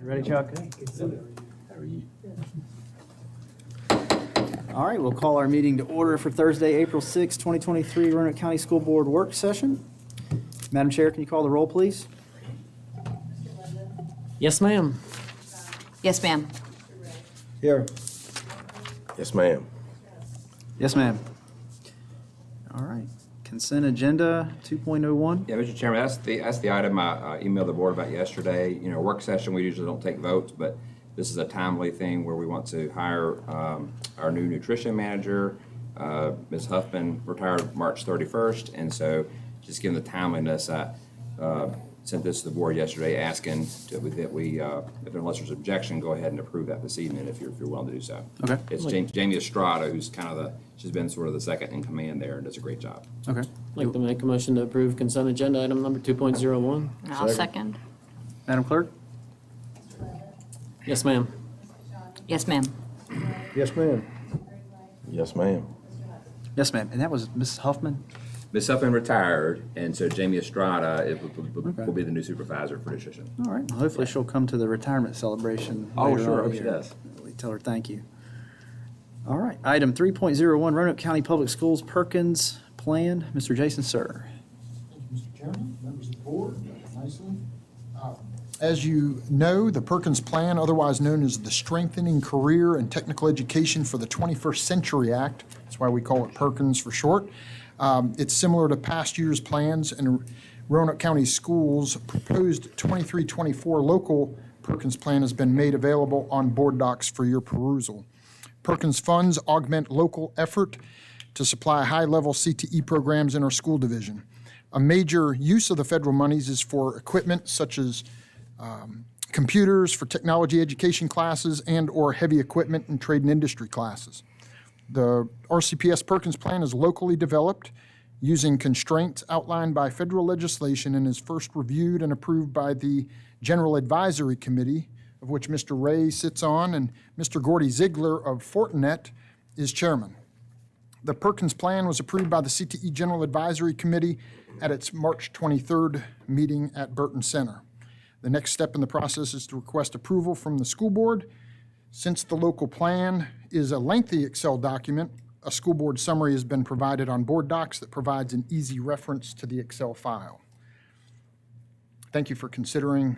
You ready, Chuck? How are you? All right, we'll call our meeting to order for Thursday, April 6, 2023, Roanoke County School Board work session. Madam Chair, can you call the roll, please? Yes, ma'am. Yes, ma'am. Here. Yes, ma'am. Yes, ma'am. All right, consent agenda 2.01. Yeah, Mr. Chairman, that's the item I emailed the board about yesterday. You know, work session, we usually don't take votes, but this is a timely thing where we want to hire our new nutrition manager. Ms. Huffman retired March 31st, and so just given the timeliness, I sent this to the board yesterday asking that we, unless there's objection, go ahead and approve that this evening if you're willing to do so. Okay. It's Jamie Estrada, who's kind of she's been sort of the second in command there and does a great job. Okay. I'd like to make a motion to approve consent agenda item number 2.01. I'll second. Madam Clerk? Yes, ma'am. Yes, ma'am. Yes, ma'am. Yes, ma'am. Yes, ma'am. And that was Mrs. Huffman? Ms. Huffman retired, and so Jamie Estrada will be the new supervisor for nutrition. All right, well, hopefully she'll come to the retirement celebration. Oh, later sure, on I hope she here. does. We tell her thank you. All right, item 3.01, Roanoke County Public Schools Perkins Plan. Mr. Jason Sir. Thank you, Mr. Chairman, members of the board, nicely. As you know, the Perkins Plan, otherwise known as the Strengthening Career and Technical Education for the 21st Century Act, that's why we call it Perkins for short. It's similar to past year's plans, and Roanoke County Schools' proposed 23-24 local Perkins Plan has been made available on board docs for your perusal. Perkins funds augment local effort to supply high-level CTE programs in our school division. A major use of the federal monies is for equipment such as computers for technology education classes and/or heavy equipment and trade and industry classes. The RCPS Perkins Plan is locally developed using constraints outlined by federal legislation and is first reviewed and approved by the General Advisory Committee, of which Mr. Ray sits on, and Mr. Gordy Ziegler of Fortinet is chairman. The Perkins Plan was approved by the CTE General Advisory Committee at its March 23rd meeting at Burton Center. The next step in the process is to request approval from the school board. Since the local plan is a lengthy Excel document, a school board summary has been provided on board docs that provides an easy reference to the Excel file. Thank you for considering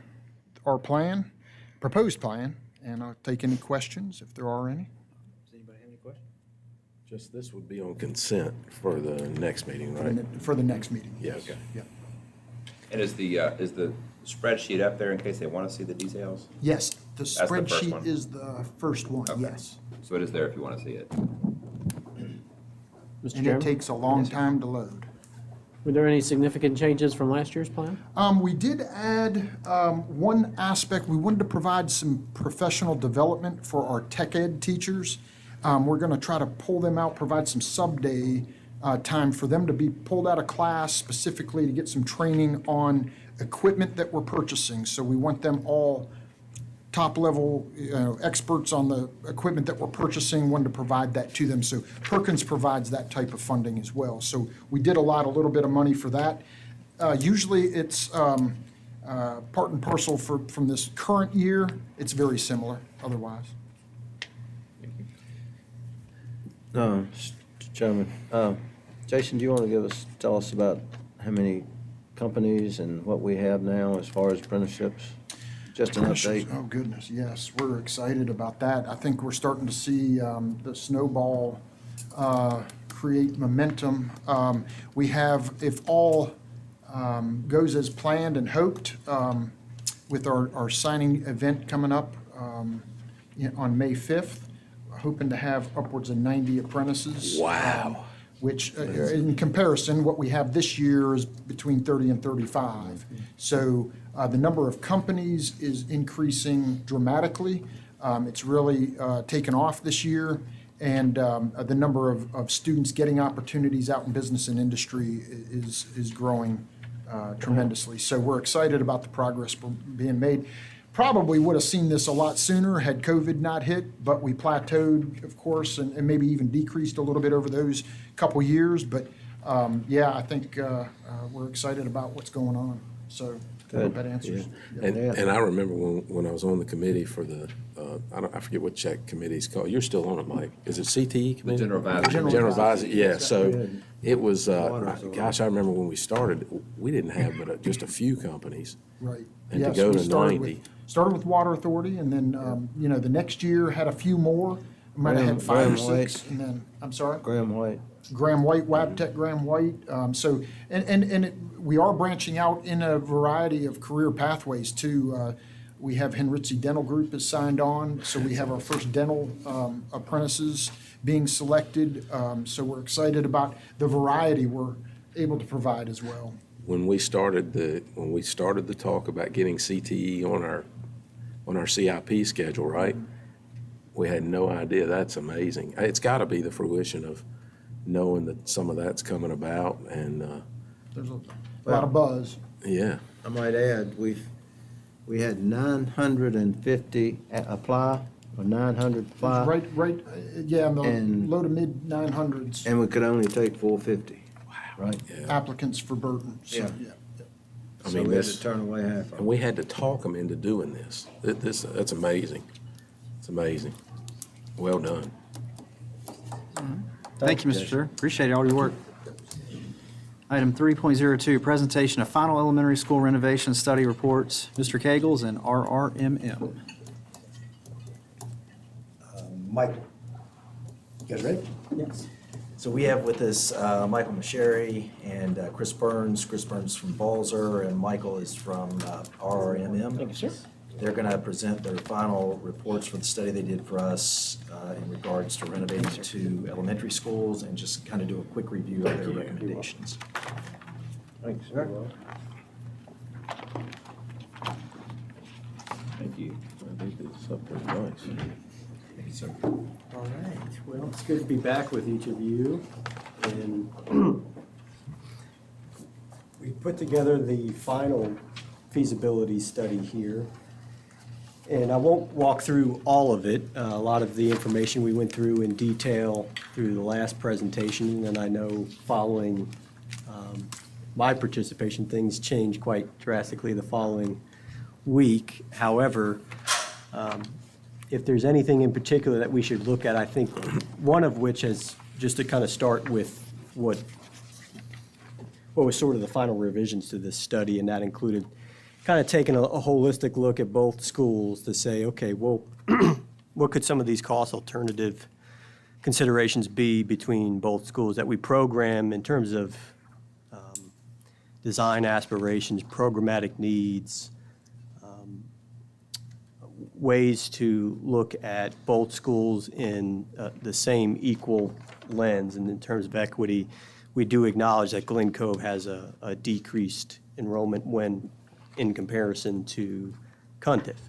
our plan, proposed plan, and I'll take any questions if there are any. Does anybody have any questions? Just this would be on consent for the next meeting, right? For the next meeting. Yeah, okay. Yeah. And is the spreadsheet up there in case they want to see the details? Yes, the the first spreadsheet one. is the first one, Okay. yes. So it is there if you want to see it. Mr. And it Chairman, takes a long time to load. were there any significant changes from last year's plan? We did add one aspect. We wanted to provide some professional development for our tech ed teachers. We're going to try to pull them out, provide some sub-day time for them to be pulled out of class specifically to get some training on equipment that we're purchasing. So we want them all top-level experts on the equipment that we're purchasing, wanted to provide that to them. So Perkins provides that type of funding as well. So we did allot a little bit of money for that. Usually it's part and parcel from this current year. It's very similar otherwise. Mr. Chairman, Jason, do you want to tell us about how many companies and what we have now as far as apprenticeships? Just an update. Oh, goodness, yes, we're excited about that. I think we're starting to see the snowball create momentum. We have, if all goes as planned and hoped, with our signing event coming up on May 5th, hoping to have upwards of 90 apprentices. Wow. Which, in comparison, what we have this year is between 30 and 35. So the number of companies is increasing dramatically. It's really taken off this year, and the number of students getting opportunities out in business and industry is growing tremendously. So we're excited about the progress being made. Probably would have seen this a lot sooner had COVID not hit, but we plateaued, of course, and maybe even decreased a little bit over those couple years. But yeah, I think we're excited about what's going on. So Good. That answers. Yeah. And I remember when I was on the committee for the, I forget what check committee's called. You're still on it, Mike. Is it CTE committee? General advisory. General advisory, yeah. So it was, Water's on. gosh, I remember when we started, we didn't have but just a few companies. Right. And to Yes, go we to started 90. Started with Water Authority, and then, the next year had a few more. We might have had Graham 5 or 6, White. and then, I'm sorry? Graham White. Graham White, Wabtec Graham White. We are branching out in a variety of career pathways too. We have Henritzi Dental Group is signed on, so we have our first dental apprentices being selected. So we're excited about the variety we're able to provide as well. When we started the talk about getting CTE on our CIP schedule, right? We had no idea. That's amazing. It's got to be the fruition of knowing that some of that's coming about, and There's a lot of buzz. yeah. I might add, we had 950 apply, or 900 apply, Yeah, in the And- low to mid 900s and we could only take 450. Right? applicants for Burton. So, Yeah. I So mean, we had this- to turn away half of And them. we had to talk them into doing this. That's amazing. It's amazing. Well done. Thank you, Mr. Jason. Sir. Appreciate all your work. Item 3.02, presentation of final elementary school renovation study reports. Mr. Kegels and RRMM. Michael. You guys ready? Yes. So we have with us Michael Masheri and Chris Burns. Chris Burns from Balzer, and Michael is from RRMM. Thank you, sir. They're going to present their final reports for the study they did for us in regards to renovating the 2 elementary schools, and just kind of do a quick review of their recommendations. Thanks, sir. Thank you. I think it's up there nice. All right, well, it's good to be back with each of you. And we put together the final feasibility study here. And I won't walk through all of it. A lot of the information we went through in detail through the last presentation, and I know following my participation, things changed quite drastically the following week. However, if there's anything in particular that we should look at, I think one of which is just to kind of start with what was sort of the final revisions to this study, and that included kind of taking a holistic look at both schools to say, okay, well, what could some of these cost alternative considerations be between both schools that we program in terms of design aspirations, programmatic needs, ways to look at both schools in the same equal lens. And in terms of equity, we do acknowledge that Glen Cove has a decreased enrollment when in comparison to Cuntiff.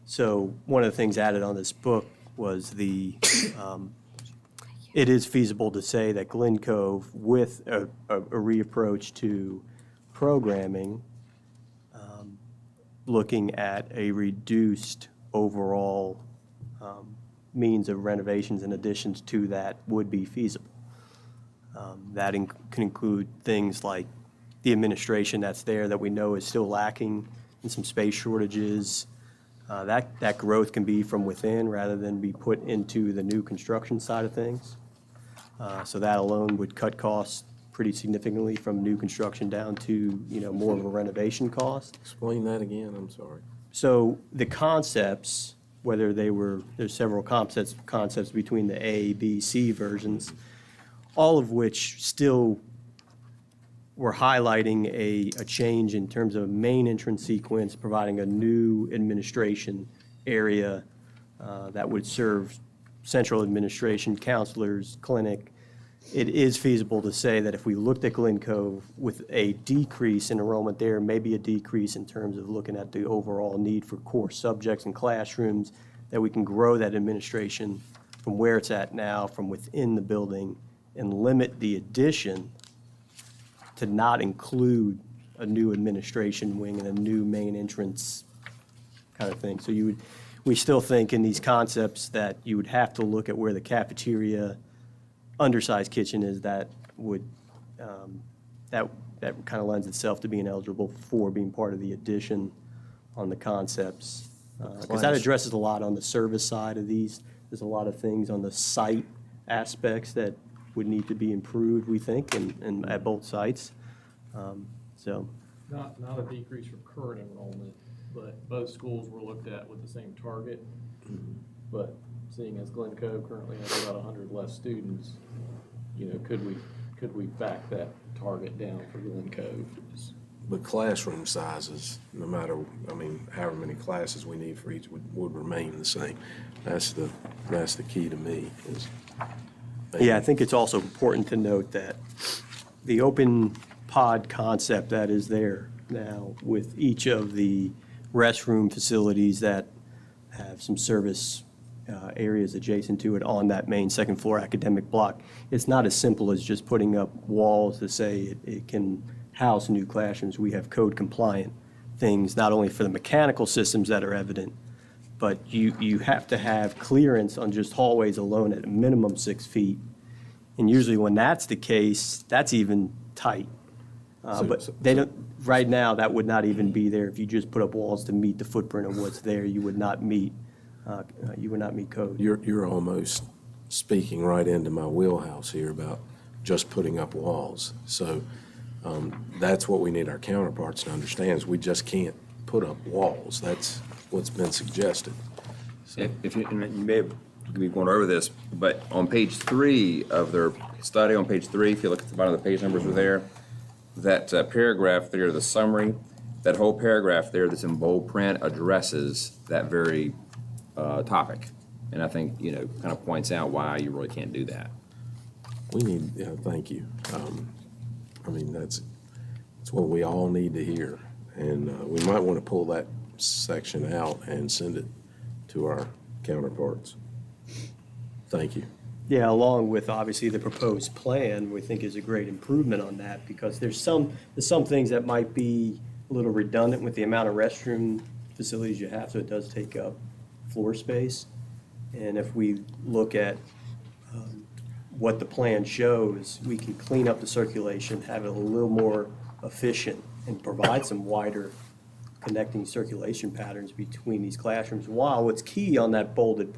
So one of the things added on this book was it is feasible to say that Glen Cove, with a reapproach to programming, looking at a reduced overall means of renovations and additions to that would be feasible. That can include things like the administration that's there that we know is still lacking in some space shortages. That growth can be from within rather than be put into the new construction side of things. So that alone would cut costs pretty significantly from new construction down to, more of a renovation cost. Explain that again, I'm sorry. So the concepts, whether there's several concepts between the A, B, C versions, all of which still were highlighting a change in terms of main entrance sequence, providing a new administration area that would serve central administration, counselors, clinic. It is feasible to say that if we looked at Glen Cove with a decrease in enrollment there, maybe a decrease in terms of looking at the overall need for core subjects and classrooms, that we can grow that administration from where it's at now, from within the building, and limit the addition to not include a new administration wing and a new main entrance kind of thing. So we still think in these concepts that you would have to look at where the cafeteria, undersized kitchen is, that would that kind of lends itself to being eligible for being part of the addition on the concepts. Because that addresses a lot on the service side of these. There's a lot of things on the site aspects that would need to be improved, we think, and at both sites. So, Not a decrease from current enrollment, but both schools were looked at with the same target. But seeing as Glen Cove currently has about 100 less students, could we back that target down for Glen Cove? But classroom sizes, no matter, however many classes we need for each would remain the same. That's the key to me is. yeah, I think it's also important to note that the open pod concept that is there now with each of the restroom facilities that have some service areas adjacent to it on that main second floor academic block, it's not as simple as just putting up walls to say it can house new classrooms. We have code compliant things, not only for the mechanical systems that are evident, but you have to have clearance on just hallways alone at a minimum 6 feet. And usually when that's the case, that's even tight. But they don't, right now, that would not even be there. If you just put up walls to meet the footprint of what's there, you would not meet code. You're almost speaking right into my wheelhouse here about just putting up walls. So that's what we need our counterparts to understand is we just can't put up walls. That's what's been suggested. If you may have be going over this, but on page 3 of their study, on page 3, if you look at the bottom of the page numbers are there, that paragraph there, the summary, that whole paragraph there that's in bold print addresses that very topic. And I think, kind of points out why you really can't do that. We need, thank you. That's what we all need to hear. And we might want to pull that section out and send it to our counterparts. Thank you. Yeah, along with obviously the proposed plan, we think is a great improvement on that because there's some things that might be a little redundant with the amount of restroom facilities you have, so it does take up floor space. And if we look at what the plan shows, we can clean up the circulation, have it a little more efficient, and provide some wider connecting circulation patterns between these classrooms. While what's key on that bolded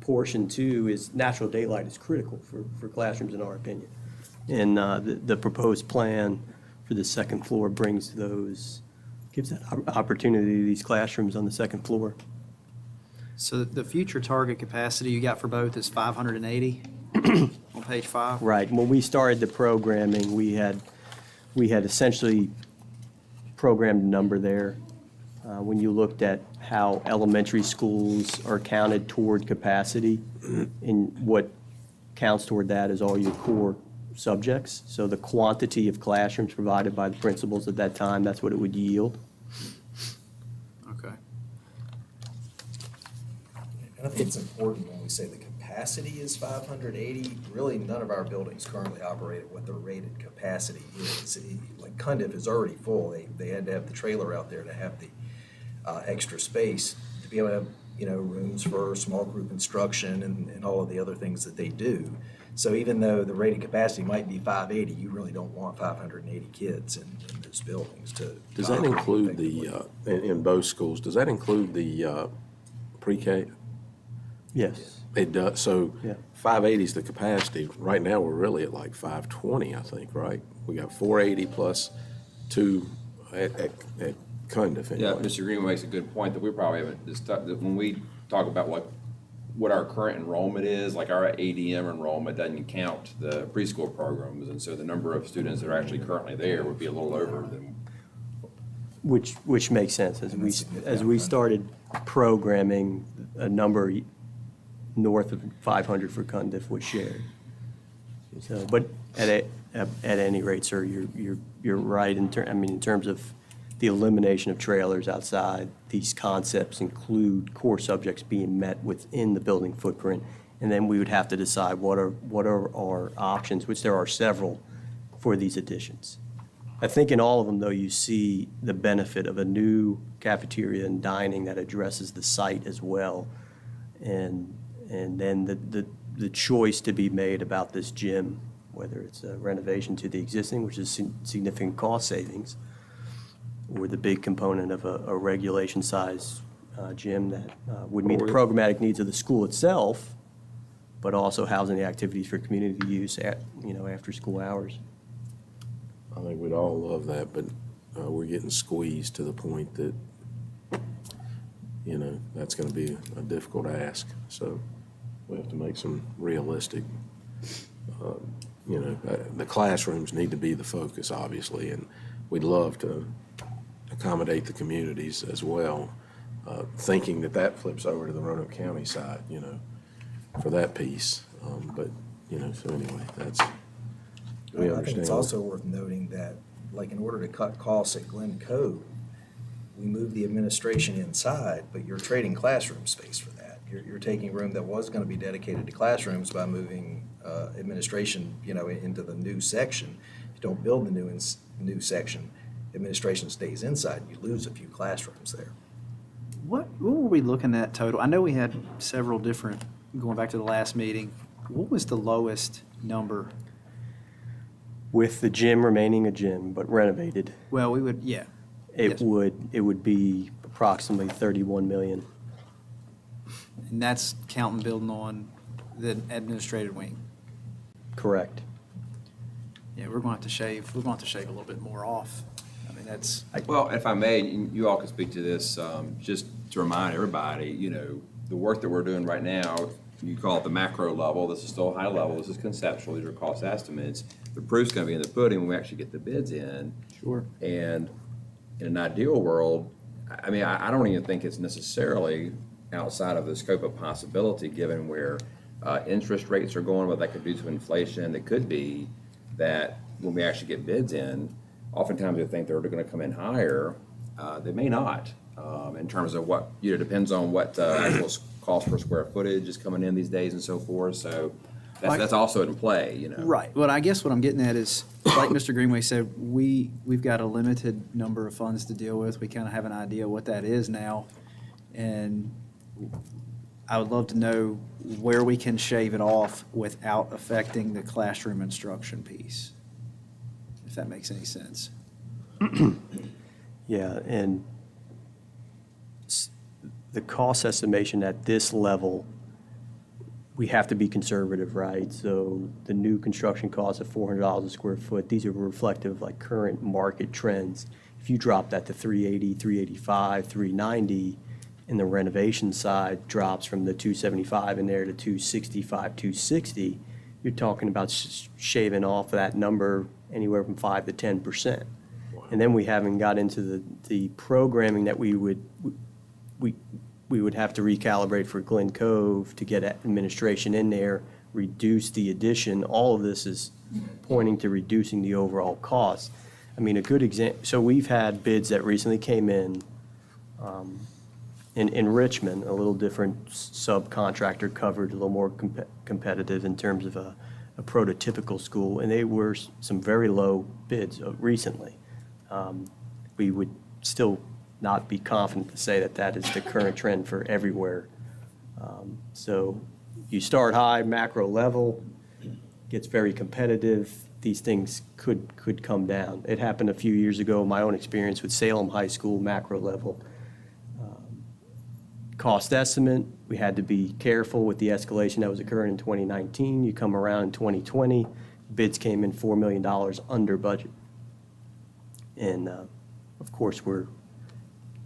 portion too is natural daylight is critical for classrooms in our opinion. And the proposed plan for the second floor brings gives that opportunity to these classrooms on the second floor. So the future target capacity you got for both is 580 on page 5? Right. When we started the programming, we had essentially programmed a number there. When you looked at how elementary schools are counted toward capacity, and what counts toward that is all your core subjects. So the quantity of classrooms provided by the principals at that time, that's what it would yield. Okay. And I think it's important when we say the capacity is 580, really none of our buildings currently operate at what their rated capacity is. Like Cundiff is already full. They had to have the trailer out there to have the extra space to be able to have, rooms for small group instruction and all of the other things that they do. So even though the rated capacity might be 580, you really don't want 580 kids in those buildings to. Does that include in both schools, does that include the pre-K? Yes. It does, so Yeah. 580 is the capacity. Right now, we're really at like 520, I think, right? We got 480 plus 2 at Cundiff Yeah, anyway. Mr. Green makes a good point that we probably haven't, when we talk about what our current enrollment is, like our ADM enrollment doesn't count the preschool programs, and so the number of students that are actually currently there would be a little over than. Which makes sense. As we started programming, a number north of 500 for Cundiff was shared. So, but at any rate, sir, you're right in terms of the elimination of trailers outside. These concepts include core subjects being met within the building footprint, and then we would have to decide what are our options, which there are several for these additions. I think in all of them, though, you see the benefit of a new cafeteria and dining that addresses the site as well, and then the choice to be made about this gym, whether it's a renovation to the existing, which is significant cost savings, or the big component of a regulation size gym that would meet the programmatic needs of the school itself, but also housing the activities for community use at, after school hours. I think we'd all love that, but we're getting squeezed to the point that, that's going to be a difficult ask. So we have to make some realistic, the classrooms need to be the focus, obviously, and we'd love to accommodate the communities as well, thinking that flips over to the Roanoke County side, for that piece. But, so anyway, we I think it's understand. also worth noting that, like, in order to cut costs at Glen Cove, we moved the administration inside, but you're trading classroom space for that. You're taking room that was going to be dedicated to classrooms by moving administration, into the new section. If you don't build the new section, administration stays inside, you lose a few classrooms there. What were we looking at total? I know we had several different, going back to the last meeting. What was the lowest number? With the gym remaining a gym, but renovated, Well, we would, yeah. it Yes. would be approximately 31 million. And that's counting building on the administrative wing. Correct. Yeah, we're going to have to shave a little bit more off. I mean, that's, Well, if I may, you all can speak to this, just to remind everybody, the work that we're doing right now, you call it the macro level, this is still high level, this is conceptual, these are cost estimates. The proof's gonna be in the pudding when we actually get the bids in. sure. And in an ideal world, I don't even think it's necessarily outside of the scope of possibility, given where interest rates are going, what that could do to inflation. It could be that when we actually get bids in, oftentimes we think they're gonna come in higher. They may not, in terms of what, depends on what actual cost per square footage is coming in these days and so forth. So that's also in play, Right. Well, I guess what I'm getting at is, like Mr. Greenway said, we've got a limited number of funds to deal with. We kind of have an idea what that is now. And I would love to know where we can shave it off without affecting the classroom instruction piece, if that makes any sense. Yeah, and the cost estimation at this level, we have to be conservative, right? So the new construction costs of $400 a square foot, these are reflective of like current market trends. If you drop that to 380, 385, 390, and the renovation side drops from the 275 in there to 265, 260, you're talking about shaving off that number anywhere from 5 to 10%. And then we haven't got into the programming that we would have to recalibrate for Glen Cove to get administration in there, reduce the addition. All of this is pointing to reducing the overall cost. I mean, a good example, so we've had bids that recently came in Richmond, a little different subcontractor coverage, a little more competitive in terms of a prototypical school, and they were some very low bids recently. We would still not be confident to say that that is the current trend for everywhere. So you start high, macro level, gets very competitive, these things could come down. It happened a few years ago, my own experience with Salem High School, macro level. Cost estimate, we had to be careful with the escalation that was occurring in 2019. You come around in 2020, bids came in $4 million under budget. And of course, we're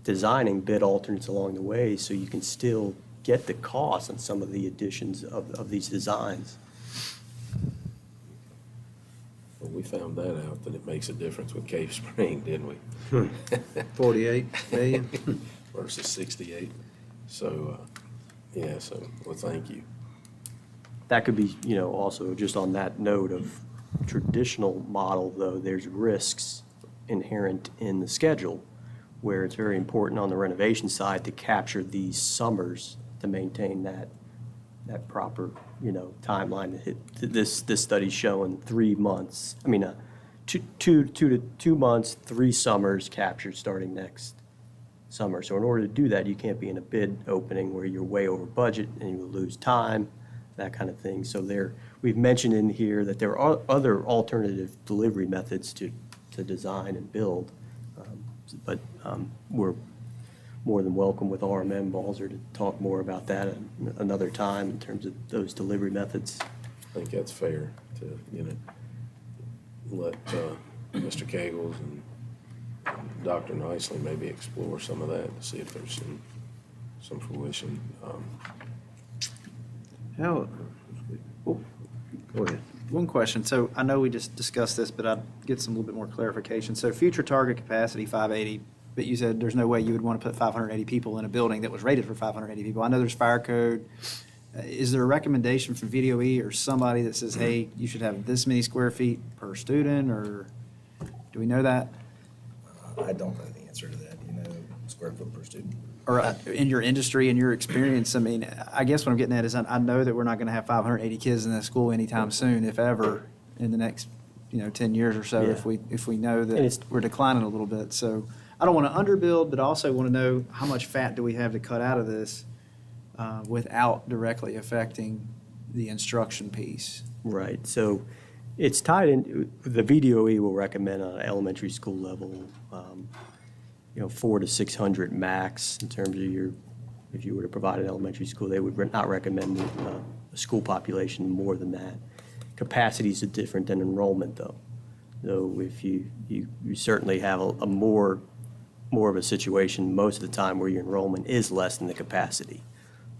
designing bid alternates along the way so you can still get the cost on some of the additions of these designs. Well, we found that out, that it makes a difference with Cave Spring, didn't we? 48 million? Versus 68. So, well, thank you. That could be, also just on that note of traditional model, though, there's risks inherent in the schedule where it's very important on the renovation side to capture these summers to maintain that proper, timeline to hit. This study's showing 3 months, 2 months, 3 summers captured starting next summer. So in order to do that, you can't be in a bid opening where you're way over budget and you will lose time, that kind of thing. So we've mentioned in here that there are other alternative delivery methods to design and build. But we're more than welcome with RMM Balzer to talk more about that at another time in terms of those delivery methods. I think that's fair to, let Mr. Kegels and Dr. Nicely maybe explore some of that to see if there's some fruition. How, oh, go ahead. One question. So I know we just discussed this, but I'd get some little bit more clarification. So future target capacity, 580, but you said there's no way you would want to put 580 people in a building that was rated for 580 people. I know there's fire code. Is there a recommendation from VDOE or somebody that says, hey, you should have this many square feet per student, or do we know that? I don't know the answer to that. Do you know square foot per student? Or in your industry, in your experience, I mean, I guess what I'm getting at is I know that we're not going to have 580 kids in that school anytime soon, if ever, in the next, 10 years or so, Yeah. if we know And that it's- we're declining a little bit. So I don't want to underbuild, but I also want to know how much fat do we have to cut out of this without directly affecting the instruction piece. Right, so it's tied in, the VDOE will recommend on an elementary school level, 400 to 600 max in terms of if you were to provide an elementary school, they would not recommend a school population more than that. Capacities are different than enrollment, though. Though if you certainly have a more of a situation most of the time where your enrollment is less than the capacity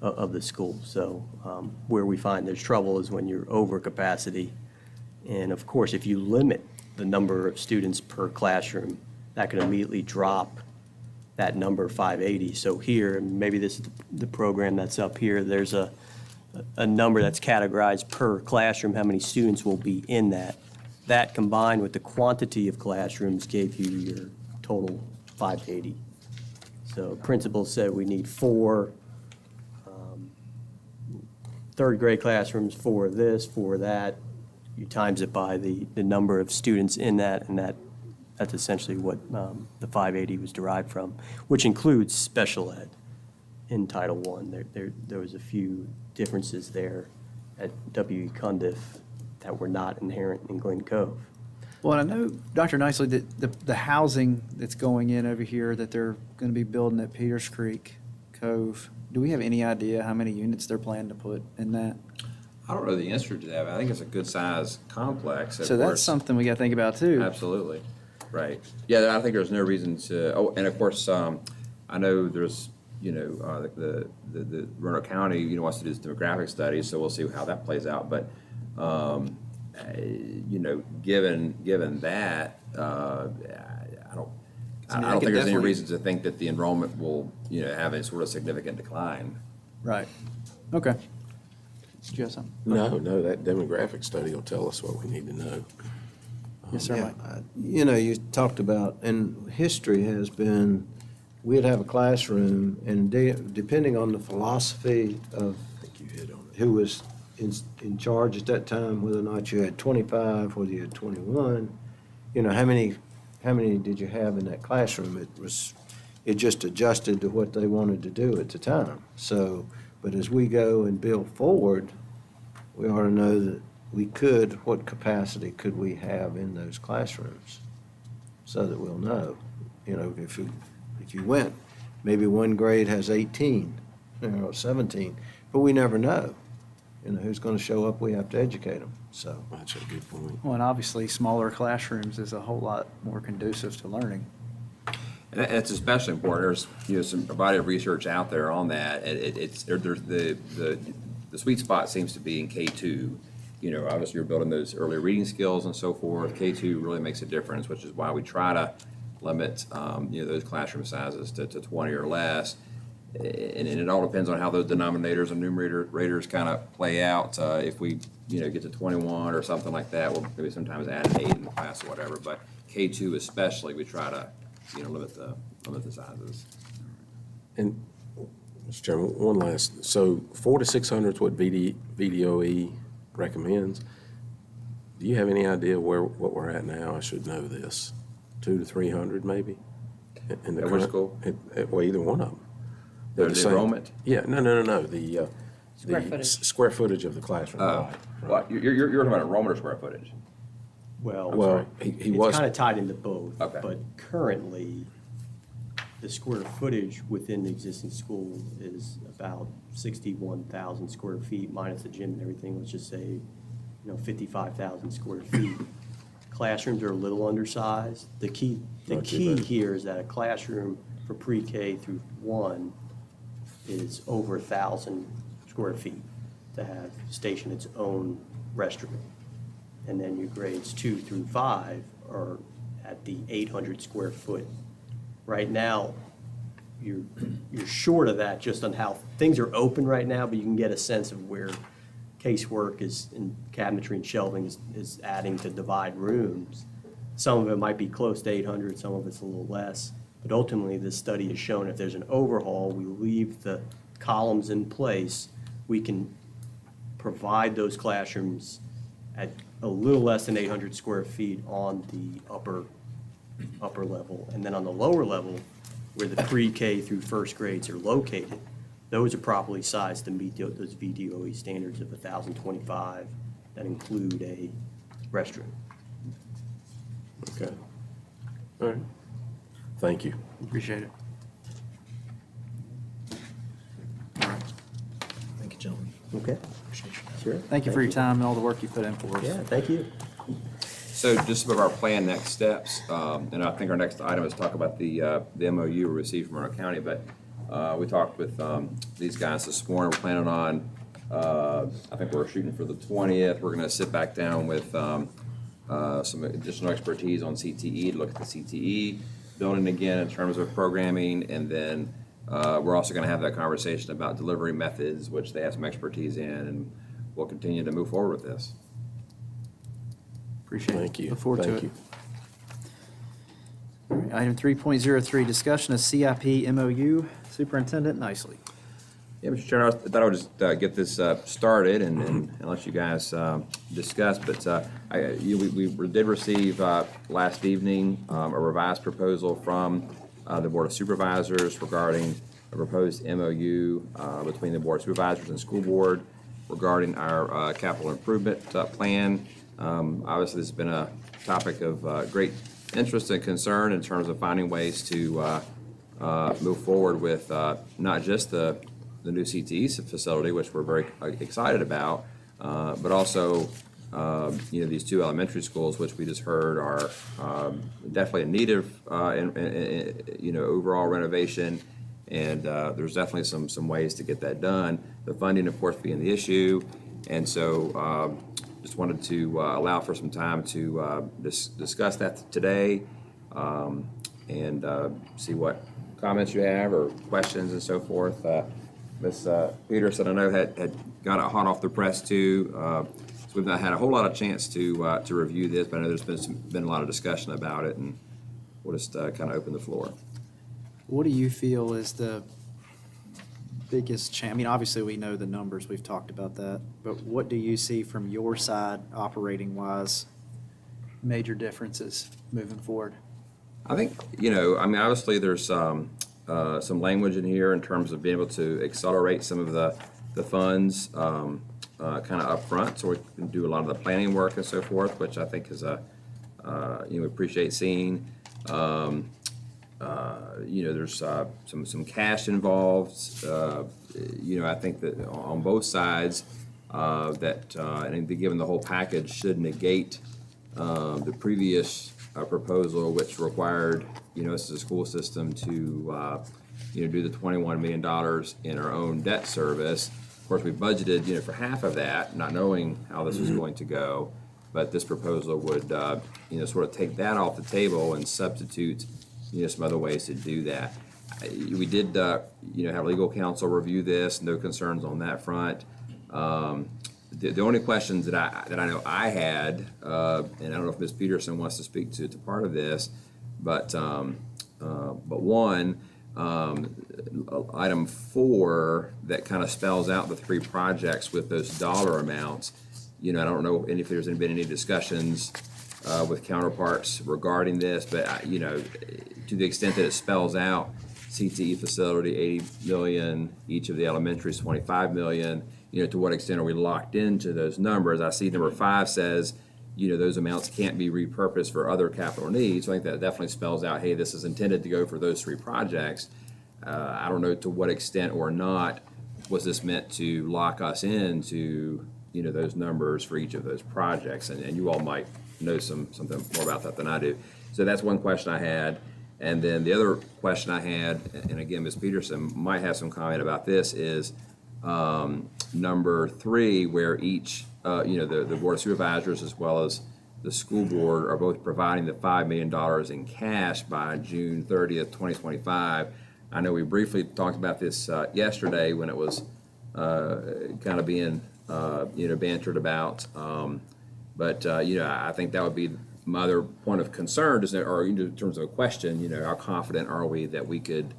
of the school. So where we find there's trouble is when you're over capacity. And of course, if you limit the number of students per classroom, that can immediately drop that number 580. So here, maybe this is the program that's up here, there's a number that's categorized per classroom, how many students will be in that. That combined with the quantity of classrooms gave you your total 580. So principal said we need 4 third grade classrooms, 4 this, 4 that. You times it by the number of students in that, and that's essentially what the 580 was derived from, which includes special ed in Title I. There was a few differences there at W.E. Cundiff that were not inherent in Glen Cove. Well, and I know, Dr. Nicely, that the housing that's going in over here that they're going to be building at Peters Creek Cove, do we have any idea how many units they're planning to put in that? I don't know the answer to that, but I think it's a good size complex. Of So that's course. something we got to think about too. Absolutely, right. Yeah, I think there's no reason to, and of course, I know there's, the Roanoke County, wants to do this demographic study, so we'll see how that plays out. But, given that, I don't think there's any reason to think that the enrollment will, have any sort of significant decline. Right. Okay. Did you have something? No, that demographic study will tell us what we need to know. Yes, sir, Mike. You talked about, and history has been, we'd have a classroom, and depending on the philosophy of who was in charge at that time, whether or not you had 25, whether you had 21, how many did you have in that classroom? It just adjusted to what they wanted to do at the time. So, but as we go and build forward, we ought to know that what capacity could we have in those classrooms, so that we'll know. If you went, maybe one grade has 18, 17, but we never know. Who's going to show up, we have to educate them, so. That's a good point. Well, and obviously, smaller classrooms is a whole lot more conducive to learning. And it's especially important. There's, a body of research out there on that. The sweet spot seems to be in K2. Obviously you're building those early reading skills and so forth. K2 really makes a difference, which is why we try to limit, those classroom sizes to 20 or less. And it all depends on how those denominators and numerators kind of play out. If we, get to 21 or something like that, we'll maybe sometimes add an 8 in the class or whatever. But K2 especially, we try to, limit the sizes. And, Mr. Chairman, one last, so 400 to 600 is what VDOE recommends. Do you have any idea what we're at now? I should know this. 200 to 300 maybe? In the At which current- school? Well, either one of them. The same. enrollment? Yeah, no, the Square footage. square footage of the classroom. Oh. Right. Well, you're talking about enrollment or square footage? Well, he It's was, kind of tied into both. Okay. But currently, the square footage within the existing school is about 61,000 square feet minus the gym and everything. Let's just say, 55,000 square feet. Classrooms are a little undersized. The key here is that a classroom for pre-K through 1 is over 1,000 square feet to have station its own restroom. And then your grades 2 through 5 are at the 800 square foot. Right now, you're short of that just on how things are open right now, but you can get a sense of where casework is, and cabinetry and shelving is adding to divide rooms. Some of it might be close to 800, some of it's a little less. But ultimately, this study has shown if there's an overhaul, we leave the columns in place, we can provide those classrooms at a little less than 800 square feet on the upper level. And then on the lower level, where the pre-K through first grades are located, those are properly sized to meet those VDOE standards of 1,025 that include a restroom. okay. All right. Thank you. Appreciate it. Thank you, gentlemen. Okay. Sure. Thank you for your time and all the work you put in for us. Yeah, thank you. So just some of our planned next steps, and I think our next item is talk about the MOU we received from Roanoke County, but we talked with these guys this morning. We're planning on, I think we're shooting for the 20th. We're going to sit back down with some additional expertise on CTE, to look at the CTE building again in terms of programming, and then we're also going to have that conversation about delivery methods, which they have some expertise in, and we'll continue to move forward with this. Appreciate it. Thank you. Look forward to Thank it. you. All right, item 3.03, discussion of CIP MOU. Superintendent Nicely. Yeah, Mr. Chairman, I thought I would just get this started and let you guys discuss, but we did receive last evening a revised proposal from the Board of Supervisors regarding a proposed MOU between the Board of Supervisors and School Board regarding our capital improvement plan. Obviously, this has been a topic of great interest and concern in terms of finding ways to move forward with not just the new CTE facility, which we're very excited about, but also these two elementary schools, which we just heard are definitely in need of overall renovation, and there's definitely some ways to get that done. The funding, of course, being the issue, and so just wanted to allow for some time to discuss that today, and see what comments you have or questions and so forth. Ms. Peterson, I know had got it hot off the press too. So we've not had a whole lot of chance to review this, but I know there's been a lot of discussion about it, and we'll just kind of open the floor. What do you feel is the biggest change? I mean, obviously, we know the numbers, we've talked about that, but what do you see from your side, operating-wise, major differences moving forward? I think, obviously there's some language in here in terms of being able to accelerate some of the funds kind of up front, so we can do a lot of the planning work and so forth, which I think is we appreciate seeing. There's some cash involved. I think that on both sides, and given the whole package should negate the previous proposal, which required us as a school system to do the $21 million in our own debt service. Of course, we budgeted for half of that, not knowing how this was going to go. But this proposal would sort of take that off the table and substitute some other ways to do that. We did have legal counsel review this. No concerns on that front. The only questions that I know I had, and I don't know if Ms. Peterson wants to speak to part of this, but one, item 4 that kind of spells out the 3 projects with those dollar amounts. I don't know if there's been any discussions with counterparts regarding this, but to the extent that it spells out CTE facility $80 million, each of the elementaries $25 million, to what extent are we locked into those numbers? I see number 5 says, those amounts can't be repurposed for other capital needs. So I think that definitely spells out, hey, this is intended to go for those 3 projects. I don't know to what extent or not was this meant to lock us into, those numbers for each of those projects. And you all might know something more about that than I do. So that's one question I had. And then the other question I had, and again, Ms. Peterson might have some comment about this, is number 3, where each, the Board of Supervisors as well as the school board are both providing the $5 million in cash by June 30th, 2025. I know we briefly talked about this yesterday when it was kind of being, bantered about. But I think that would be my other point of concern, or in terms of a question, how confident are we that we could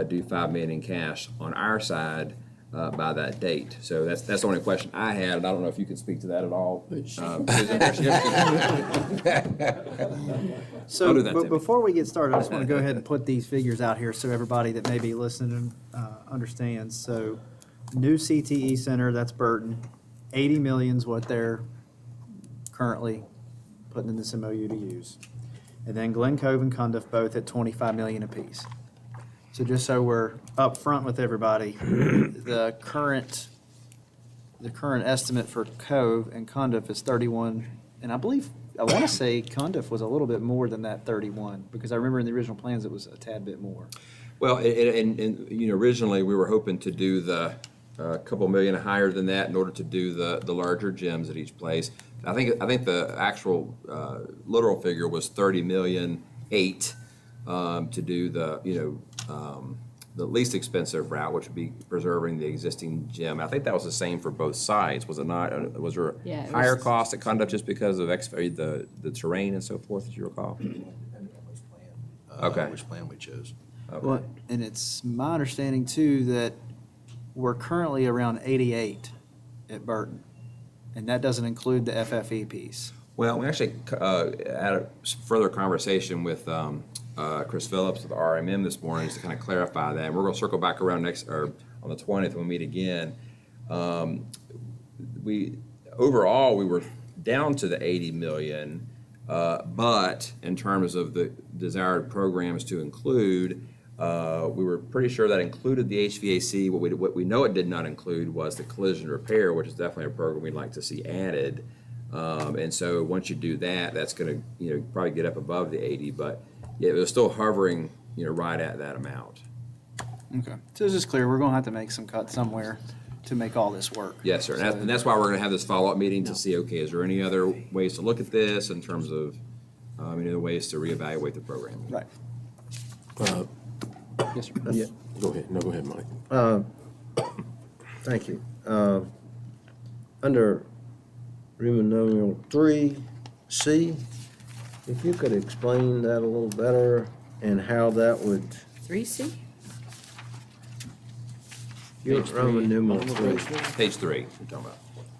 do $5 million in cash on our side by that date? So that's the only question I had, and I don't know if you could speak to that at all. So, I'll do that, but Tim. before we get started, I just want to go ahead and put these figures out here so everybody that may be listening understands. So, new CTE center, that's Burton, 80 million is what they're currently putting in this MOU to use. And then Glen Cove and Cundiff both at 25 million apiece. So just so we're up front with everybody, the current estimate for Cove and Cundiff is 31, and I want to say Cundiff was a little bit more than that 31, because I remember in the original plans it was a tad bit more. Well, and originally we were hoping to do the couple million higher than that in order to do the larger gyms at each place. I think the actual literal figure was 30,000,008 to do the least expensive route, which would be preserving the existing gym. I think that was the same for both sides, was it not? Was there Yeah, it higher was- cost at Conduct just because of the terrain and so forth, as you recall? Depending on which plan, Okay. which plan we chose. Well, and it's my understanding too that we're currently around 88 at Burton, and that doesn't include the FFE piece. Well, we actually had a further conversation with Chris Phillips of the RMM this morning just to kind of clarify that. And we're going to circle back around on the 20th when we meet again. Overall, we were down to the 80 million, but in terms of the desired programs to include, we were pretty sure that included the HVAC. What we know it did not include was the collision repair, which is definitely a program we'd like to see added. And so once you do that, that's going to probably get up above the 80, but yeah, it was still hovering right at that amount. Okay. So it's just clear, we're going to have to make some cuts somewhere to make all this work. Yes, sir. And that's why we're going to have this follow-up meeting to see, okay, is there any other ways to look at this in terms of any other ways to reevaluate the program? Right. Yes, sir. Yeah. Go ahead. No, go ahead, Mike. Thank you. Under Roman numeral 3C, if you could explain that a little better and how that would, 3C? Roman numeral 3. Page 3, you're talking about,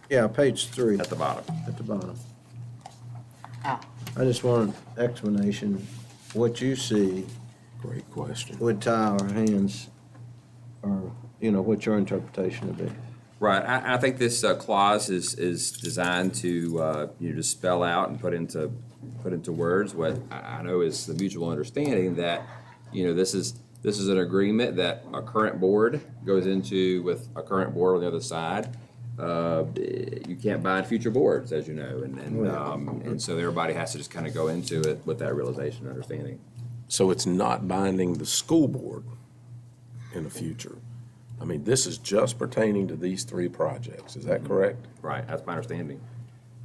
Yeah, page 3 at the bottom. at the bottom. Oh, I just want an explanation, what you see Great question. would tie our hands, or, what your interpretation would be. Right. I think this clause is designed to to spell out and put into words what I know is the mutual understanding that this is an agreement that a current board goes into with a current board on the other side. You can't bind future boards, as you know, and so everybody has to just kind of go into it with that realization and understanding. So it's not binding the school board in the future. I mean, this is just pertaining to these 3 projects. Is that correct? Right. That's my understanding.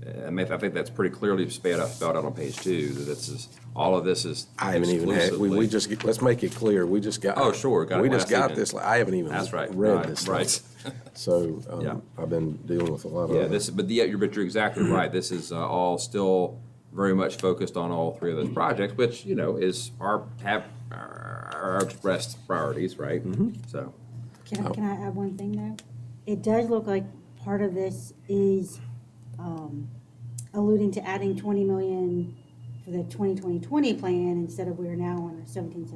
I think that's pretty clearly spelled out on page 2, that all of this is I haven't even had, we just, let's make it clear, we just got. Oh, sure, got it We just last got evening. this, I haven't even That's right, read this. right. stuff. So, Yeah. I've been dealing with a lot of. Yeah, but you're exactly right. This is all still very much focused on all 3 of those projects, which, is our expressed priorities, right? So, Can I add one thing though? It does look like part of this is alluding to adding 20 million for the 2020 plan instead of we're now on a 17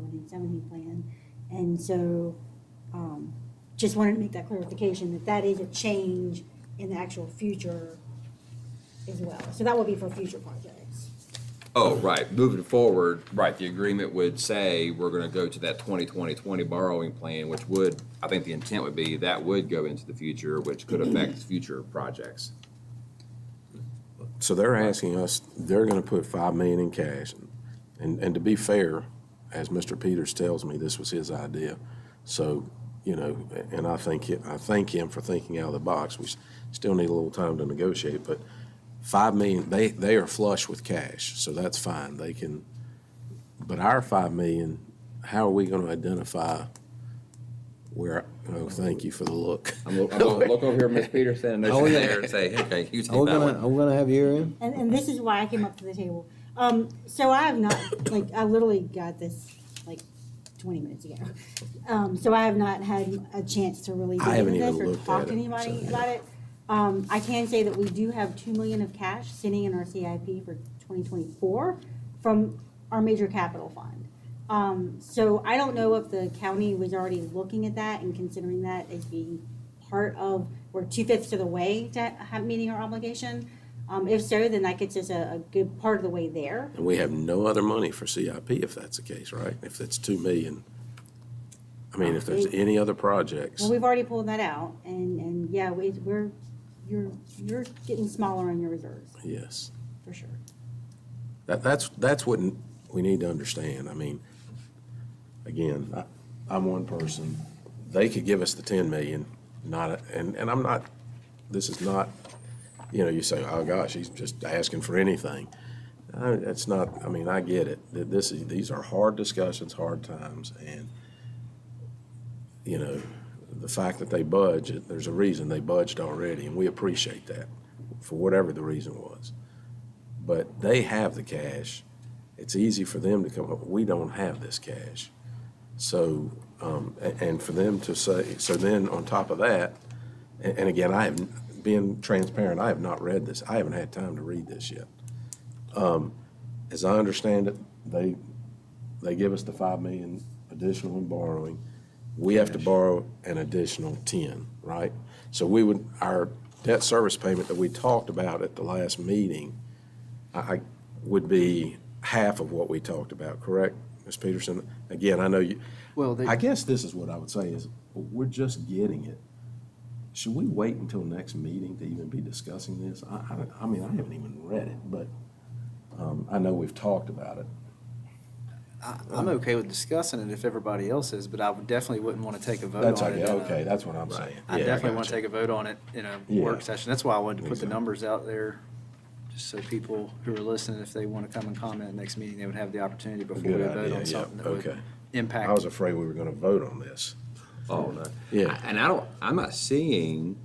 plan. And so just wanted to make that clarification, that that is a change in the actual future as well. So that will be for future projects. Oh, right, moving forward, right, the agreement would say we're gonna go to that 2020 borrowing plan, which would, I think the intent would be that would go into the future, which could affect future projects. So they're asking us, they're gonna put 5 million in cash. And to be fair, as Mr. Peters tells me, this was his idea. So, you know, and I thank him for thinking out of the box. We still need a little time to negotiate, but 5 million, they are flush with cash, so that's fine. They can, but our 5 million, how are we gonna identify where, oh, thank you for the look. I'm gonna look over here, Ms. Peterson, and she's there and say, hey, you take Are we that gonna, one. are we gonna have you in? And this is why I came up to the table. So I have not, like, I literally got this like 20 minutes ago. So I have not had a chance to really I dig haven't into this even or looked talk at to it, anybody so, about it. I can say that we do have 2 million of cash sitting in our CIP for 2024 from our major capital fund. So I don't know if the county was already looking at that and considering that as being part of, we're 2/5 of the way to have meeting our obligation. If so, then that gets us a good part of the way there. And we have no other money for CIP if that's the case, right? If it's 2 million. I mean, if there's any other projects. Well, we've already pulled that out, and yeah, you're getting smaller on your reserves, Yes. for sure. That's what we need to understand. I mean, again, I'm one person. They could give us the 10 million, and I'm not, this is not, you know, you say, oh gosh, he's just asking for anything. It's not, I mean, I get it. These are hard discussions, hard times, and, you know, the fact that they budge, there's a reason they budged already, and we appreciate that, for whatever the reason was. But they have the cash. It's easy for them to come up, we don't have this cash. So, and for them to say, so then on top of that, and again, being transparent, I have not read this. I haven't had time to read this yet. As I understand it, they give us the 5 million additional in borrowing. We have to borrow an additional 10, right? So our debt service payment that we talked about at the last meeting, would be half of what we talked about, correct, Ms. Peterson? Again, I know you, I guess this is what I would say is, we're just getting it. Should we wait until next meeting to even be discussing this? I mean, I haven't even read it, but I know we've talked about it. I'm okay with discussing it if everybody else is, but I definitely wouldn't want to take a vote That's on it. okay, that's what I'm saying. I Yeah, definitely want gotcha. to take a vote on it in a Yeah. work session. That's why I wanted to put the Exactly. numbers out there, just so people who are listening, if they want to come and comment next meeting, they would have the opportunity before we Good vote idea, on yeah, something that would okay. impact. I was afraid we were gonna vote on this. Oh, no. Yeah. And I'm not seeing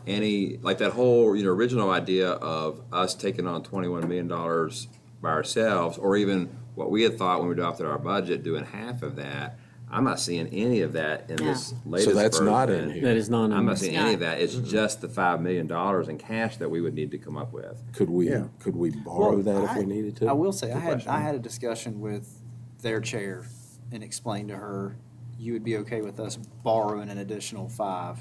any, like that whole, original idea of us taking on $21 million by ourselves, or even what we had thought when we adopted our budget, doing half of that. I'm not seeing any of that in this latest So that's not version. in here. That is not. I'm not seeing any of not. that. It's just the $5 million in cash that we would need to come up with. Could we borrow Well, that if we needed to? I will say, Good question. I had a discussion with their chair and explained to her, you would be okay with us borrowing an additional 5.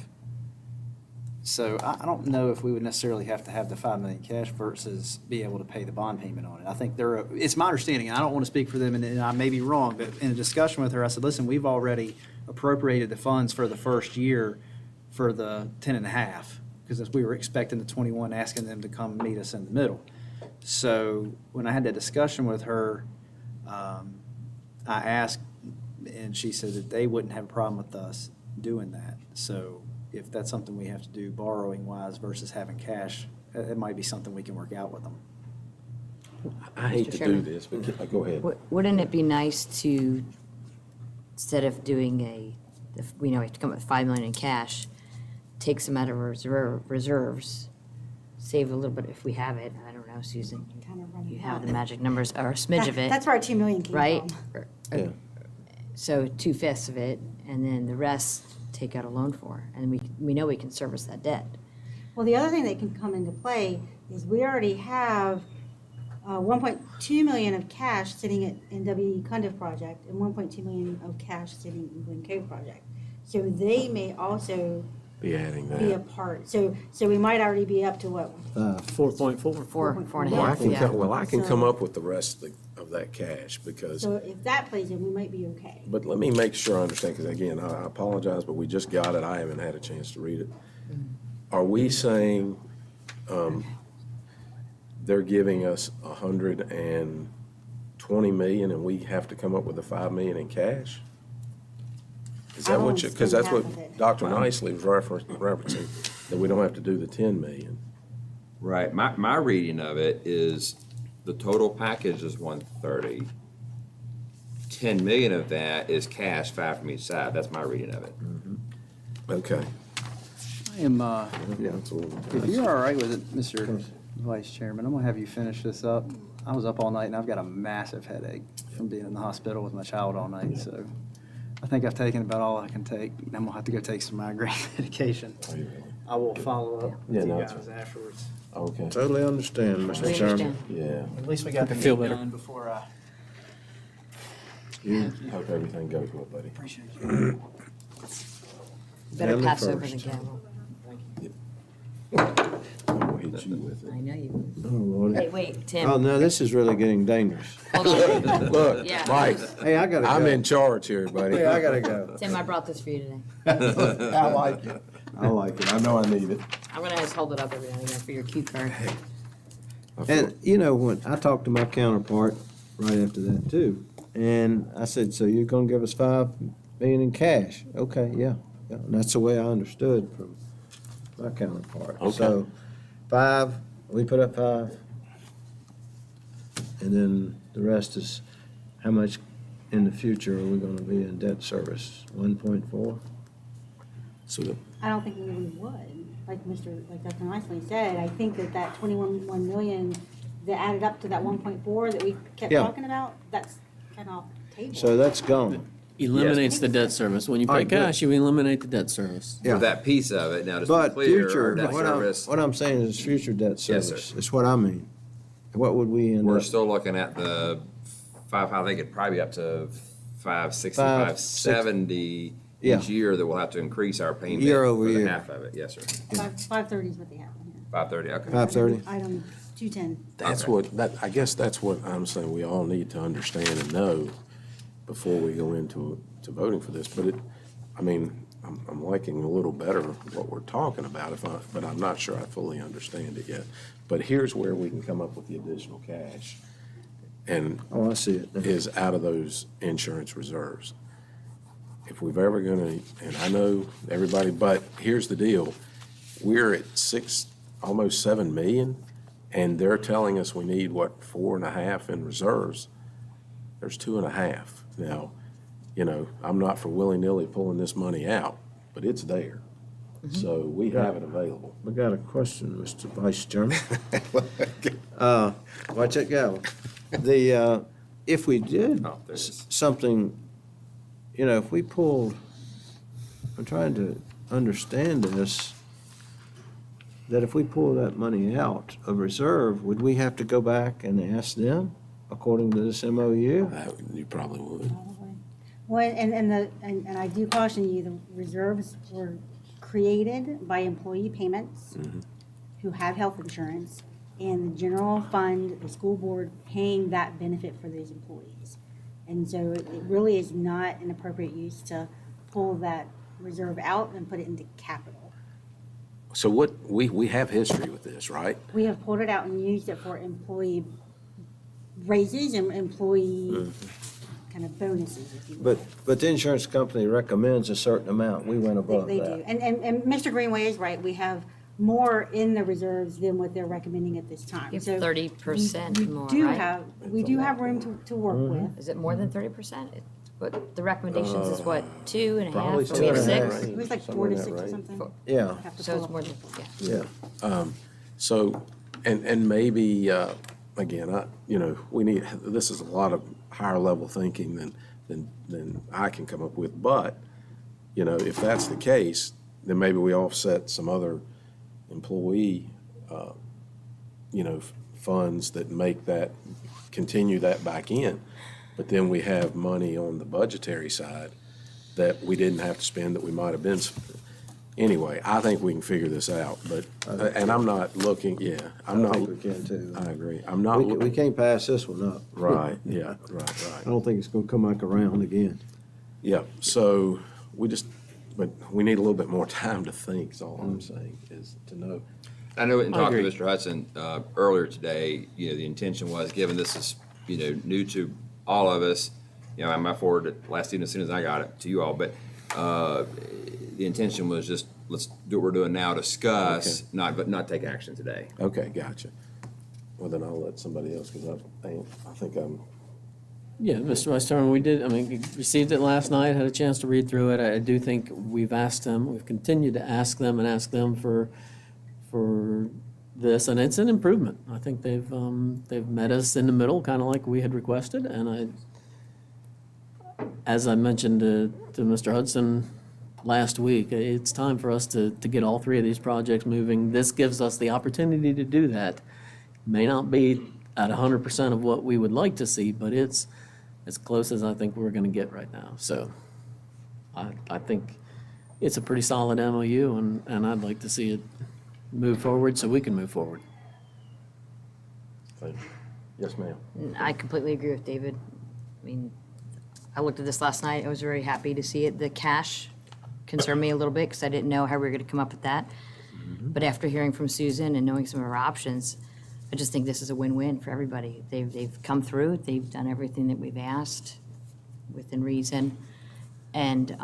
So I don't know if we would necessarily have to have the 5 million cash versus be able to pay the bond payment on it. I think it's my understanding, and I don't want to speak for them, and I may be wrong, but in a discussion with her, I said, listen, we've already appropriated the funds for the first year for the 10.5, because we were expecting the 21, asking them to come meet us in the middle. So when I had that discussion with her, I asked, and she said that they wouldn't have a problem with us doing that. So if that's something we have to do borrowing wise versus having cash, it might be something we can work out with them. I hate Mr. to do Chairman. this, but go ahead. Wouldn't it be nice to, instead of doing we have to come up with 5 million in cash, take some out of reserves, save a little bit if we have it, I don't know, Susan, Kind of running you have out. the magic numbers, or a smidge of it, That's where our 2 million came right? from. Yeah. So 2/5 of it, and then the rest take out a loan for, and we know we can service that debt. Well, the other thing that can come into play is we already have 1.2 million of cash sitting in W.E. Cundiff project and 1.2 million of cash sitting in Glen Cove project. So they may also Be adding be a that. part. So we might already be up to what? 4.4. Four and a Well, I half, can, yeah. I can come So- up with the rest of that cash because, So if that plays in, we might be okay. but let me make sure I understand, because again, I apologize, but we just got it. I haven't had a chance to read it. Are we saying, they're giving us 120 million and we have to come up with the 5 million in cash? Is I that will what you, because spend that's what half of it. Dr. Nicely was referencing, that we don't have to do the 10 million. Right, my reading of it is the total package is 130. 10 million of that is cash, 5 from each side. That's my reading of it. Okay. I am, Yeah, that's what if you're all right with it, Mr. Vice Chairman, I'm gonna have you finish this up. I was up all night and I've got a massive headache from being in the hospital with my child all night, so I think I've taken about all I can take. I'm gonna have to go take some migraine medication. I will follow up Yeah, with you no, guys it's- afterwards. Okay. Totally understand, We Mr. Chairman. understand. Yeah. At least we got the Feel meeting better. done before I. Hope everything goes well, buddy. Appreciate you. Better Family pass over first. the gavel. I'm gonna hit you with it. I know you would. Oh, Lord. Hey, wait, Tim, Oh, no, this is really getting dangerous. hold on. Look, Yeah. Mike, Hey, I gotta go. I'm in charge here, buddy. Yeah, I gotta go. Tim, I brought this for you today. I like it. I like it. I know I need it. I'm gonna just hold it up every now and again for your cue card. And, you know, when I talked to my counterpart right after that too, and I said, so you're gonna give us 5 million in cash? Okay, yeah, yeah, and that's the way I understood from my counterpart. Okay. So, 5, we put up 5, and then the rest is how much in the future are we gonna be in debt service? 1.4? So the, I don't think we really would. Like Dr. Nicely said, I think that 21 million that added up to that 1.4 that we kept Yeah. talking about, that's kind of off the table. So that's gone. Eliminates the debt service. When you All pay right, good. cash, you eliminate the debt service. Yeah. For that piece of it, now to be But clear, our future, debt service, what I'm saying is future debt Yes, sir. service, is what I mean. What would we end we're up? still looking at the I think it'd probably be up to 560, 5, 570 Yeah. each year that we'll have to increase our payment. Year over for the year. half of it, yes, sir. 530 is what they have on here. 530, okay. 530? Item 210. that's Okay. I guess that's what I'm saying we all need to understand and know before we go into voting for this. But I'm liking a little better what we're talking about, but I'm not sure I fully understand it yet. But here's where we can come up with the additional cash. And Oh, I see it. is out of those insurance reserves. If we've ever gonna, and I know everybody, but here's the deal, we're at almost 7 million, and they're telling us we need, 4.5 in reserves. There's 2.5. Now, I'm not for willy-nilly pulling this money out, but it's there. So we have it available. We got a question, Mr. Vice Chairman. Watch that gavel. If we did Oh, there it is. something, if we pulled, I'm trying to understand this, that if we pull that money out of reserve, would we have to go back and ask them according to this MOU? You probably would. Well, and I do caution you, the reserves were created by employee payments who have health insurance, and the general fund, the school board paying that benefit for those employees. And so it really is not an appropriate use to pull that reserve out and put it into capital. So we have history with this, right? We have pulled it out and used it for employee raises and employee kind of bonuses, if you will. But the insurance company recommends a certain amount. We went above They that. do. And Mr. Greenway is right. We have more in the reserves than what they're recommending at this time. You have So 30% we more, do right? have, we do have room to work with. Is it more than 30%? But the recommendations is what, 2.5, Probably or we have 2.5. 6? It was like 4 to 6 or something. Yeah, Have to So pull it's up. more than, yeah. yeah. So, and maybe, again, we need, this is a lot of higher level thinking than I can come up with. But, if that's the case, then maybe we offset some other employee, funds that make that, continue that back in. But then we have money on the budgetary side that we didn't have to spend that we might have been. Anyway, I think we can figure this out, but, and I'm not looking, I'm I not. think we can too. I agree. I'm not. We can't pass this one up. Right, yeah, I right. don't think it's gonna come back around again. Yeah, so but we need a little bit more time to think, is all I'm saying, is to know. I know in talking to agree. Mr. Hudson earlier today, the intention was, given this is, new to all of us, I might forward it last evening as soon as I got it to you all, but the intention was just, let's do what we're doing now, discuss, but not take action today. Okay, gotcha. Well, then I'll let somebody else, because I think I'm, Yeah, Mr. Vice Chairman, we received it last night, had a chance to read through it. I do think we've continued to ask them for this, and it's an improvement. I think they've met us in the middle, kind of like we had requested, and as I mentioned to Mr. Hudson last week, it's time for us to get all three of these projects moving. This gives us the opportunity to do that. May not be at 100% of what we would like to see, but it's as close as I think we're going to get right now. So I think it's a pretty solid MOU, and I'd like to see it move forward so we can move forward. yes, ma'am. I completely agree with David. I mean, I looked at this last night. I was very happy to see it. The cash concerned me a little bit because I didn't know how we were going to come up with that. But after hearing from Susan and knowing some of our options, I just think this is a win-win for everybody. They've come through. They've done everything that we've asked within reason. And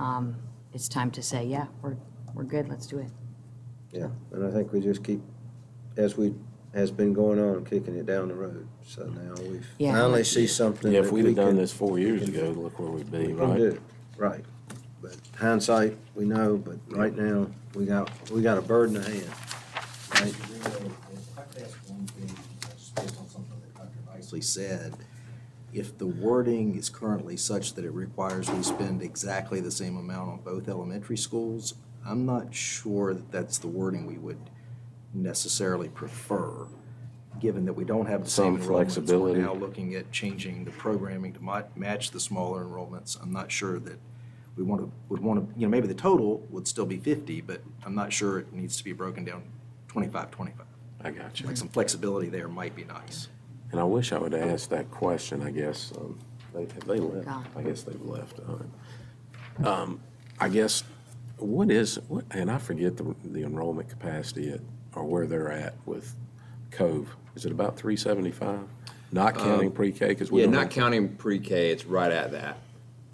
it's time to say, yeah, we're good. Let's do it. Yeah, and I think we just keep, has been going on, kicking it down the road. So now we Yeah. finally see something. Yeah, if that we'd we have done can- this 4 years ago, look where we'd be, we can right? do. Right. But hindsight, we know, but right now, we got a bird in the hand, right? If I could ask one thing, just based on something that Dr. Nicely said, if the wording is currently such that it requires we spend exactly the same amount on both elementary schools, I'm not sure that that's the wording we would necessarily prefer, given that we don't have the same Some enrollments. flexibility. We're now looking at changing the programming to match the smaller enrollments. I'm not sure that we would want to, maybe the total would still be 50, but I'm not sure it needs to be broken down 25, 25. I got you. Like some flexibility there might be nice. And I wish I would ask that question, I guess. Have they left? Gone. I guess they've left. I guess, and I forget the enrollment capacity or where they're at with Cove. Is it about 375? Not counting pre-K, because we Yeah, don't not have- counting pre-K, it's right at that.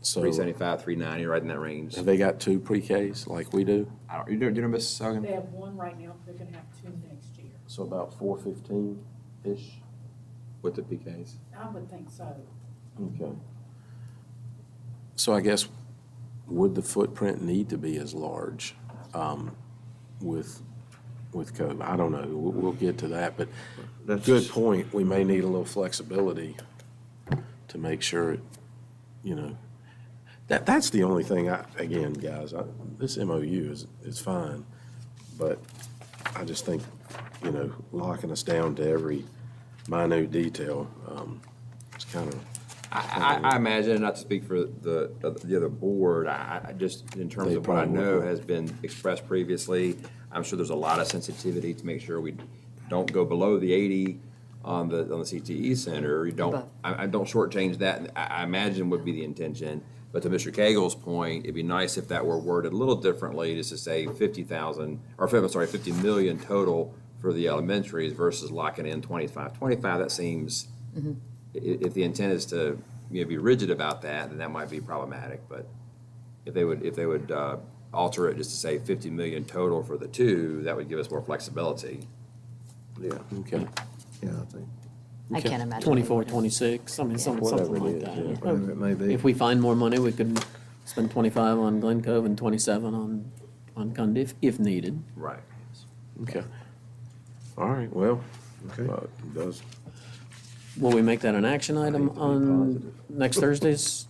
So 375, 390, right in that range. have they got 2 pre-Ks like we do? You know, Ms. Hogan? They have one right now, they're gonna have two next year. So about 415-ish? With the PKs? I would think so. Okay. So I guess, would the footprint need to be as large with Cove? I don't know. We'll get to that, but good point. We may need a little flexibility to make sure, that's the only thing again, guys, this MOU is fine, but I just think, locking us down to every minute detail, it's kind of. I imagine, not to speak for the other board, I just, in terms They of what I probably know would. has been expressed previously, I'm sure there's a lot of sensitivity to make sure we don't go below the 80 on the CTE center. You don't, I don't shortchange that, I imagine would be the intention. But to Mr. Cagle's point, it'd be nice if that were worded a little differently, just to say 50,000, or 50 million total for the elementaries versus locking in 25. 25, that seems, if the intent is to, be rigid about that, then that might be problematic. But if they would alter it just to say 50 million total for the two, that would give us more flexibility. Yeah, Okay. yeah, I think, I can't imagine. 24, 26, I mean, something Whatever like it that. is, yeah. whatever it may be. If we find more money, we could spend 25 on Glen Cove and 27 on Cundiff if needed. Right. Okay. All right, well, Okay. it does. Will we make that an action item on next Thursday's?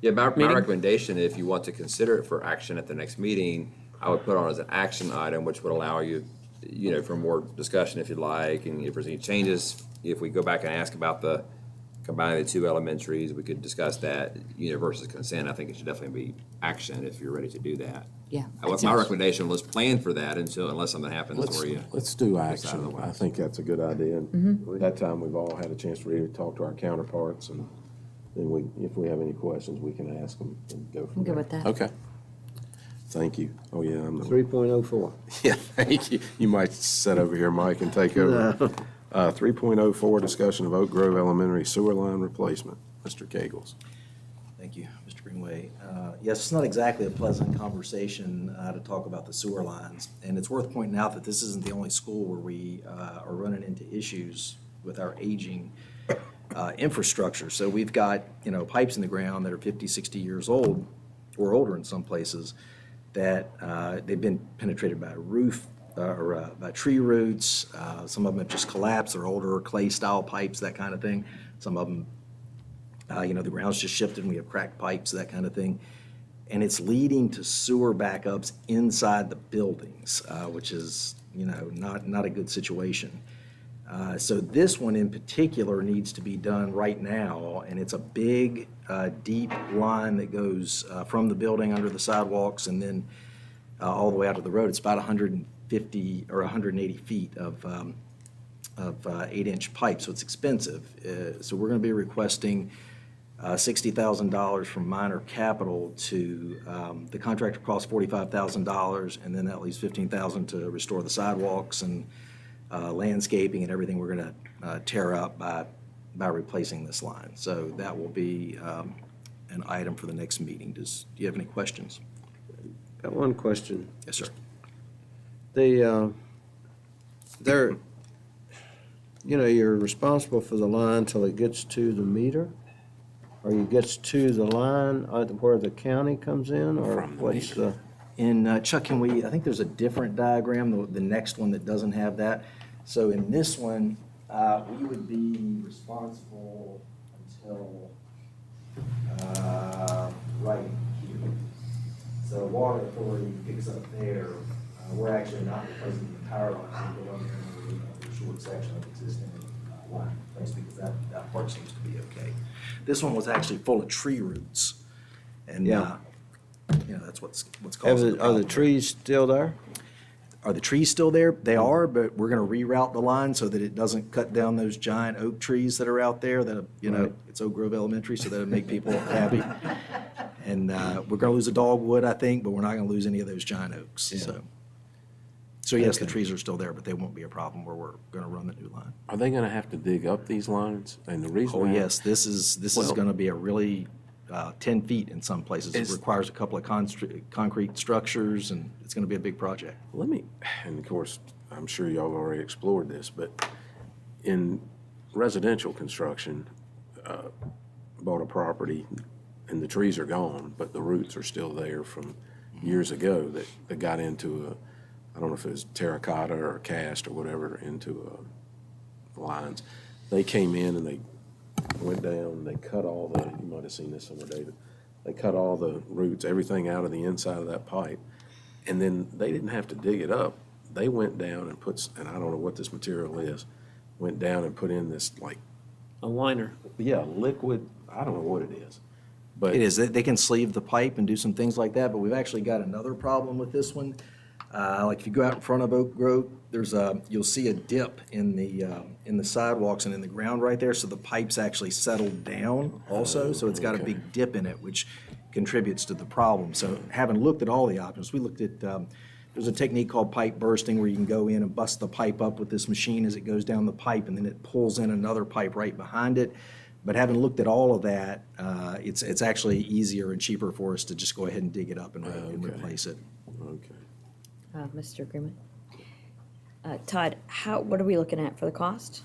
Yeah, my Meeting? recommendation, if you want to consider it for action at the next meeting, I would put on as an action item, which would allow you, for more discussion if you'd like, and if there's any changes, if we go back and ask about the combining the two elementaries, we could discuss that, versus consent. I think it should definitely be action if you're ready to do that. Yeah. My recommendation, let's plan for that unless something happens where you. Let's do decide action. I otherwise. think that's a good idea. And that time, we've all had a chance to really talk to our counterparts, and then if we have any questions, we can ask them and go from I'm there. good with that. Okay. Thank you. Oh, yeah, I'm the. 3.04. Yeah, thank you. You might sit over here, Mike, and take over. 3.04, discussion of Oak Grove Elementary sewer line replacement. Mr. Kegels. Thank you, Mr. Greenway. Yes, it's not exactly a pleasant conversation to talk about the sewer lines. And it's worth pointing out that this isn't the only school where we are running into issues with our aging infrastructure. So we've got, pipes in the ground that are 50, 60 years old, or older in some places, that they've been penetrated by a roof or by tree roots. Some of them have just collapsed. They're older clay-style pipes, that kind of thing. Some of them, the ground's just shifted and we have cracked pipes, that kind of thing. And it's leading to sewer backups inside the buildings, which is, not a good situation. So this one in particular needs to be done right now, and it's a big, deep line that goes from the building under the sidewalks and then all the way out to the road. It's about 150 or 180 feet of 8-inch pipe, so it's expensive. So we're going to be requesting $60,000 from minor capital to, the contractor costs $45,000, and then that leaves $15,000 to restore the sidewalks and landscaping and everything we're going to tear up by replacing this line. So that will be an item for the next meeting. Do you have any questions? Got one question. Yes, sir. You're responsible for the line till it gets to the meter? Or it gets to the line where the county comes in, or From the what's meter. the? And Chuck, I think there's a different diagram, the next one that doesn't have that. So in this one, we would be responsible until right here. So Water Authority picks up there. We're actually not replacing the entire line, we go on there and a short section of existing line place because that part seems to be okay. This one was actually full of tree roots, and Yeah. that's what's causing the Are problem. the trees still there? Are the trees still there? They are, but we're going to reroute the line so that it doesn't cut down those giant oak trees that are out there that, Right. it's Oak Grove Elementary, so that'll make people happy. And we're going to lose a dogwood, I think, but we're not going to lose any of those giant oaks, Yeah. So yes, the Okay. trees are still there, but they won't be a problem where we're going to run the new line. Are they going to have to dig up these lines? And the reason. Oh, I- yes, this is Well- going to be a really 10 feet in some places. It Is- requires a couple of concrete structures, and it's going to be a big project. And of course, I'm sure y'all have already explored this, but in residential construction, bought a property and the trees are gone, but the roots are still there from years ago that got into I don't know if it was terracotta or cast or whatever, into lines. They came in and they went down and they cut all you might have seen this somewhere, David. They cut all the roots, everything out of the inside of that pipe. And then they didn't have to dig it up. They went down and and I don't know what this material is, went down and put in this A liner. liquid, I don't know what it is. But It is. They can sleeve the pipe and do some things like that, but we've actually got another problem with this one. Like if you go out in front of Oak Grove, you'll see a dip in the sidewalks and in the ground right there, so the pipe's actually settled down also, so it's got a okay. big dip in it, which contributes to the problem. So having looked at all the options, we looked at, there's a technique called pipe bursting where you can go in and bust the pipe up with this machine as it goes down the pipe, and then it pulls in another pipe right behind it. But having looked at all of that, it's actually easier and cheaper for us to just go ahead and dig it up and Okay. replace it. okay. Mr. Greenway? Todd, what are we looking at for the cost?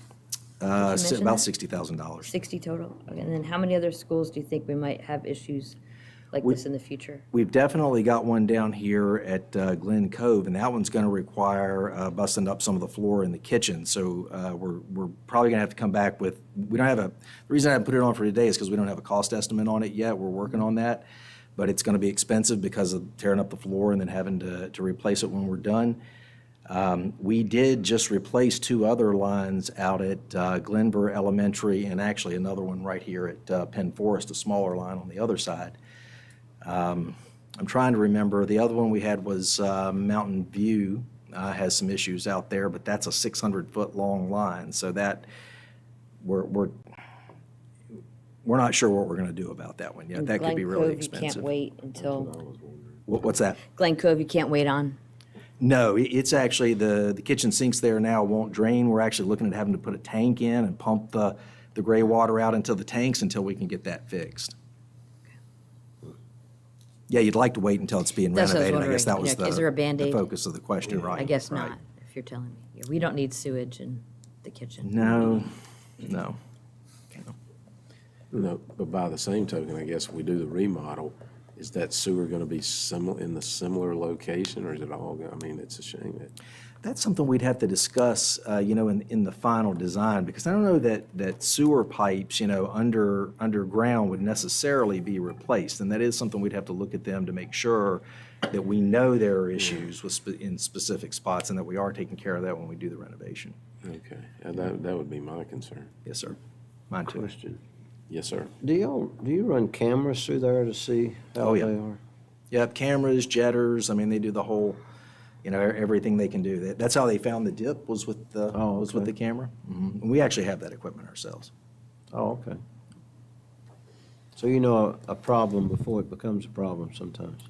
mention About that? $60,000. 60 total? Okay, and then how many other schools do you think we might have issues like this in the future? We've definitely got one down here at Glen Cove, and that one's going to require busting up some of the floor in the kitchen. So we're probably going to have to come back with, we don't have the reason I haven't put it on for today is because we don't have a cost estimate on it yet. We're working on that. But it's going to be expensive because of tearing up the floor and then having to replace it when we're done. We did just replace 2 other lines out at Glenver Elementary and actually another one right here at Penn Forest, a smaller line on the other side. I'm trying to remember, the other one we had was Mountain View has some issues out there, but that's a 600-foot long line, so that we're not sure what we're going to do about that one yet. That could be really Glen Cove, you expensive. can't wait until, What's that? Glen Cove, you can't wait on. No, it's actually, the kitchen sinks there now won't drain. We're actually looking at having to put a tank in and pump the gray water out into the tanks until we can get that fixed. Yeah, you'd like to wait until it's being That's what I was renovated. I guess that wondering. was Is there a the Band-Aid? focus of the question, right? I guess right. not, if you're telling me. Yeah, we don't need sewage in the kitchen. No. No, but by the same token, I guess we do the remodel, is that sewer gonna be in the similar location, or is it all, I mean, it's a shame that. That's something we'd have to discuss, in the final design, because I don't know that sewer pipes, underground would necessarily be replaced. And that is something we'd have to look at them to make sure that we know there are issues in specific spots and that we are taking care of that when we do the renovation. Okay, that would be my concern. Yes, sir. Mine too. Question. Yes, sir. Do you run cameras through there to see how Oh, they yeah. are? Yep, cameras, jetters, I mean, they do the whole, everything they can do. That's how they found the dip was with the, Oh, was with okay. the camera. And we actually have that equipment ourselves. Oh, okay. So you know a problem before it becomes a problem sometimes?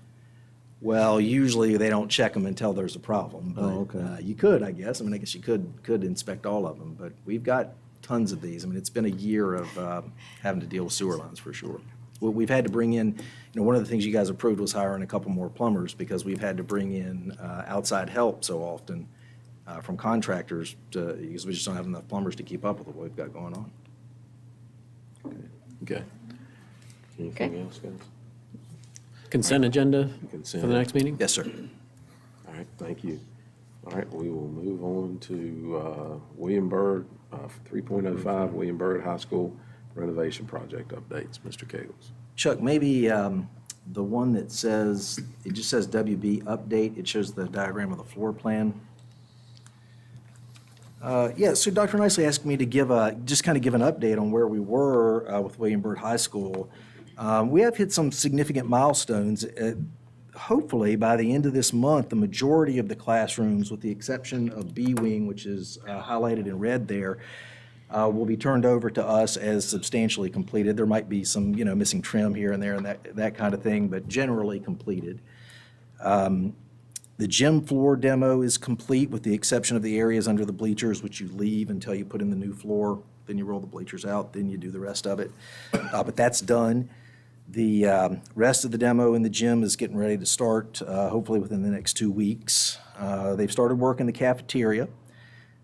Well, usually they don't check them until there's a problem, Oh, but okay. you could, I guess. I mean, I guess you could inspect all of them, but we've got tons of these. I mean, it's been a year of having to deal with sewer lines for sure. We've had to bring in, one of the things you guys approved was hiring a couple more plumbers because we've had to bring in outside help so often from contractors because we just don't have enough plumbers to keep up with what we've got going on. Okay. Anything Okay. else, guys? Consent agenda for Consent. the next meeting? Yes, sir. All right, thank you. All right, we will move on to William Byrd, 3.05 William Byrd High School renovation project updates. Mr. Kegels. Chuck, maybe the one that says, it just says WB update, it shows the diagram of the floor plan. Yeah, so Dr. Nicely asked me to just kind of give an update on where we were with William Byrd High School. We have hit some significant milestones. Hopefully, by the end of this month, the majority of the classrooms, with the exception of B Wing, which is highlighted in red there, will be turned over to us as substantially completed. There might be some, missing trim here and there and that kind of thing, but generally completed. The gym floor demo is complete with the exception of the areas under the bleachers, which you leave until you put in the new floor. Then you roll the bleachers out, then you do the rest of it. But that's done. The rest of the demo in the gym is getting ready to start, hopefully within the next 2 weeks. They've started work in the cafeteria.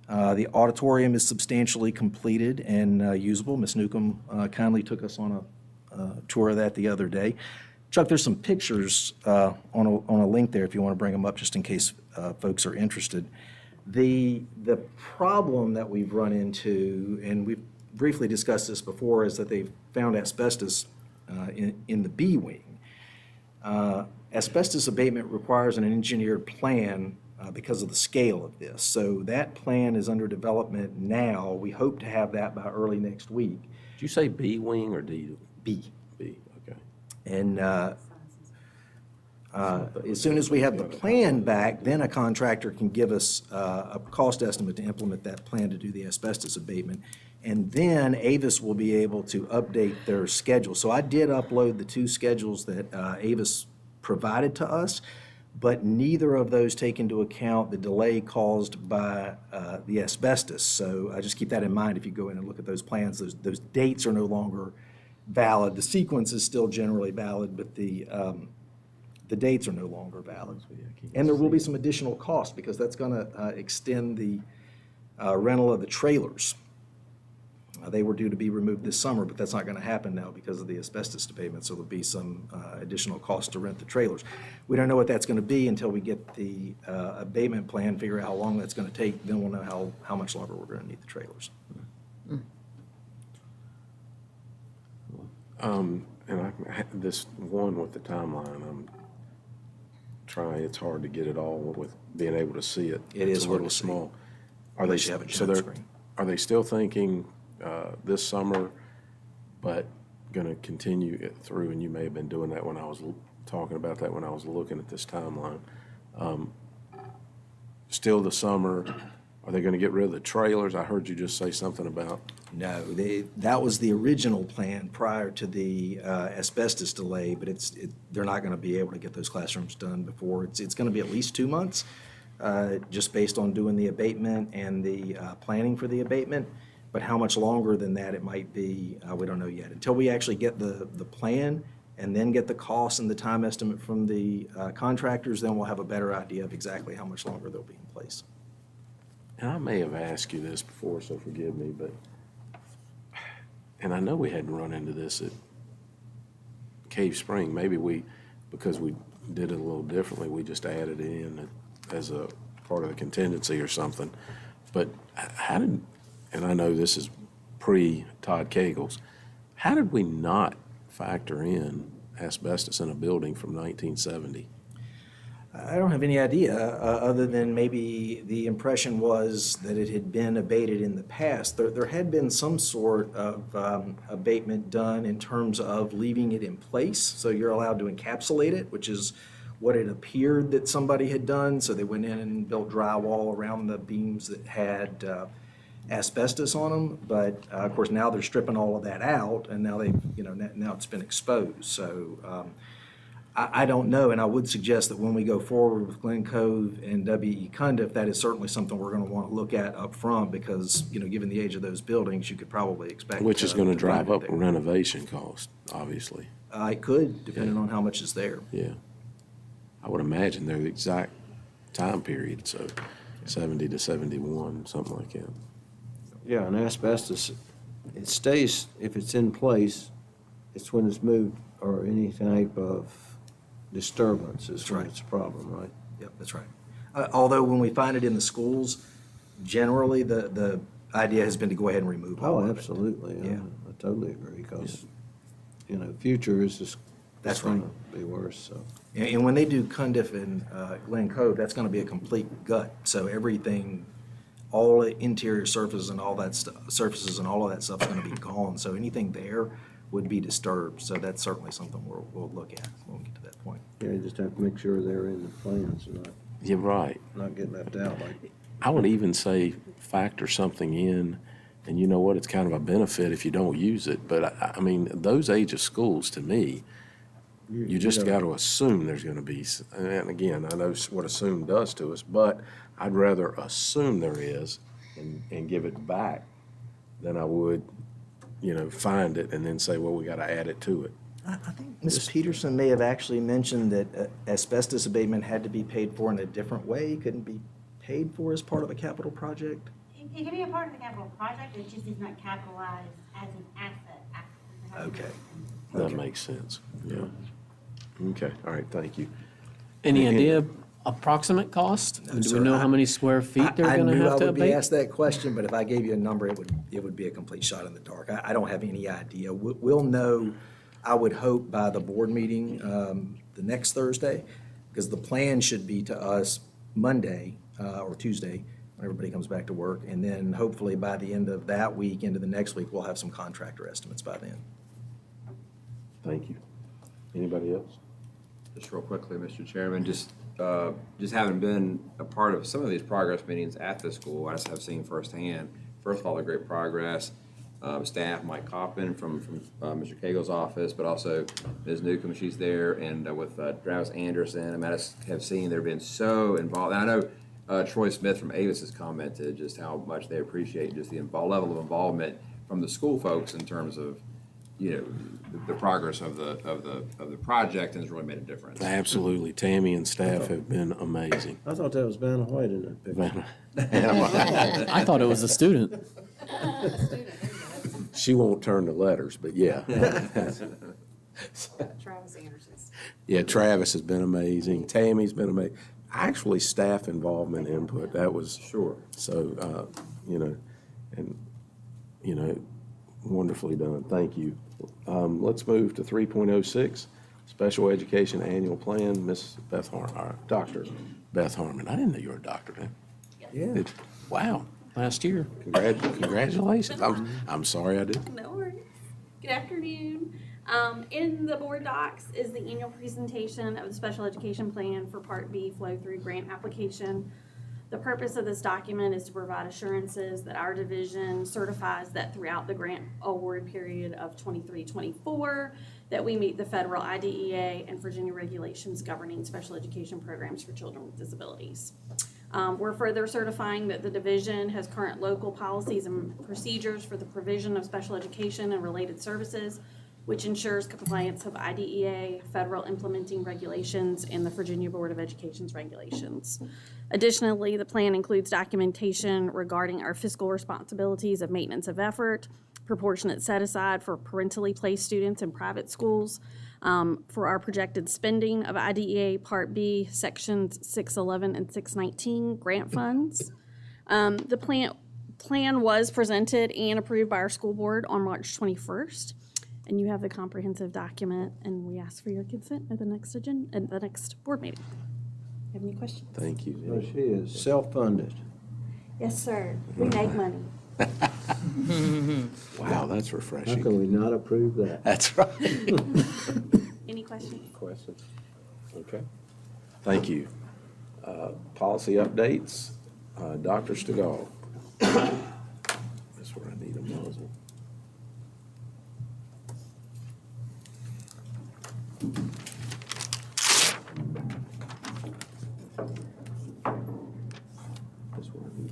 The auditorium is substantially completed and usable. Ms. Newcomb kindly took us on a tour of that the other day. Chuck, there's some pictures on a link there if you want to bring them up, just in case folks are interested. The problem that we've run into, and we've briefly discussed this before, is that they've found asbestos in the B wing. Asbestos abatement requires an engineered plan because of the scale of this. So that plan is under development now. We hope to have that by early next week. Did you say B wing or D? B. B, okay. And as soon as we have the plan back, then a contractor can give us a cost estimate to implement that plan to do the asbestos abatement. And then Avis will be able to update their schedule. So I did upload the 2 schedules that Avis provided to us, but neither of those take into account the delay caused by the asbestos. So I just keep that in mind if you go in and look at those plans. Those dates are no longer valid. The sequence is still generally valid, but the dates are no longer valid. And there will be some additional cost because that's going to extend the rental of the trailers. They were due to be removed this summer, but that's not going to happen now because of the asbestos abatement, so there'll be some additional cost to rent the trailers. We don't know what that's going to be until we get the abatement plan, figure out how long that's going to take, then we'll know how much longer we're going to need the trailers. And this one with the timeline, I'm trying, it's hard to get it all with being able to see it. It It's is a hard little to see. small. Are they, Unless you have a so giant they're, screen. are they still thinking this summer, but going to continue it through? And you may have been doing that when I was talking about that when I was looking at this timeline. Still the summer. Are they going to get rid of the trailers? I heard you just say something about. No, that was the original plan prior to the asbestos delay, but they're not going to be able to get those classrooms done before. It's going to be at least 2 months, just based on doing the abatement and the planning for the abatement. But how much longer than that it might be, we don't know yet. Until we actually get the plan and then get the cost and the time estimate from the contractors, then we'll have a better idea of exactly how much longer they'll be in place. And I may have asked you this before, so forgive me, but, and I know we hadn't run into this at Cave Spring. Maybe because we did it a little differently, we just added it in as a part of the contingency or something. But how did, and I know this is pre-Todd Cagles, how did we not factor in asbestos in a building from 1970? I don't have any idea, other than maybe the impression was that it had been abated in the past. There had been some sort of abatement done in terms of leaving it in place, so you're allowed to encapsulate it, which is what it appeared that somebody had done. So they went in and built drywall around the beams that had asbestos on them. But of course, now they're stripping all of that out, and now now it's been exposed. So I don't know, and I would suggest that when we go forward with Glen Cove and W.E. Cundiff, that is certainly something we're going to want to look at up front because, given the age of those buildings, you could probably expect. Which is going to drive find up it there. renovation cost, obviously. It could, depending on how much is there. Yeah. I would imagine they're the exact time period, so 70 to 71, something like that. Yeah, and asbestos, it stays, if it's in place, it's when it's moved or any type of disturbance is when right. it's a problem, right? Yep, that's right. Although when we find it in the schools, generally, the idea has been to go ahead and remove all Oh, of it. absolutely. Yeah. I totally agree, because, future is just. That's it's gonna Be worse, so. And when they do Cundiff and Glen Cove, that's going to be a complete gut. So everything, all the interior surfaces and all that surfaces and all of that stuff's going to be gone. So anything there would be disturbed. So that's certainly something we'll look at when we get to that point. Yeah, you just have to make sure they're in the plans and You're right. not getting left out like. I would even say factor something in, and you know what, it's kind of a benefit if you don't use it. But I mean, those age of schools, to me, you just got to assume there's going to be, and again, I know what assume does to us, but I'd rather assume there is and give it back than I would, find it and then say, well, we got to add it to it. I think Ms. Peterson may have actually mentioned that asbestos abatement had to be paid for in a different way, couldn't be paid for as part of a capital project. It can be a part of the capital project, it just is not capitalized as an asset after. Okay. That makes sense, yeah. Okay, all right, thank you. Any idea approximate cost? No, Do we sir. know how many square feet they're I going to knew have I to would be abate? asked that question, but if I gave you a number, it would be a complete shot in the dark. I don't have any idea. We'll know, I would hope, by the board meeting the next Thursday, because the plan should be to us Monday or Tuesday, when everybody comes back to work. And then hopefully by the end of that week, into the next week, we'll have some contractor estimates by then. Thank you. Anybody else? Just real quickly, Mr. Chairman, just having been a part of some of these progress meetings at the school, I just have seen firsthand, first of all, the great progress. Staff, Mike Coppin from Mr. Cagle's office, but also Ms. Newcomb, she's there, and with Travis Anderson, I just have seen they've been so involved. And I know Troy Smith from Avis has commented just how much they appreciate just the level of involvement from the school folks in terms of, the progress of the project, and has really made a difference. Absolutely. Tammy and staff have been amazing. I thought that was Vanna White in that picture. I thought it was a student. She won't turn the letters, but yeah. Travis Anderson's. Yeah, Travis has been amazing. Tammy's been amazing. Actually, staff involvement input, that was. Sure. So, wonderfully done. Thank you. Let's move to 3.06, Special Education Annual Plan, Miss Beth Harmon, Dr. Beth Harmon. I didn't know you were a doctor then. Yeah. Wow, Last year. congratulations. I'm sorry I didn't. No worries. Good afternoon. In the board docs is the annual presentation of the special education plan for Part B flow-through grant application. The purpose of this document is to provide assurances that our division certifies that throughout the grant award period of 23-24, that we meet the federal IDEA and Virginia regulations governing special education programs for children with disabilities. We're further certifying that the division has current local policies and procedures for the provision of special education and related services, which ensures compliance of IDEA, federal implementing regulations, and the Virginia Board of Education's regulations. Additionally, the plan includes documentation regarding our fiscal responsibilities of maintenance of effort, proportionate set aside for parentally placed students in private schools, for our projected spending of IDEA Part B, Sections 611 and 619 grant funds. The plan was presented and approved by our school board on March 21st. And you have the comprehensive document, and we ask for your consent at the next board meeting. Have any questions? Thank you. So she is self-funded. Yes, sir. We make money. Wow, that's How refreshing. can we not approve that? That's right. Any questions? Questions? Okay. Thank you. Policy updates, Dr. Stegall. That's where I need a muzzle. That's where I need.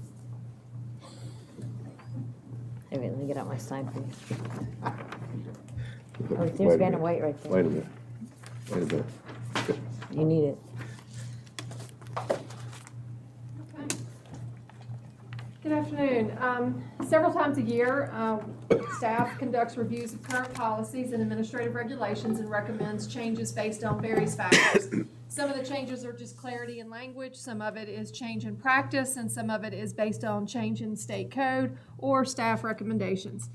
Hey, wait, let me get out my sign for you. Oh, Wait there's a Vanna minute. White right there. Wait a minute. Wait a minute. You need it. Good afternoon. Several times a year, staff conducts reviews of current policies and administrative regulations and recommends changes based on various factors. Some of the changes are just clarity in language, some of it is change in practice, and some of it is based on change in state code or staff recommendations.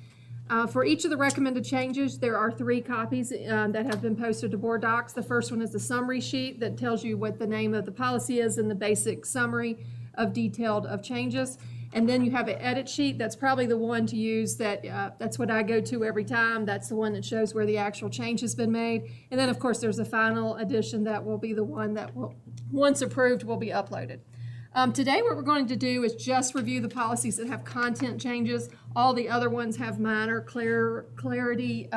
For each of the recommended changes, there are 3 copies that have been posted to board docs. The first one is the summary sheet that tells you what the name of the policy is and the basic summary of detailed of changes. And then you have an edit sheet. That's probably the one to use that's what I go to every time. That's the one that shows where the actual change has been made. And then, of course, there's a final edition that will be the one that will, once approved, will be uploaded. Today, what we're going to do is just review the policies that have content changes. All the other ones have minor clarity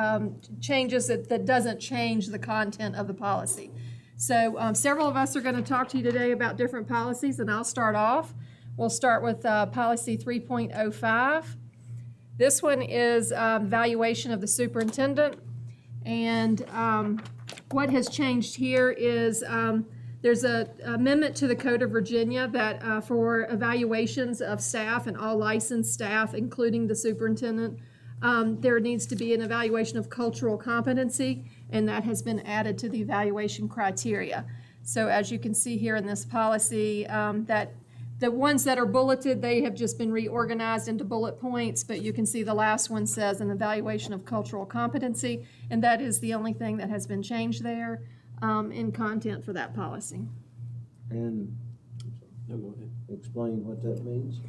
changes that doesn't change the content of the policy. So several of us are going to talk to you today about different policies, and I'll start off. We'll start with policy 3.05. This one is evaluation of the superintendent. And what has changed here is there's an amendment to the Code of Virginia that for evaluations of staff and all licensed staff, including the superintendent, there needs to be an evaluation of cultural competency, and that has been added to the evaluation criteria. So as you can see here in this policy, that the ones that are bulleted, they have just been reorganized into bullet points, but you can see the last one says an evaluation of cultural competency, and that is the only thing that has been changed there in content for that policy. And explain what that means.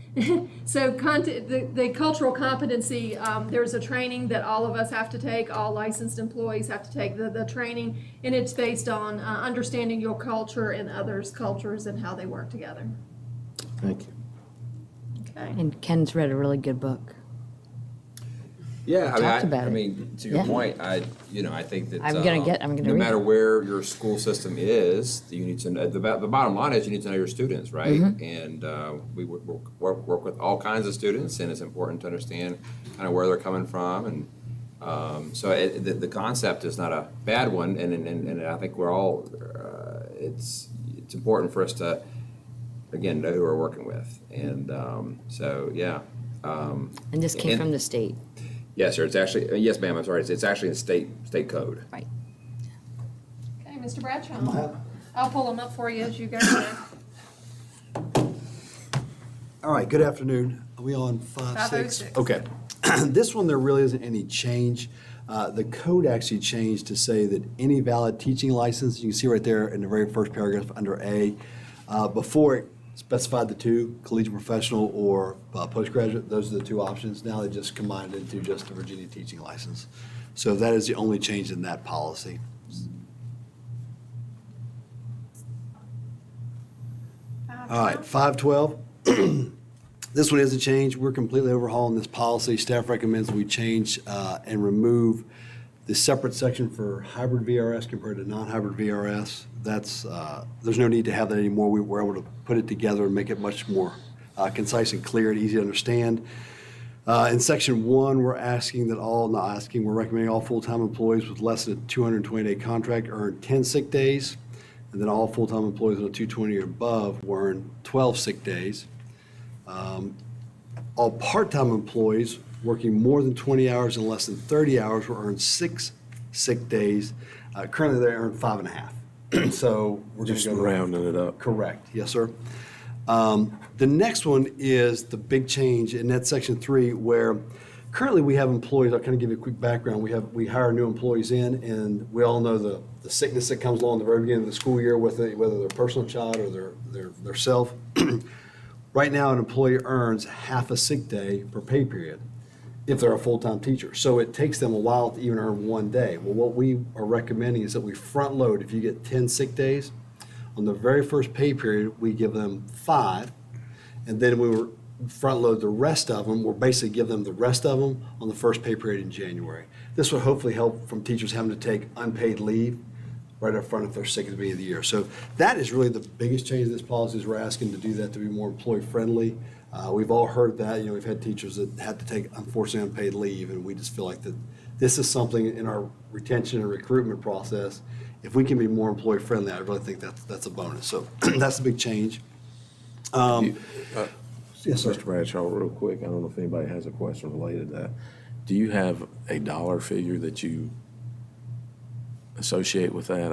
So the cultural competency, there's a training that all of us have to take, all licensed employees have to take the training, and it's based on understanding your culture and others' cultures and how they work together. Thank you. Okay. And Ken's read a really good book. Yeah, Talked about I it. mean, to your Yeah. point, I think that I'm gonna no read matter it. where your school system is, you need to know, the bottom line is you need to know your students, right? Mm-hmm. And we work with all kinds of students, and it's important to understand kind of where they're coming from. And so the concept is not a bad one, and I think we're all, it's important for us to, again, know who we're working with. And so, yeah. And this came from the state. Yes, sir. It's actually, yes, ma'am, I'm sorry. It's actually in state code. Right. Okay, Mr. Bradshaw. I'll pull them up for you as you go. All right, good afternoon. Are we on 5.6? 506. Okay. This one, there really isn't any change. The code actually changed to say that any valid teaching license, you can see right there in the very first paragraph under A, before it specified the two, collegiate professional or postgraduate, those are the two options. Now they just combined it into just a Virginia teaching license. So that is the only change in that policy. All right, 512. This one is a change. We're completely overhauling this policy. Staff recommends we change and remove the separate section for hybrid VRS compared to non-hybrid VRS. That's, there's no need to have that anymore. We were able to put it together and make it much more concise and clear and easy to understand. In section 1, we're recommending all full-time employees with less than a 220-day contract earn 10 sick days. And then all full-time employees on a 220 or above will earn 12 sick days. All part-time employees working more than 20 hours and less than 30 hours will earn 6 sick days. Currently, they earn 5.5. So we're going to Just go rounding it up. Correct. Yes, sir. The next one is the big change, and that's section 3, where currently we have employees. I'll kind of give you a quick background. We hire new employees in, and we all know the sickness that comes along at the very beginning of the school year, with whether their personal child or their self. Right now, an employee earns half a sick day per pay period if they're a full-time teacher. So it takes them a while to even earn 1 day. Well, what we are recommending is that we front load. If you get 10 sick days, on the very first pay period, we give them 5, and then we will front load the rest of them. We'll basically give them the rest of them on the first pay period in January. This will hopefully help from teachers having to take unpaid leave right up front if they're sick at the beginning of the year. So that is really the biggest change in this policy, is we're asking to do that to be more employee-friendly. We've all heard that. We've had teachers that had to take, unfortunately, unpaid leave, and we just feel like that this is something in our retention and recruitment process. If we can be more employee-friendly, I really think that's a bonus. So that's a big change. Yes, sir. Mr. Bradshaw, real quick, I don't know if anybody has a question related to that. Do you have a dollar figure that you associate with that?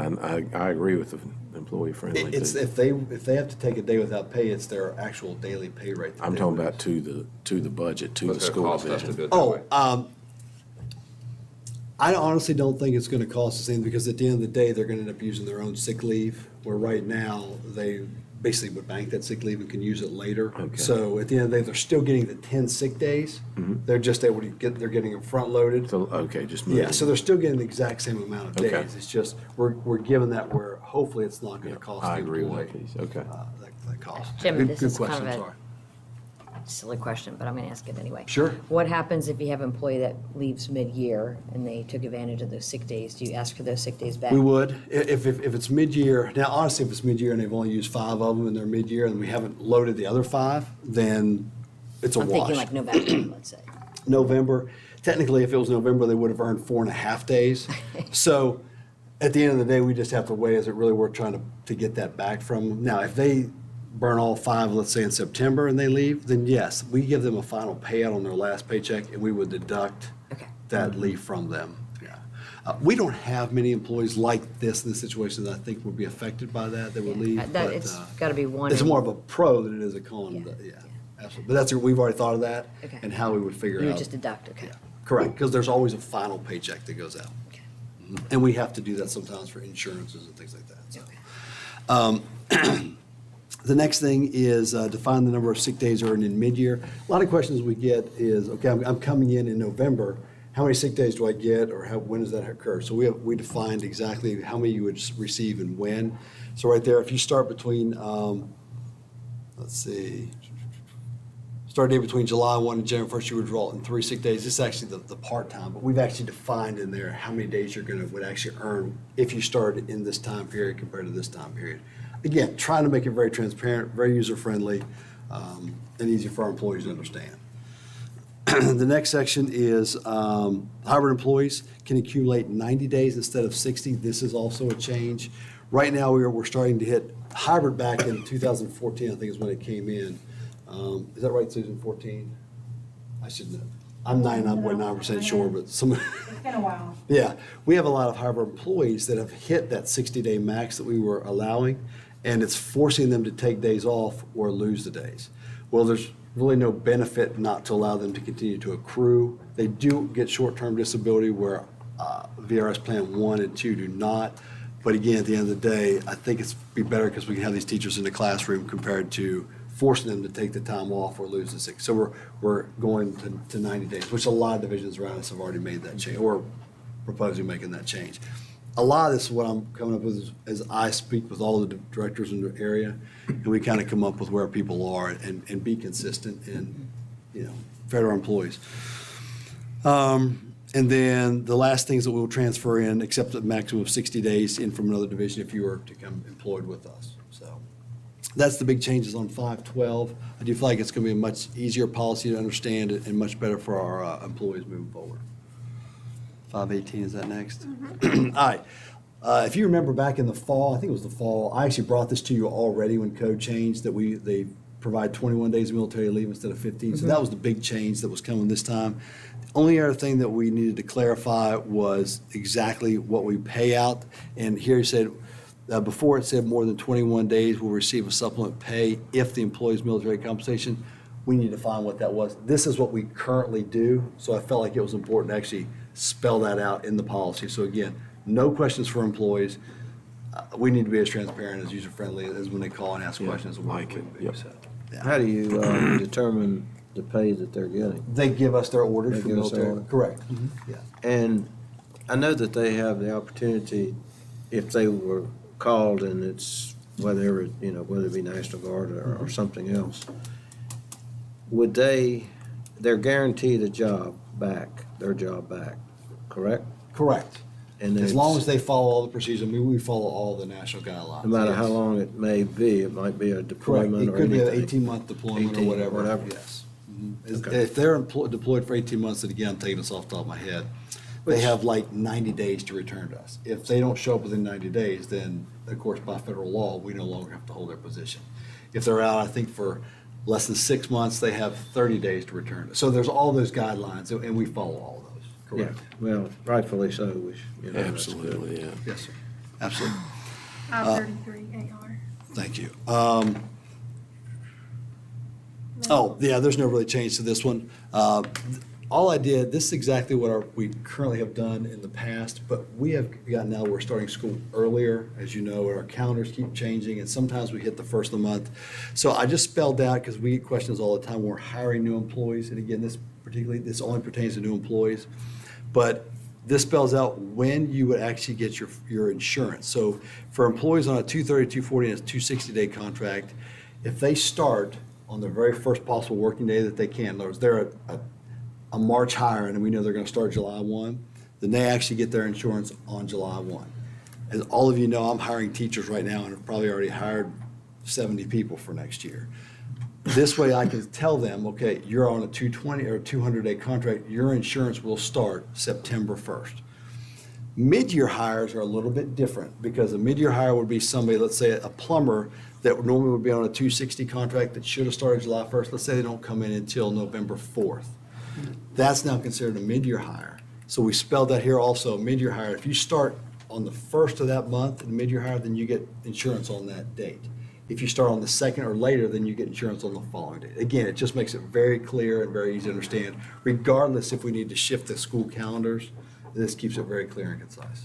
I agree with the employee-friendly. It's if they have to take a day without pay, it's their actual daily pay rate. I'm talking about to the budget, to the What's it school cost us to division. do it that way? I honestly don't think it's going to cost us anything, because at the end of the day, they're going to end up using their own sick leave, where right now, they basically would bank that sick leave and can use it later. Okay. So at the end of the day, they're still getting the 10 sick days. They're just able to they're getting them front loaded. So, okay, just move. Yeah, so they're still getting the exact same amount of Okay. days. It's just, we're giving that where hopefully it's not going to cost I the agree with employee, that piece. Okay. that cost. Jim, Good- this good is kind question, of a- sorry. Silly question, but I'm going to ask it anyway. Sure. What happens if you have an employee that leaves mid-year and they took advantage of those sick days? Do you ask for those sick days back? We would, if it's mid-year. Now, honestly, if it's mid-year and they've only used 5 of them and they're mid-year and we haven't loaded the other 5, then it's a I'm wash. thinking like November, let's say. November, technically, if it was November, they would have earned 4.5 days. So at the end of the day, we just have to weigh, is it really worth trying to get that back from them? Now, if they burn all 5, let's say in September, and they leave, then yes, we give them a final payout on their last paycheck, and we would deduct Okay. that leave from them. Yeah. We don't have many employees like this in this situation that I think would be affected by that would leave. That, but, it's got to be one. it's in- more of a pro than it is a con. Yeah. Yeah, absolutely. But we've already thought of that Okay. and how we would figure You out. would just deduct, okay. Yeah, correct, because there's always a final paycheck that goes out. Okay. And we have to do that sometimes for insurances and things like that. So. Okay. The next thing is define the number of sick days earned in mid-year. A lot of questions we get is, okay, I'm coming in November, how many sick days do I get, or when does that occur? So we defined exactly how many you would receive and when. So right there, if you start between, let's see, start date between July 1 and January 1st, you would draw in 3 sick days. This is actually the part-time, but we've actually defined in there how many days would actually earn if you started in this time period compared to this time period. Again, trying to make it very transparent, very user-friendly, and easy for our employees to understand. The next section is hybrid employees can accumulate 90 days instead of 60. This is also a change. Right now, we're starting to hit hybrid back in 2014, I think is when it came in. Is that right, Susan, 14? I should know. I'm 99.9% sure, but some. It's been a while. Yeah, we have a lot of hybrid employees that have hit that 60-day max that we were allowing, and it's forcing them to take days off or lose the days. Well, there's really no benefit not to allow them to continue to accrue. They do get short-term disability where VRS Plan 1 and 2 do not. But again, at the end of the day, I think it's be better because we can have these teachers in the classroom compared to forcing them to take the time off or lose the sick. So we're going to 90 days, which a lot of divisions around us have already made that change or proposing making that change. A lot of this is what I'm coming up with as I speak with all the directors in the area, and we kind of come up with where people are and be consistent and, fair to our employees. And then the last things that we'll transfer in, except a maximum of 60 days in from another division if you were to come employed with us. So that's the big changes on 512. I do feel like it's going to be a much easier policy to understand and much better for our employees moving forward. 518, is that next? All right. If you remember back in the fall, I think it was the fall, I actually brought this to you already when code changed, that they provide 21 days of military leave instead of 15. So that was the big change that was coming this time. The only other thing that we needed to clarify was exactly what we pay out. And here it said, before it said more than 21 days will receive a supplement pay if the employee's military compensation. We need to find what that was. This is what we currently do. So I felt like it was important to actually spell that out in the policy. So again, no questions for employees. We need to be as transparent, as user-friendly as when they call and ask questions. Like it, yep. So, yeah. How do you determine the pay that they're getting? They give us their orders They for give us their military. order? Correct. Yeah. And I know that they have the opportunity, if they were called and it's, whether it be National Guard or something else, they're guaranteed their job back, correct? Correct. And As long it's- as they follow all the procedures, I mean, we follow all the national guidelines. No matter Yes. how long it may be, it might be a Correct. deployment It or could be an anything. 18-month deployment or 18, whatever. whatever. Yes. Mhm. Okay. If they're deployed for 18 months, and again, I'm taking this off the top of my head, they Which- have like 90 days to return to us. If they don't show up within 90 days, then, of course, by federal law, we no longer have to hold their position. If they're out, I think, for less than 6 months, they have 30 days to return. So there's all those guidelines, and we follow all of those. Yeah, Correct. well, rightfully so, which, that's good. Absolutely, yeah. Yes, sir. Absolutely. 533 AR. Thank you. Oh, yeah, there's no really change to this one. All I did, this is exactly what we currently have done in the past, but we have got now, we're starting school earlier, as you know, and our calendars keep changing, and sometimes we hit the first of the month. So I just spelled out, because we get questions all the time, when we're hiring new employees, and again, this only pertains to new employees, but this spells out when you would actually get your insurance. So for employees on a 230, 240, and a 260-day contract, if they start on the very first possible working day that they can, in other words, they're a March hire and we know they're going to start July 1, then they actually get their insurance on July 1. As all of you know, I'm hiring teachers right now and have probably already hired 70 people for next year. This way I can tell them, okay, you're on a 220 or 200-day contract, your insurance will start September 1st. Mid-year hires are a little bit different because a mid-year hire would be somebody, let's say a plumber that normally would be on a 260 contract that should have started July 1st. Let's say they don't come in until November 4th. That's now considered a mid-year hire. So we spelled that here also, mid-year hire. If you start on the first of that month in mid-year hire, then you get insurance on that date. If you start on the second or later, then you get insurance on the following date. Again, it just makes it very clear and very easy to understand, regardless if we need to shift the school calendars. This keeps it very clear and concise.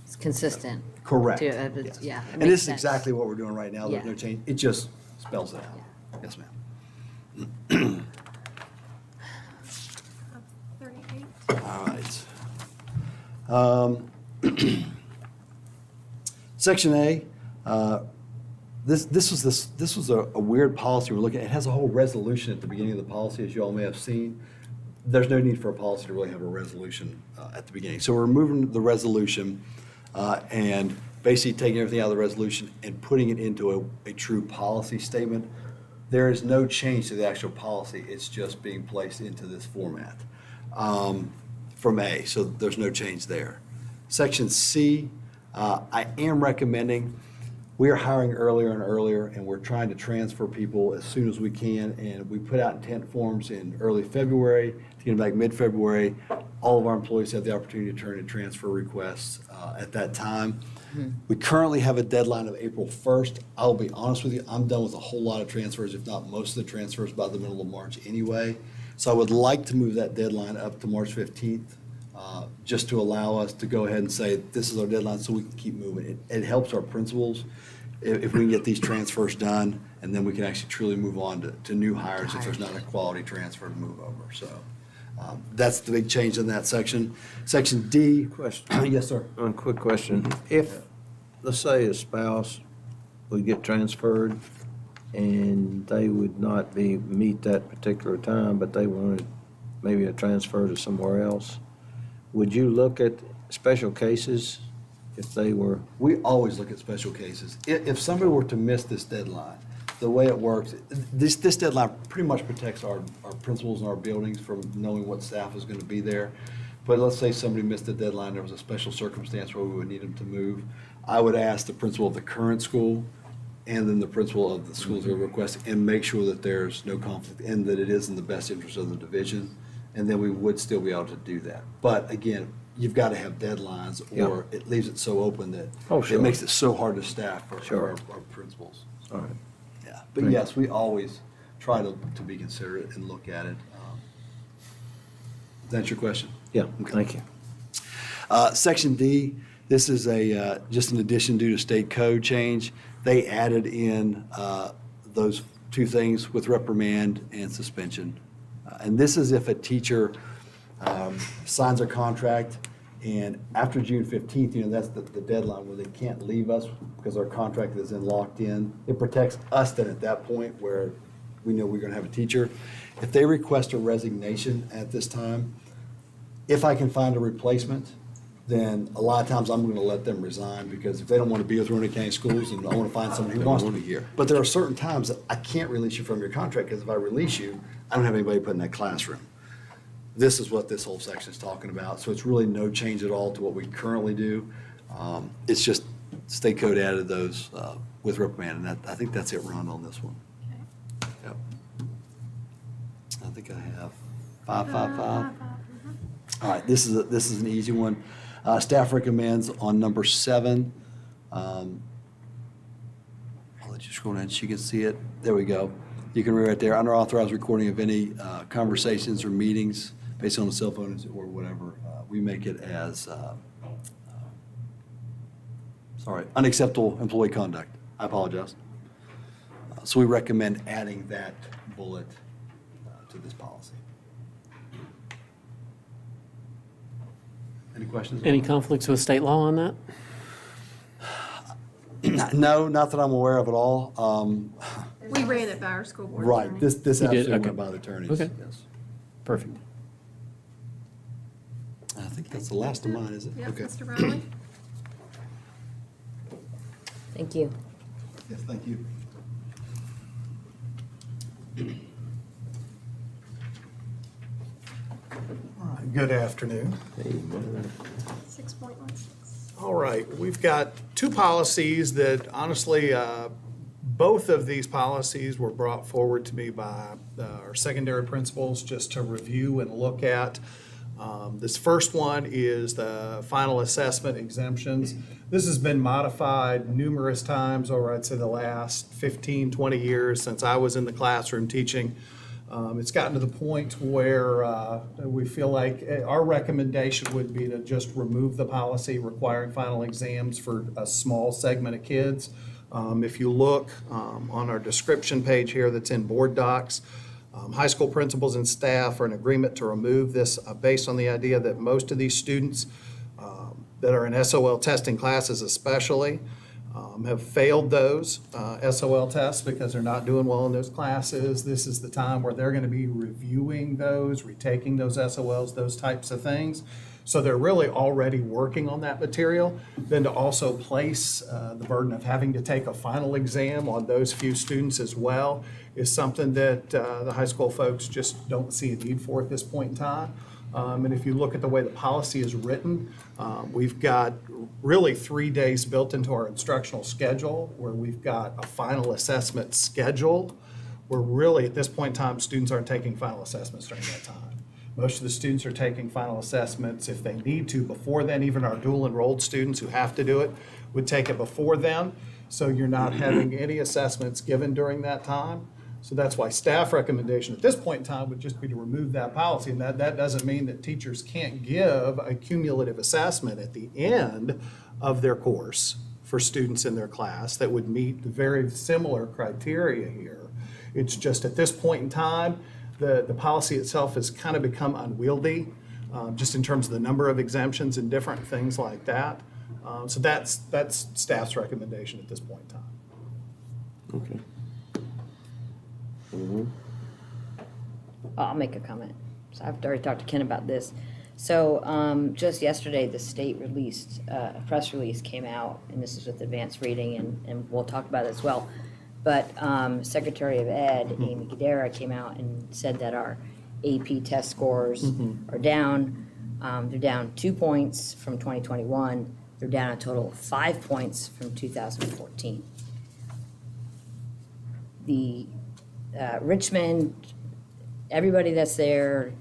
It's consistent. Correct. To- Yes. yeah, it And makes this is sense. exactly what we're doing right now. There's Yeah. no change. It just spells it out. Yeah. Yes, ma'am. 38. All right. Section A, this was a weird policy we're looking at. It has a whole resolution at the beginning of the policy, as you all may have seen. There's no need for a policy to really have a resolution at the beginning. So we're removing the resolution and basically taking everything out of the resolution and putting it into a true policy statement. There is no change to the actual policy. It's just being placed into this format from A, so there's no change there. Section C, I am recommending, we are hiring earlier and earlier, and we're trying to transfer people as soon as we can, and we put out intent forms in early February, to get them back mid-February. All of our employees have the opportunity to turn in transfer requests at that time. We currently have a deadline of April 1st. I'll be honest with you, I'm done with a whole lot of transfers, if not most of the transfers by the middle of March anyway. So I would like to move that deadline up to March 15th. just to allow us to go ahead and say, this is our deadline, so we can keep moving. It helps our principals if we can get these transfers done, and then we can actually truly move on to new hires if there's not a quality transfer to move over. So that's the big change in that section. Section D. Question. Yes, sir. One quick question. If, let's say a spouse would get transferred and they would not meet that particular time, but they wanted maybe a transfer to somewhere else, would you look at special cases if they were? We always look at special cases. If somebody were to miss this deadline, the way it works, this deadline pretty much protects our principals and our buildings from knowing what staff is going to be there. But let's say somebody missed the deadline, there was a special circumstance where we would need them to move. I would ask the principal of the current school and then the principal of the schools that are requesting, and make sure that there's no conflict and that it is in the best interest of the division. And then we would still be able to do that. But again, you've got to have deadlines, or it leaves it so open that it makes it so hard to staff for our principals. All right. Yeah, but yes, we always try to be considerate and look at it. Is that your question? Yeah, Okay. thank you. Section D, this is just an addition due to state code change. They added in those two things with reprimand and suspension. And this is if a teacher signs a contract and after June 15th, that's the deadline where they can't leave us because our contract is then locked in. It protects us then at that point where we know we're going to have a teacher. If they request a resignation at this time, if I can find a replacement, then a lot of times I'm going to let them resign, because if they don't want to be with Roanoke County Schools, and I want to find someone who wants to be here. But there are certain times that I can't release you from your contract, because if I release you, I don't have anybody put in that classroom. This is what this whole section is talking about. So it's really no change at all to what we currently do. It's just state code added those with reprimand, and I think that's it, Ron, on this one. Yep. I think I have 555. All right, this is an easy one. Staff recommends on number 7. I'll let you scroll down so you can see it. There we go. You can read right there, unauthorized recording of any conversations or meetings based on the cell phones or whatever. We make it as, unacceptable employee conduct. I apologize. So we recommend adding that bullet to this policy. Any questions? Any conflicts with state law on that? No, not that I'm aware of at all. We ran it by our school board. Right, attorney. this You did? absolutely Okay. went by the attorneys. Okay. Yes. Perfect. I think that's the last of mine, is it? Yep, Okay. Mr. Riley? Thank you. Yes, thank you. All right, good afternoon. 6.16. All right, we've got two policies that honestly, both of these policies were brought forward to me by our secondary principals just to review and look at. This first one is the final assessment exemptions. This has been modified numerous times over, I'd say, the last 15, 20 years since I was in the classroom teaching. It's gotten to the point where we feel like our recommendation would be to just remove the policy requiring final exams for a small segment of kids. If you look on our description page here that's in board docs, high school principals and staff are in agreement to remove this based on the idea that most of these students that are in SOL testing classes especially have failed those SOL tests because they're not doing well in those classes. This is the time where they're going to be reviewing those, retaking those SOLs, those types of things. So they're really already working on that material. Then to also place the burden of having to take a final exam on those few students as well is something that the high school folks just don't see a need for at this point in time. And if you look at the way the policy is written, we've got really 3 days built into our instructional schedule where we've got a final assessment schedule where really at this point in time, students aren't taking final assessments during that time. Most of the students are taking final assessments if they need to before then. Even our dual enrolled students who have to do it would take it before then. So you're not having any assessments given during that time. So that's why staff recommendation at this point in time would just be to remove that policy. And that doesn't mean that teachers can't give a cumulative assessment at the end of their course for students in their class that would meet the very similar criteria here. It's just at this point in time, the policy itself has kind of become unwieldy, just in terms of the number of exemptions and different things like that. So that's staff's recommendation at this point in time. Okay. I'll make a comment. So I've already talked to Ken about this. So just yesterday, the state released, a press release came out, and this is with advanced reading, and we'll talk about it as well. But Secretary of Ed, Amy Guidera, came out and said that our AP test scores are down. They're down 2 points from 2021. They're down a total of 5 points from 2014. The Richmond, everybody that's there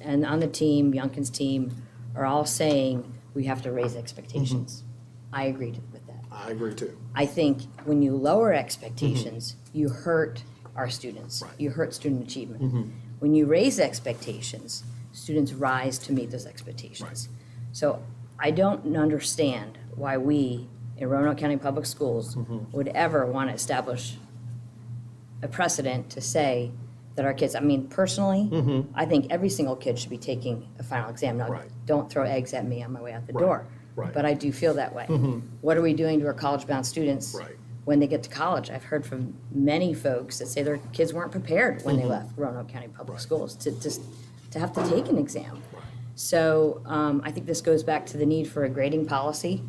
and on the team, Youngkin's team, are all saying we have to raise expectations. I agree with that. I agree too. I think when you lower expectations, you hurt our students. You hurt student achievement. When you raise expectations, students rise to meet those expectations. So I don't understand why we in Roanoke County Public Schools would ever want to establish a precedent to say that our kids, I mean, personally, I think every single kid should be taking a final exam. Now, Right. don't throw eggs at me on my way out the Right. door. Right. But I do feel that way. What are we doing to our college-bound students Right. when they get to college? I've heard from many folks that say their kids weren't prepared when they left Roanoke County Public Schools to have to take an exam. So I think this goes back to the need for a grading policy.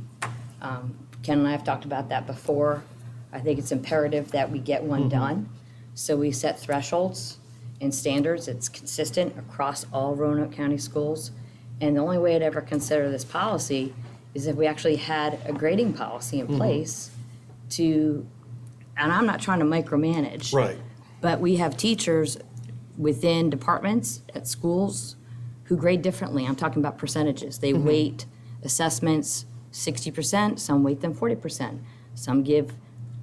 Ken and I have talked about that before. I think it's imperative that we get one done. So we set thresholds and standards. It's consistent across all Roanoke County schools. And the only way I'd ever consider this policy is if we actually had a grading policy in place to, and I'm not trying to micromanage. Right. But we have teachers within departments at schools who grade differently. I'm talking about percentages. They weight assessments 60%, some weight them 40%. Some give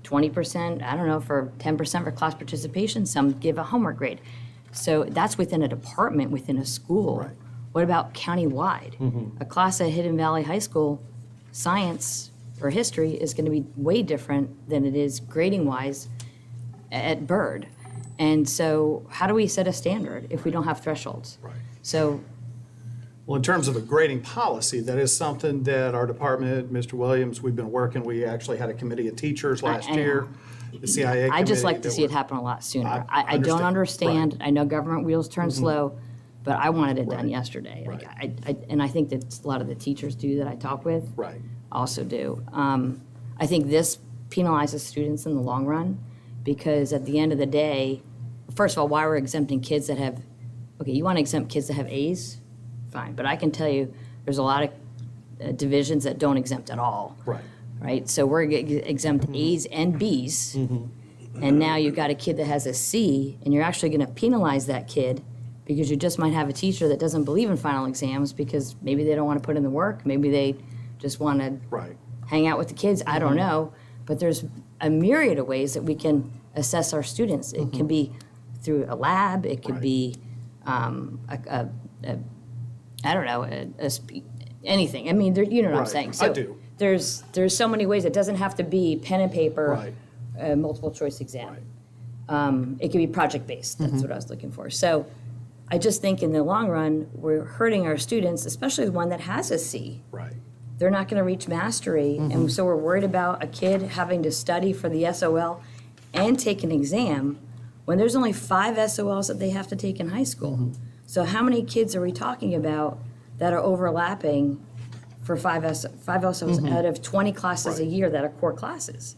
20%, I don't know, for 10% for class participation, some give a homework grade. So that's within a department, within a school. Right. What about countywide? A class at Hidden Valley High School, science or history is going to be way different than it is grading-wise at Byrd. And so how do we set a standard if we don't have thresholds? Right. So Well, in terms of a grading policy, that is something that our department, Mr. Williams, we've been working. We actually had a committee of teachers last I know. year, the CIA committee. I just like to that see it were- happen a lot sooner. I I don't understand. understand. I know government wheels turn slow, but I wanted it done Right. yesterday. Like, Right. and I think that a lot of the teachers do that I talk with. Right. Also do. I think this penalizes students in the long run because at the end of the day, first of all, why we're exempting kids that have, okay, you want to exempt kids that have A's? Fine, but I can tell you, there's a lot of divisions that don't exempt at all. Right. Right, so we're exempt A's and B's. And now you've got a kid that has a C, and you're actually gonna penalize that kid because you just might have a teacher that doesn't believe in final exams because maybe they don't wanna put in the work, maybe they just wanna Right. hang out with the kids, I don't know. But there's a myriad of ways that we can assess our students. It can be through a lab, it could Right. be I don't know, anything. I mean, you know what I'm Right. saying. I So do. There's so many ways. It doesn't have to be pen and paper, Right. multiple choice exam. It could be project-based. That's what I was looking for. So I just think in the long run, we're hurting our students, especially the one that has a C. Right. They're not going to reach mastery. And so we're worried about a kid having to study for the SOL and take an exam when there's only 5 SOLs that they have to take in high school. So how many kids are we talking about that are overlapping for 5 SOLs out of 20 classes a year that are core classes?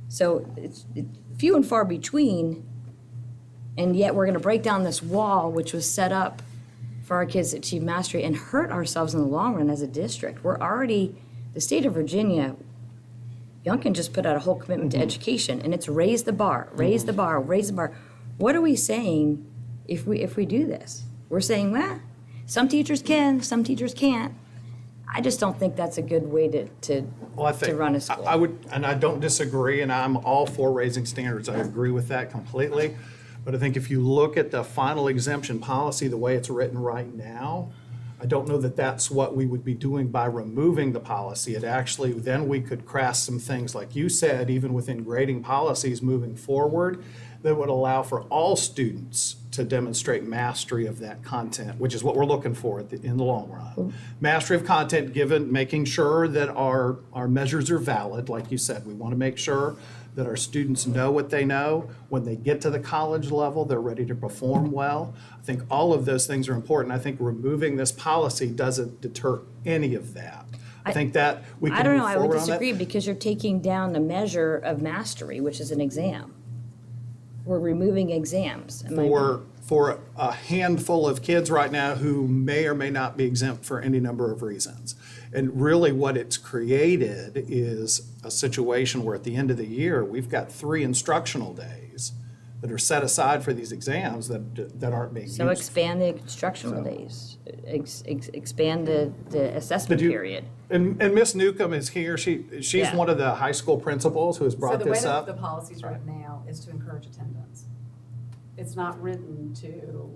So it's few and far between, and yet we're going to break down this wall which was set up for our kids to achieve mastery and hurt ourselves in the long run as a district. We're already, the state of Virginia, Youngkin just put out a whole commitment to education, and it's raise the bar, raise the bar, raise the bar. What are we saying if we do this? We're saying, well, some teachers can, some teachers can't. I just don't think that's a good way to Well, I think, run a school. I would, and I don't disagree, and I'm all for raising standards. I agree with that completely. But I think if you look at the final exemption policy, the way it's written right now, I don't know that that's what we would be doing by removing the policy. It actually, then we could craft some things, like you said, even within grading policies moving forward, that would allow for all students to demonstrate mastery of that content, which is what we're looking for in the long run. Mastery of content, given, making sure that our measures are valid, like you said. We want to make sure that our students know what they know. When they get to the college level, they're ready to perform well. I think all of those things are important. I think removing this policy doesn't deter any of that. I think that we I can don't move know, I would forward on that. disagree because you're taking down a measure of mastery, which is an exam. We're removing exams. Am I- For a handful of kids right now who may or may not be exempt for any number of reasons. And really what it's created is a situation where at the end of the year, we've got 3 instructional days that are set aside for these exams that aren't being used. So expand the instructional days, expand the assessment Did you- period. And Ms. Newcomb is here. She's Yeah. one of the high school principals who has brought So the way this that up. the policy's written now is to encourage attendance. It's not written to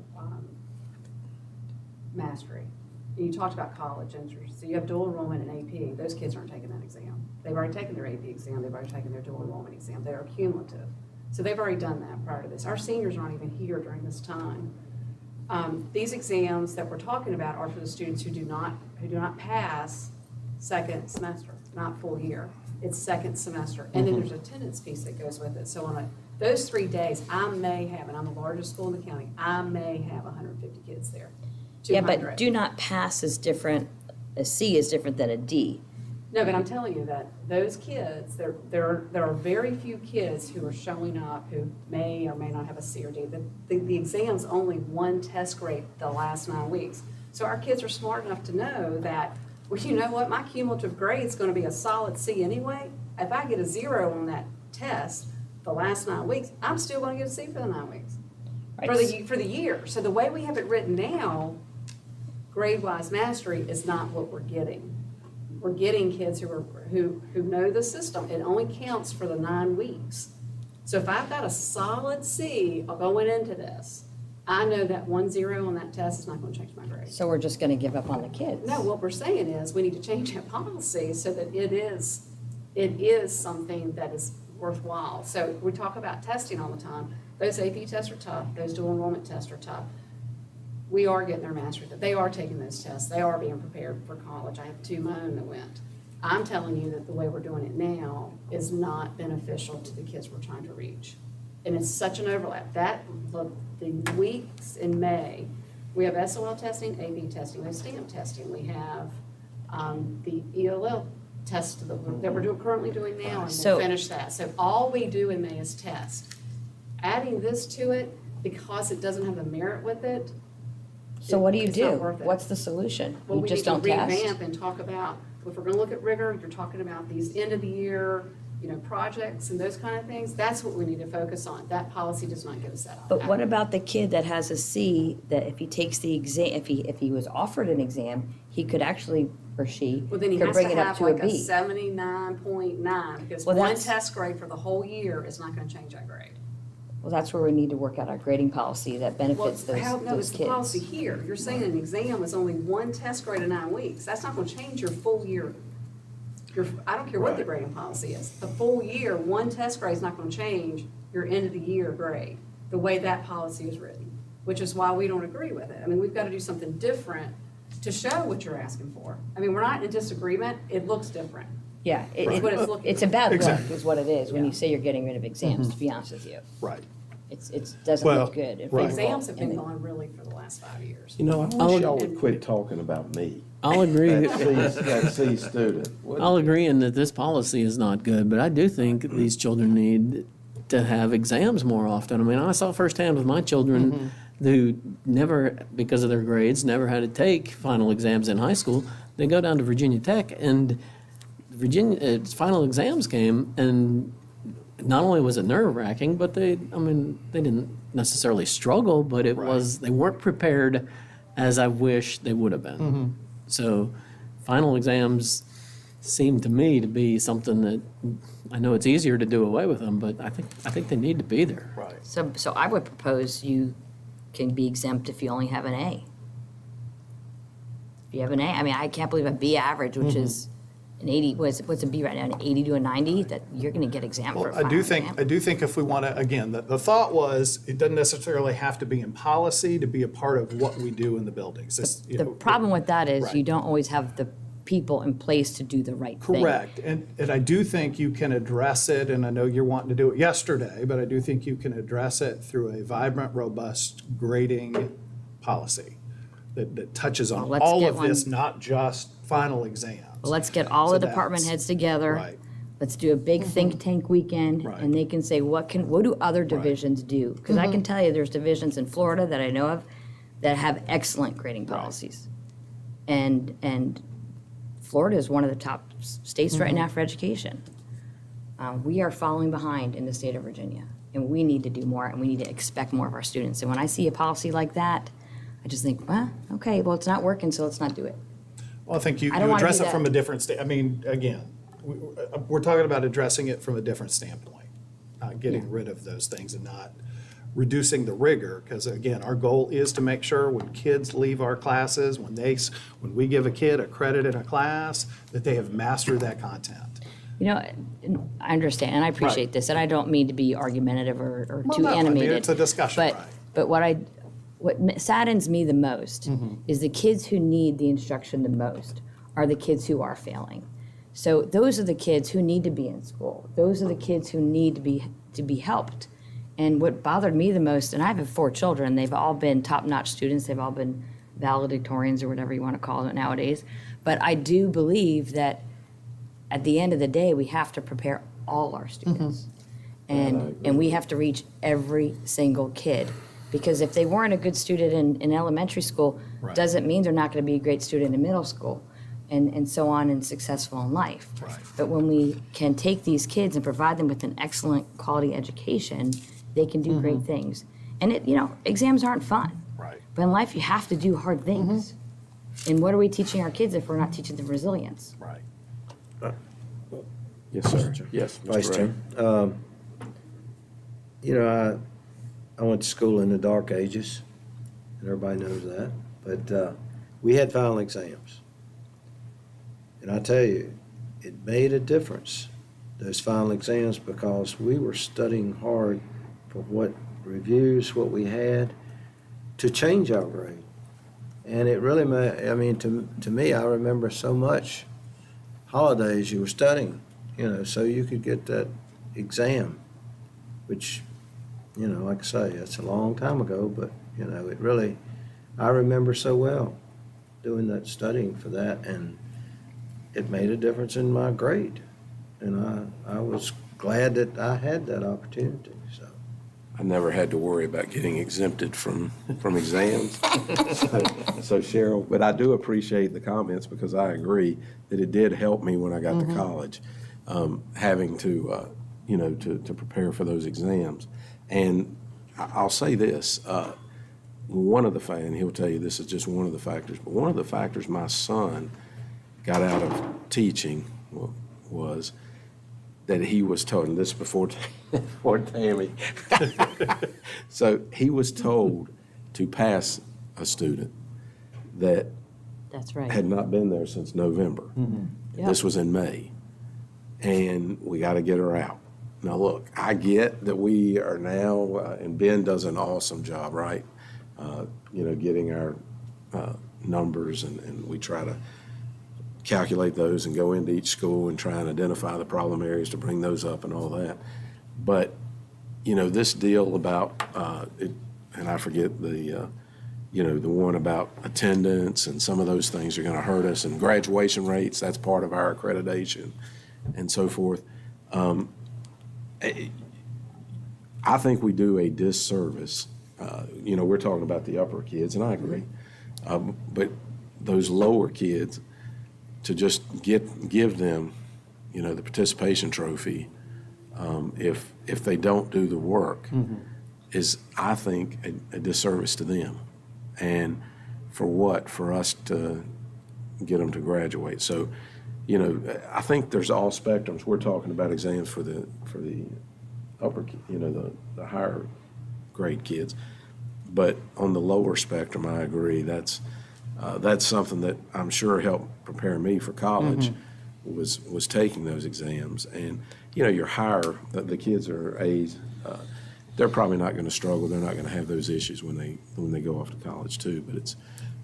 mastery. And you talked about college entry. So you have dual enrollment in AP. Those kids aren't taking that exam. They've already taken their AP exam. They've already taken their dual enrollment exam. They are cumulative. So they've already done that prior to this. Our seniors aren't even here during this time. These exams that we're talking about are for the students who do not pass second semester, not full year. It's second semester. And then there's an attendance piece that goes with it. So on those 3 days, I may have, and I'm the largest school in the county, I may have 150 kids there. Yeah, 200. but do not pass is different, a C is different than a D. No, but I'm telling you that those kids, there are very few kids who are showing up who may or may not have a C or D. The exam's only 1 test grade the last 9 weeks. So our kids are smart enough to know that, well, you know what, my cumulative grade's gonna be a solid C anyway. If I get a 0 on that test the last 9 weeks, I'm still gonna get a C for the 9 weeks. For the year. So the way we have it written now, grade-wise mastery is not what we're getting. We're getting kids who know the system. It only counts for the 9 weeks. So if I've got a solid C going into this, I know that 1 0 on that test is not going to change my grade. So we're just gonna give up on the kids. No, what we're saying is we need to change that policy so that it is something that is worthwhile. So we talk about testing all the time. Those AP tests are tough. Those dual enrollment tests are tough. We are getting their mastery. They are taking those tests. They are being prepared for college. I have 2 of my own that went. I'm telling you that the way we're doing it now is not beneficial to the kids we're trying to reach. And it's such an overlap. The weeks in May, we have SOL testing, AP testing, we have STAMP testing, we have the ELL test that we're currently doing now, and So- we'll finish that. So all we do in May is test. Adding this to it, because it doesn't have the merit with it. So what do you it's not do? worth it. What's the solution? Well, You we just need to don't test? revamp and talk about, if we're gonna look at rigor, you're talking about these end of the year, projects and those kind of things. That's what we need to focus on. That policy does not give us that. But what about the kid that has a C, that if he takes the exam, if he was offered an exam, he could actually, or she, Well, then he could has bring to it up have to a like a B. 79.9, because Well, one that's- test grade for the whole year is not gonna change that grade. Well, that's where we need to work out our grading policy that Well, benefits those no, it's kids. the policy here. You're saying an exam is only 1 test grade in 9 weeks. That's not gonna change your full year. I don't care what the grading policy is. The full year, 1 test grade is not gonna change your end of the year grade, the way that policy is written, which is why we don't agree with it. I mean, we've gotta do something different to show what you're asking for. I mean, we're not in disagreement. It looks different. Yeah, That's what it's looking it's a for. bad look Exactly. is what it is, when Yeah. you say you're getting rid of exams, to be honest with you. Right. It's doesn't Well, look good. if right. people- Exams have been and- going really for the last 5 years. You know, I wish y'all would quit talking about me. I'll agree. That C student. I'll agree in that this policy is not good, but I do think these children need to have exams more often. I mean, I saw firsthand with my children who never, because of their grades, never had to take final exams in high school. They go down to Virginia Tech, and final exams came, and not only was it nerve-wracking, but they didn't necessarily struggle, but it was, they weren't prepared as I wish they would have been. So final exams seem to me to be something that, I know it's easier to do away with them, but I think they need to be there. Right. So I would propose you can be exempt if you only have an A. If you have an A, I mean, I can't believe a B average, which is an 80, what's a B right now, an 80 to a 90, that you're gonna get exempt for a Well, I final do exam. think if we want to, again, the thought was, it doesn't necessarily have to be in policy to be a part of what we do in the buildings. This, you The know, problem with that is you Right. don't always have the people in place to do the right thing. Correct, and I do think you can address it, and I know you're wanting to do it yesterday, but I do think you can address it through a vibrant, robust grading policy that touches on Well, let's all get of this, one. not just final exams. Well, let's get all So the department that's- heads together. Right. Let's do a big think tank weekend, Right. and they can say, what do other divisions do? Because I can tell you, there's divisions in Florida that I know of that have excellent grading policies. And Florida is one of the top states right now for education. We are falling behind in the state of Virginia, and we need to do more, and we need to expect more of our students. And when I see a policy like that, I just think, well, okay, well, it's not working, so let's not do it. Well, I think you I don't wanna address do it from that. a different I mean, again, we're talking about addressing it from a different standpoint, not getting rid of those things and not reducing the rigor, because again, our goal is to make sure when kids leave our classes, when we give a kid a credit in a class, that they have mastered that content. You know, I understand, and I appreciate this, and I don't mean to be argumentative or Well, too no, I mean, animated. it's a discussion, but- right. But what saddens me the most is the kids who need the instruction the most are the kids who are failing. So those are the kids who need to be in school. Those are the kids who need to be helped. And what bothered me the most, and I have 4 children, they've all been top-notch students, they've all been valedictorians or whatever you want to call it nowadays. But I do believe that at the end of the day, we have to prepare all our students. And we have to reach every single kid. Because if they weren't a good student in elementary school, Right. doesn't mean they're not going to be a great student in middle school, and so on, and successful in life. Right. But when we can take these kids and provide them with an excellent quality education, they can do great things. And exams aren't fun. Right. But in life, you have to do hard things. And what are we teaching our kids if we're not teaching them resilience? Right. Yes, sir. Yes, Mr. Vice Ray. Chair. I went to school in the dark ages, and everybody knows that, but we had final exams. And I tell you, it made a difference, those final exams, because we were studying hard for what reviews, what we had, to change our grade. And it really made, to me, I remember so much holidays you were studying, so you could get that exam, which, like I say, it's a long time ago, but, it really, I remember so well doing that studying for that, and it made a difference in my grade. And I was glad that I had that opportunity, so. I never had to worry about getting exempted from exams. So Cheryl, but I do appreciate the comments, because I agree that it did help me when I got to college, having to, to prepare for those exams. And I'll say this, one of the and he'll tell you this is just one of the factors, but one of the factors my son got out of teaching was that he was told, and this before Tammy. So he was told to pass a student that That's right. had not been there since November. Yep. This was in May. And we got to get her out. Now, look, I get that we are now, and Ben does an awesome job, right? Getting our numbers, and we try to calculate those and go into each school and try and identify the problem areas to bring those up and all that. But, this deal about, and I forget the one about attendance and some of those things are going to hurt us, and graduation rates, that's part of our accreditation and so forth. I think we do a disservice. We're talking about the upper kids, and I agree. But those lower kids, to just give them, the participation trophy, if they don't do the work, is, I think, a disservice to them. And for what? For us to get them to graduate. So you know, I think there's all spectrums. We're talking about exams for the upper, you know, the higher grade kids. But on the lower spectrum, I agree, that's something that I'm sure helped prepare me for college, was taking those exams. And, you know, your higher, the kids are A's, they're probably not going to struggle. They're not going to have those issues when they go off to college too. But it's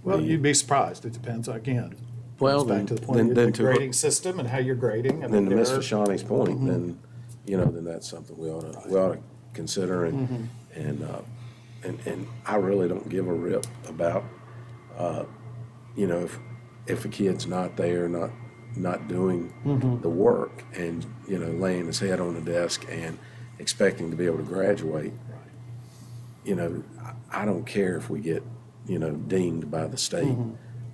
Well, you'd be surprised. It depends again. Well, Goes back to the then- point then of the to- grading system and how you're grading. I then mean, to there Mr. are- Shawnee's point, then, you know, then that's something we ought to consider. And I really don't give a rip about, you know, if a kid's not there, not doing the work and, you know, laying his head on the desk and expecting to be able to graduate. You know, I don't care if we get, you know, dinged by the state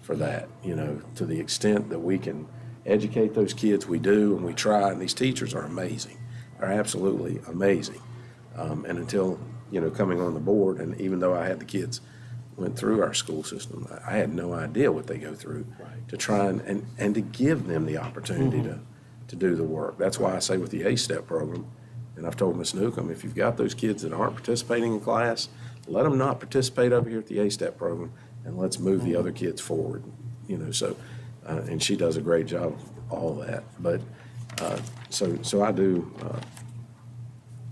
for that, you know, to the extent that we can educate those kids, we do, and we try, and these teachers are amazing, are absolutely amazing. And until, you know, coming on the board, and even though I had the kids went through our school system, I had no idea what they go through to try and to give them the opportunity to do the work. That's why I say with the A-STEP program, and I've told Ms. Newcomb, if you've got those kids that aren't participating in class, let them not participate over here at the A-STEP program, and let's move the other kids forward, you know, so, and she does a great job of all that. But, so I do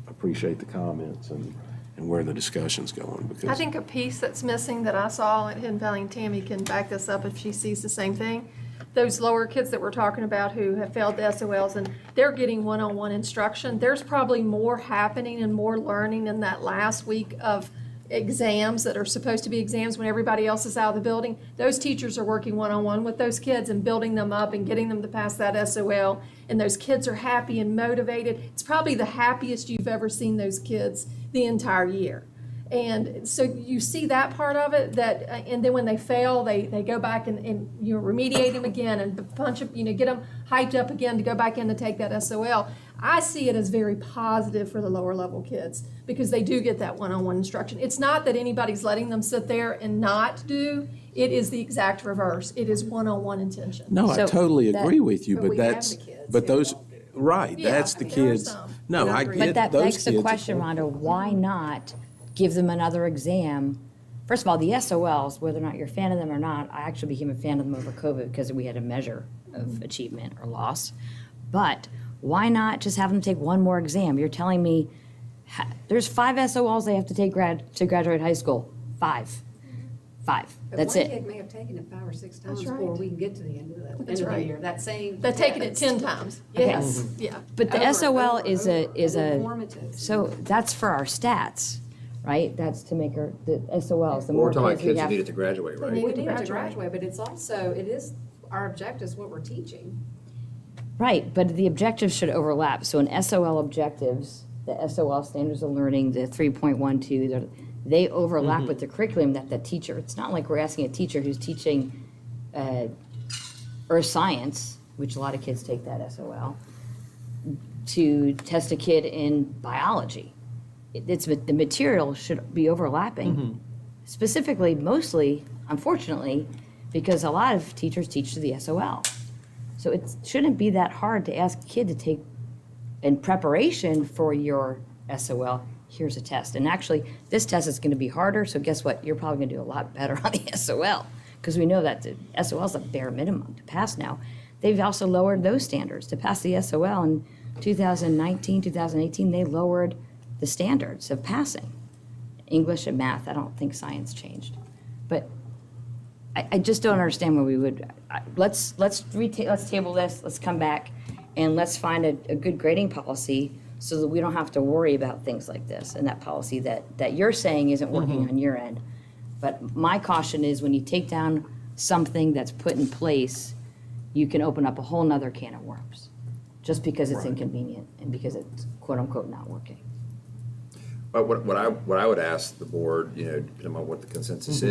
appreciate the comments and where the discussion's going, because. I think a piece that's missing that I saw at Hidden Valley, and Tammy can back this up if she sees the same thing, those lower kids that we're talking about who have failed the SOLs and they're getting one-on-one instruction, there's probably more happening and more learning in that last week of exams that are supposed to be exams when everybody else is out of the building. Those teachers are working one-on-one with those kids and building them up and getting them to pass that SOL, and those kids are happy and motivated. It's probably the happiest you've ever seen those kids the entire year. And so you see that part of it, that, and then when they fail, they go back and you know, remediate them again and punch them, you know, get them hyped up again to go back in to take that SOL. I see it as very positive for the lower level kids because they do get that one-on-one instruction. It's not that anybody's letting them sit there and not do. It is the exact reverse. It is one-on-one intention. No, I So totally that- agree with you, But but we have that's, the kids but who those, don't do it. right, Yeah, that's the I mean, there are kids. some. No, I But get that those begs the kids. question, Rhonda, why not give them another exam? First of all, the SOLs, whether or not you're a fan of them or not, I actually became a fan of them over COVID because we had a measure of achievement or loss. But why not just have them take one more exam? You're telling me there's 5 SOLs they have to take to graduate high school. 5. That's One it. kid may have taken it 5 or 6 times That's right. before we can get to the end of the, That's end of the right. year. That same. They've taken it test. 10 times. Okay. Yes, yeah. But the Over, SOL over, is over, a and informative. so that's for our stats, right? That's to make the SOLs. The We're more talking about kids we kids who have. needed to graduate, They right? need We to do have to graduate. graduate, but it's also, it is, our objective is what we're teaching. Right, but the objectives should overlap. So in SOL objectives, the SOL standards of learning, the 3.12, they overlap with the curriculum that the teacher, it's not like we're asking a teacher who's teaching earth science, which a lot of kids take that SOL, to test a kid in biology. The material should be overlapping. Specifically, mostly, unfortunately, because a lot of teachers teach to the SOL. So it shouldn't be that hard to ask a kid to take, in preparation for your SOL, here's a test. And actually, this test is going to be harder, so guess what? You're probably going to do a lot better on the SOL, because we know that the SOL is a bare minimum to pass now. They've also lowered those standards. To pass the SOL in 2019, 2018, they lowered the standards of passing. English and math, I don't think science changed. But I just don't understand why we would, let's table this, let's come back, and let's find a good grading policy so that we don't have to worry about things like this, and that policy that you're saying isn't working on your end. But my caution is when you take down something that's put in place, you can open up a whole nother can of worms, just because it's inconvenient and because it's quote-unquote not working. But what I would ask the board, you know, depending on what the consensus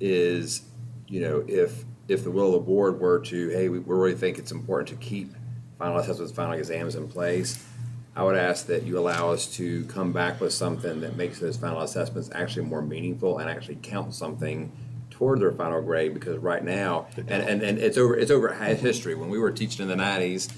is, you know, if the will of the board were to, hey, we really think it's important to keep final assessments, final exams in place, I would ask that you allow us to come back with something that makes those final assessments actually more meaningful and actually count something toward their final grade, because right now, and it's over history. When we were teaching in the 90s,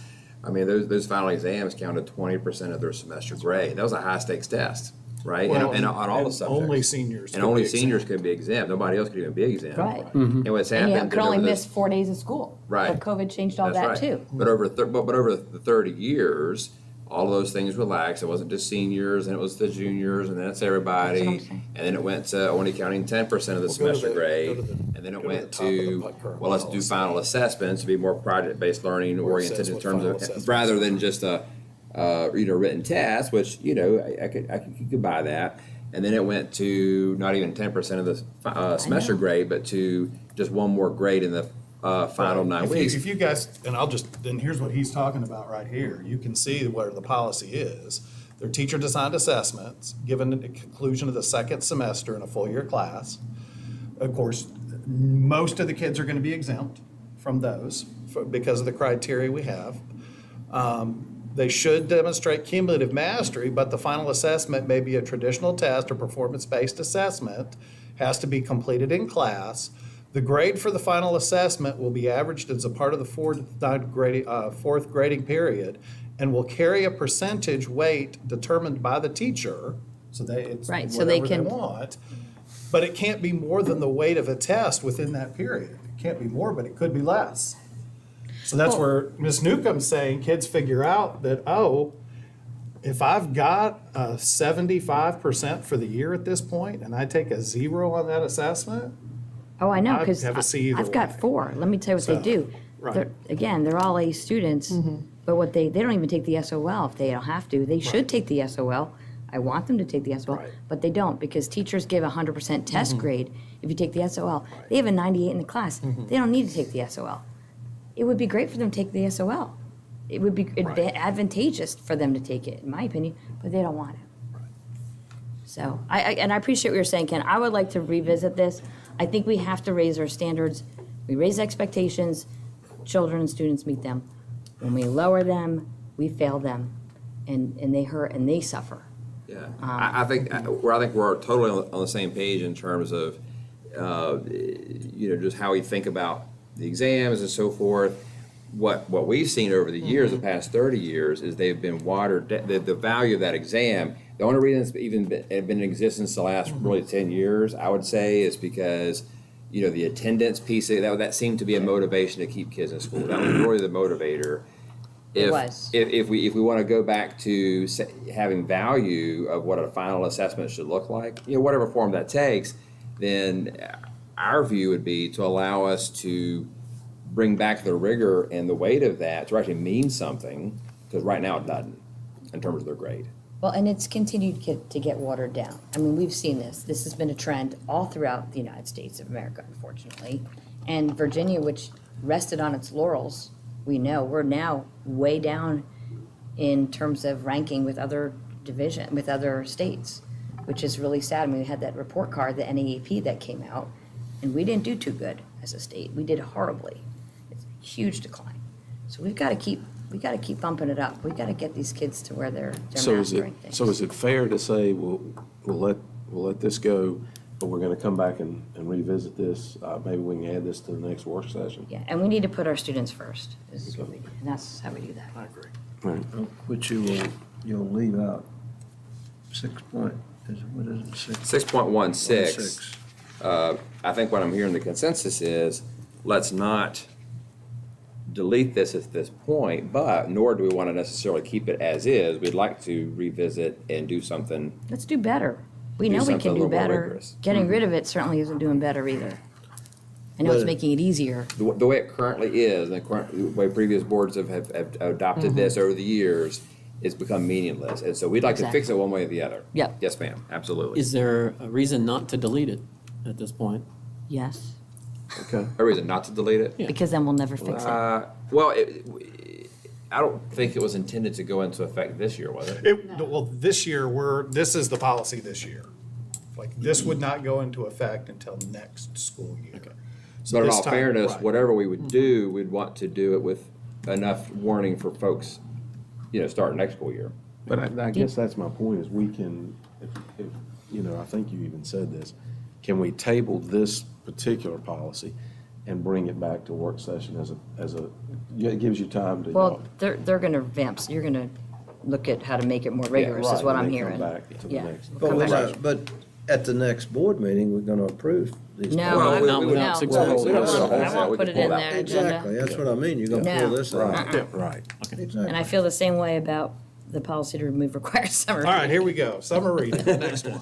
I mean, those final exams counted 20% of their semester grade. That was a high stakes test, right? Well, and on all the subjects. Only seniors. And could only be seniors exempt. could be exempt. Nobody else could even be exempt. Right. And what's And happened. you could only over miss this- 4 days of school. Right. But COVID changed all That's that right. too. But over the 30 years, all of those things relaxed. It wasn't just seniors, and it was the juniors, and then it's everybody. That's what I'm saying. And then it went to only counting 10% of the semester grade. And then it went to, well, let's do final assessments to be more project-based learning Where it says oriented in what terms final of, assessments rather are. than just a, written test, which, you could buy that. And then it went to not even 10% of the semester grade, but to just one more grade in the final 9 If weeks. if you guys, and then here's what he's talking about right here. You can see where the policy is. They're teacher-designed assessments, given at the conclusion of the second semester in a full-year class. Of course, most of the kids are going to be exempt from those because of the criteria we have. They should demonstrate cumulative mastery, but the final assessment may be a traditional test or performance-based assessment, has to be completed in class. The grade for the final assessment will be averaged as a part of the fourth grading period and will carry a percentage weight determined by the teacher, so it's Right, so they whatever they can- want. But it can't be more than the weight of a test within that period. It can't be more, but it could be less. So that's Well- where Ms. Newcomb's saying kids figure out that, oh, if I've got a 75% for the year at this point and I take a 0 on that assessment, Oh, I know, I'd because have a C either I've got way. 4. Let me tell you what they So, do. right. Again, they're all A students, but what they don't even take the SOL if they don't have to. They should take the SOL. I want them to take the SOL, Right. but they don't, because teachers give a 100% test grade if you take the SOL. They have a 98 in the class. They don't need to take the SOL. It would be great for them to take the SOL. It would be advantageous for them to take it, in my opinion, but they don't want it. So, I appreciate what you're saying, Ken. I would like to revisit this. I think we have to raise our standards. We raise expectations, children and students meet them. When we lower them, we fail them, and they hurt and they suffer. Yeah, I think we're totally on the same page in terms of, just how we think about the exams and so forth. What we've seen over the years, the past 30 years, is they've been watered, the value of that exam. The only reason it's even been in existence the last really 10 years, I would say, is because, the attendance piece, that seemed to be a motivation to keep kids in school. That was really the motivator. It was. If we want to go back to having value of what a final assessment should look like, whatever form that takes, then our view would be to allow us to bring back the rigor and the weight of that to actually mean something, because right now it doesn't in terms of their grade. Well, and it's continued to get watered down. I mean, we've seen this. This has been a trend all throughout the United States of America, unfortunately. And Virginia, which rested on its laurels, we know we're now way down in terms of ranking with other states, which is really sad. I mean, we had that report card, the NAEP that came out, and we didn't do too good as a state. We did horribly. It's a huge decline. So we've got to keep bumping it up. We've got to get these kids to where they're mastering things. So is it fair to say, we'll let this go, but we're gonna come back and revisit this? Maybe we can add this to the next work session? Yeah, and we need to put our students first, is what we do, and that's how we do that. I agree. Right. Which you'll leave out 6 point, what is it, 6.16, I think what I'm hearing the consensus is, let's not delete this at this point, but nor do we want to necessarily keep it as is. We'd like to revisit and do something. Let's do better. We Do know we something can a do little more better. rigorous. Getting rid of it certainly isn't doing better either. I know it's making it easier. The way it currently is, and the way previous boards have adopted this over the years, it's become meaningless. And so we'd like to fix it one way or the other. Yep. Yes, ma'am, absolutely. Is there a reason not to delete it at this point? Yes, Okay. A reason not to delete it? because then we'll never fix it. Well, I don't think it was intended to go into effect this year, was it? Well, this year, this is the policy this year. Like, this would not go into effect until next school year. So But in this all time- fairness, right. whatever we would do, we'd want to do it with enough warning for folks, starting next school year. But I guess that's my point, is we can, if, I think you even said this, can we table this particular policy and bring it back to work session it gives you time to. Well, they're gonna revamp, so you're gonna look at how to make it more rigorous, is what I'm hearing. Yeah. But at the next board meeting, we're gonna approve these. No, Well, I no, won't, we no, don't suggest- I we don't won't put it in their agenda. Exactly, that's what I mean, you're gonna No. pull this out. Right. And I feel the same way about the policy to remove required summer. All right, here we go. Summer reading, next one.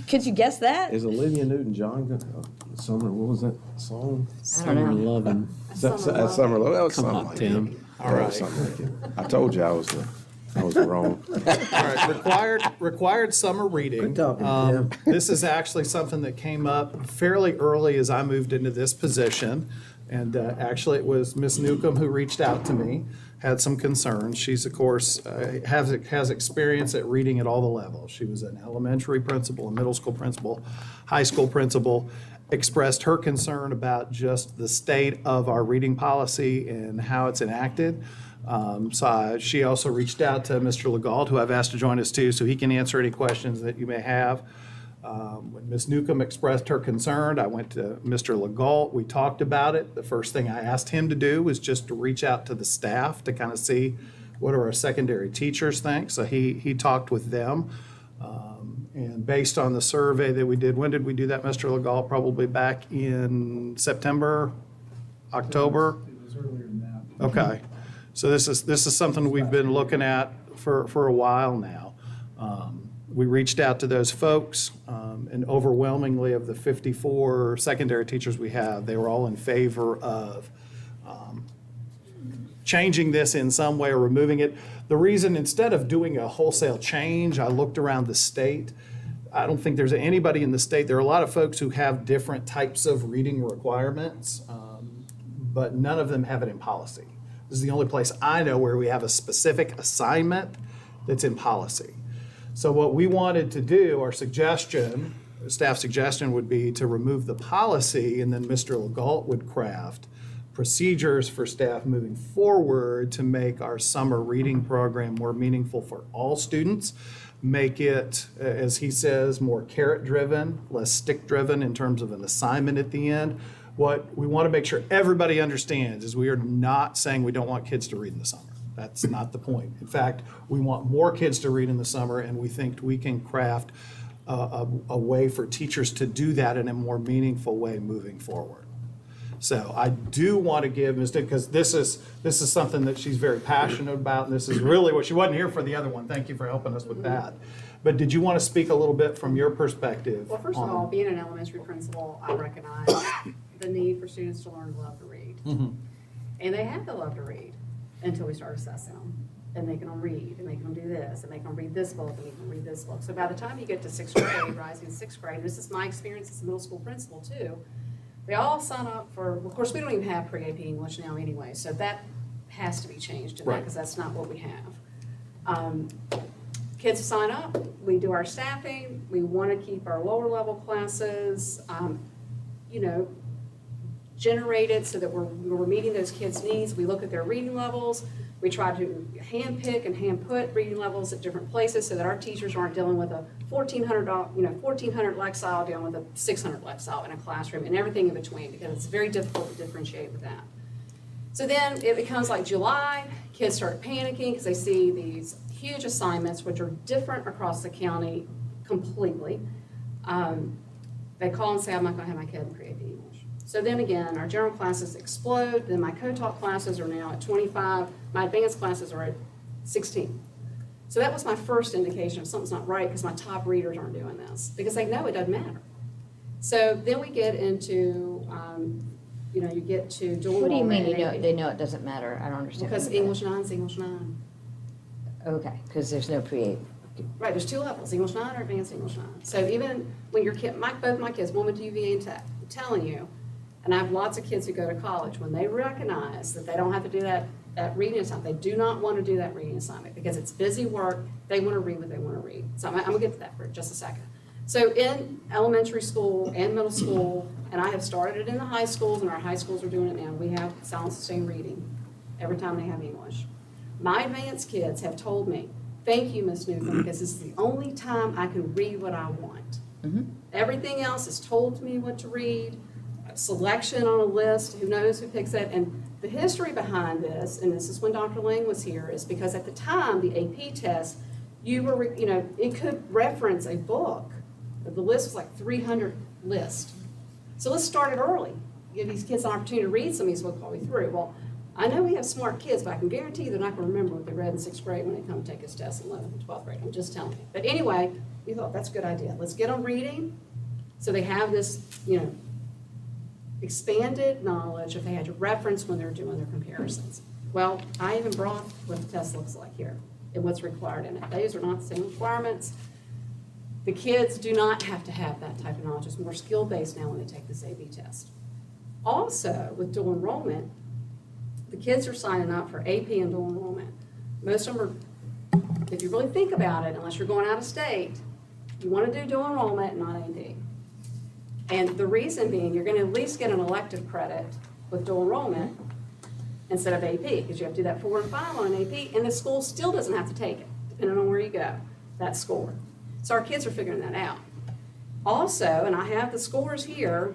Could you guess that? Is Olivia Newton-John gonna, summer, what was that song? I don't know. Summer loving. Summer, that was Come something on, like Tim. it. That was something like it. I told you I was wrong. All right, required summer reading. Good talking, This is actually something that came up fairly early as I moved into this position. And actually, it was Ms. Newcomb who reached out to me, had some concerns. She's, of course, has experience at reading at all the levels. She was an elementary principal, a middle school principal, high school principal, expressed her concern about just the state of our reading policy and how it's enacted. She also reached out to Mr. Legault, who I've asked to join us too, so he can answer any questions that you may have. When Ms. Newcomb expressed her concern, I went to Mr. Legault. We talked about it. The first thing I asked him to do was just to reach out to the staff to kind of see what do our secondary teachers think. So he talked with them. And based on the survey that we did, when did we do that, Mr. Legault? Probably back in September, October? It was earlier than that. Okay. So this is something we've been looking at for a while now. We reached out to those folks, and overwhelmingly of the 54 secondary teachers we have, they were all in favor of changing this in some way or removing it. The reason, instead of doing a wholesale change, I looked around the state. I don't think there's anybody in the state. There are a lot of folks who have different types of reading requirements, but none of them have it in policy. This is the only place I know where we have a specific assignment that's in policy. So what we wanted to do, our suggestion, staff suggestion would be to remove the policy, and then Mr. Legault would craft procedures for staff moving forward to make our summer reading program more meaningful for all students. Make it, as he says, more carrot-driven, less stick-driven in terms of an assignment at the end. What we want to make sure everybody understands is we are not saying we don't want kids to read in the summer. That's not the point. In fact, we want more kids to read in the summer, and we think we can craft a way for teachers to do that in a more meaningful way moving forward. So I do want to give Ms. Dick, because this is something that she's very passionate about, and this is really what she wasn't here for the other one. Thank you for helping us with that. But did you want to speak a little bit from your perspective? Well, first of all, being an elementary principal, I recognize the need for students to learn to love to read. And they have to love to read until we start assessing them and making them read and making them do this and making them read this book and making them read this book. So by the time you get to sixth grade, rising in sixth grade, this is my experience as a middle school principal too, they all sign up for, of course, we don't even have pre-AP English now anyway, so that has to be changed in that because that's not what we have. Kids sign up, we do our staffing, we want to keep our lower level classes, generated so that we're meeting those kids' needs. We look at their reading levels. We try to hand pick and hand put reading levels at different places so that our teachers aren't dealing with a 1,400 Lexile dealing with a 600 Lexile in a classroom and everything in between, because it's very difficult to differentiate with that. So then it becomes like July, kids start panicking because they see these huge assignments which are different across the county completely. They call and say, I'm not going to have my kid in pre-AP English. So then again, our general classes explode, then my co-taught classes are now at 25, my advanced classes are at 16. So that was my first indication of something's not right because my top readers aren't doing this, because they know it doesn't matter. So then we get into, you get to dual What do you mean enrollment. they know it doesn't matter? I don't understand. Because English 9 is English 9. Okay, because there's no pre-AP. Right, there's two levels, English 9 or advanced English 9. So even when your kid, both my kids, one went to UVA and Tech, I'm telling you, and I have lots of kids who go to college, when they recognize that they don't have to do that reading assignment, they do not want to do that reading assignment because it's busy work, they want to read what they want to read. So I'm going to get to that for just a second. So in elementary school and middle school, and I have started it in the high schools, and our high schools are doing it now, we have silent sustained reading every time they have English. My advanced kids have told me, thank you, Ms. Newcomb, because this is the only time I can read what I want. Everything else is told to me what to read, selection on a list, who knows who picks it. And the history behind this, and this is when Dr. Lang was here, is because at the time, the AP test, you were, it could reference a book. The list was like 300 list. So let's start it early. Give these kids an opportunity to read some of these books all the way through. Well, I know we have smart kids, but I can guarantee you they're not going to remember what they read in 6th grade when they come take this test in 11th and 12th grade. I'm just telling you. But anyway, we thought that's a good idea. Let's get them reading so they have this, expanded knowledge if they had to reference when they're doing their comparisons. Well, I even brought what the test looks like here and what's required in it. Those are not the same requirements. The kids do not have to have that type of knowledge. It's more skill-based now when they take this AB test. Also, with dual enrollment, the kids are signing up for AP and dual enrollment. Most of them are, if you really think about it, unless you're going out of state, you want to do dual enrollment, not AP. And the reason being, you're going to at least get an elective credit with dual enrollment instead of AP, because you have to do that 4 and 5 on an AP, and the school still doesn't have to take it, depending on where you go, that score. So our kids are figuring that out. Also, and I have the scores here,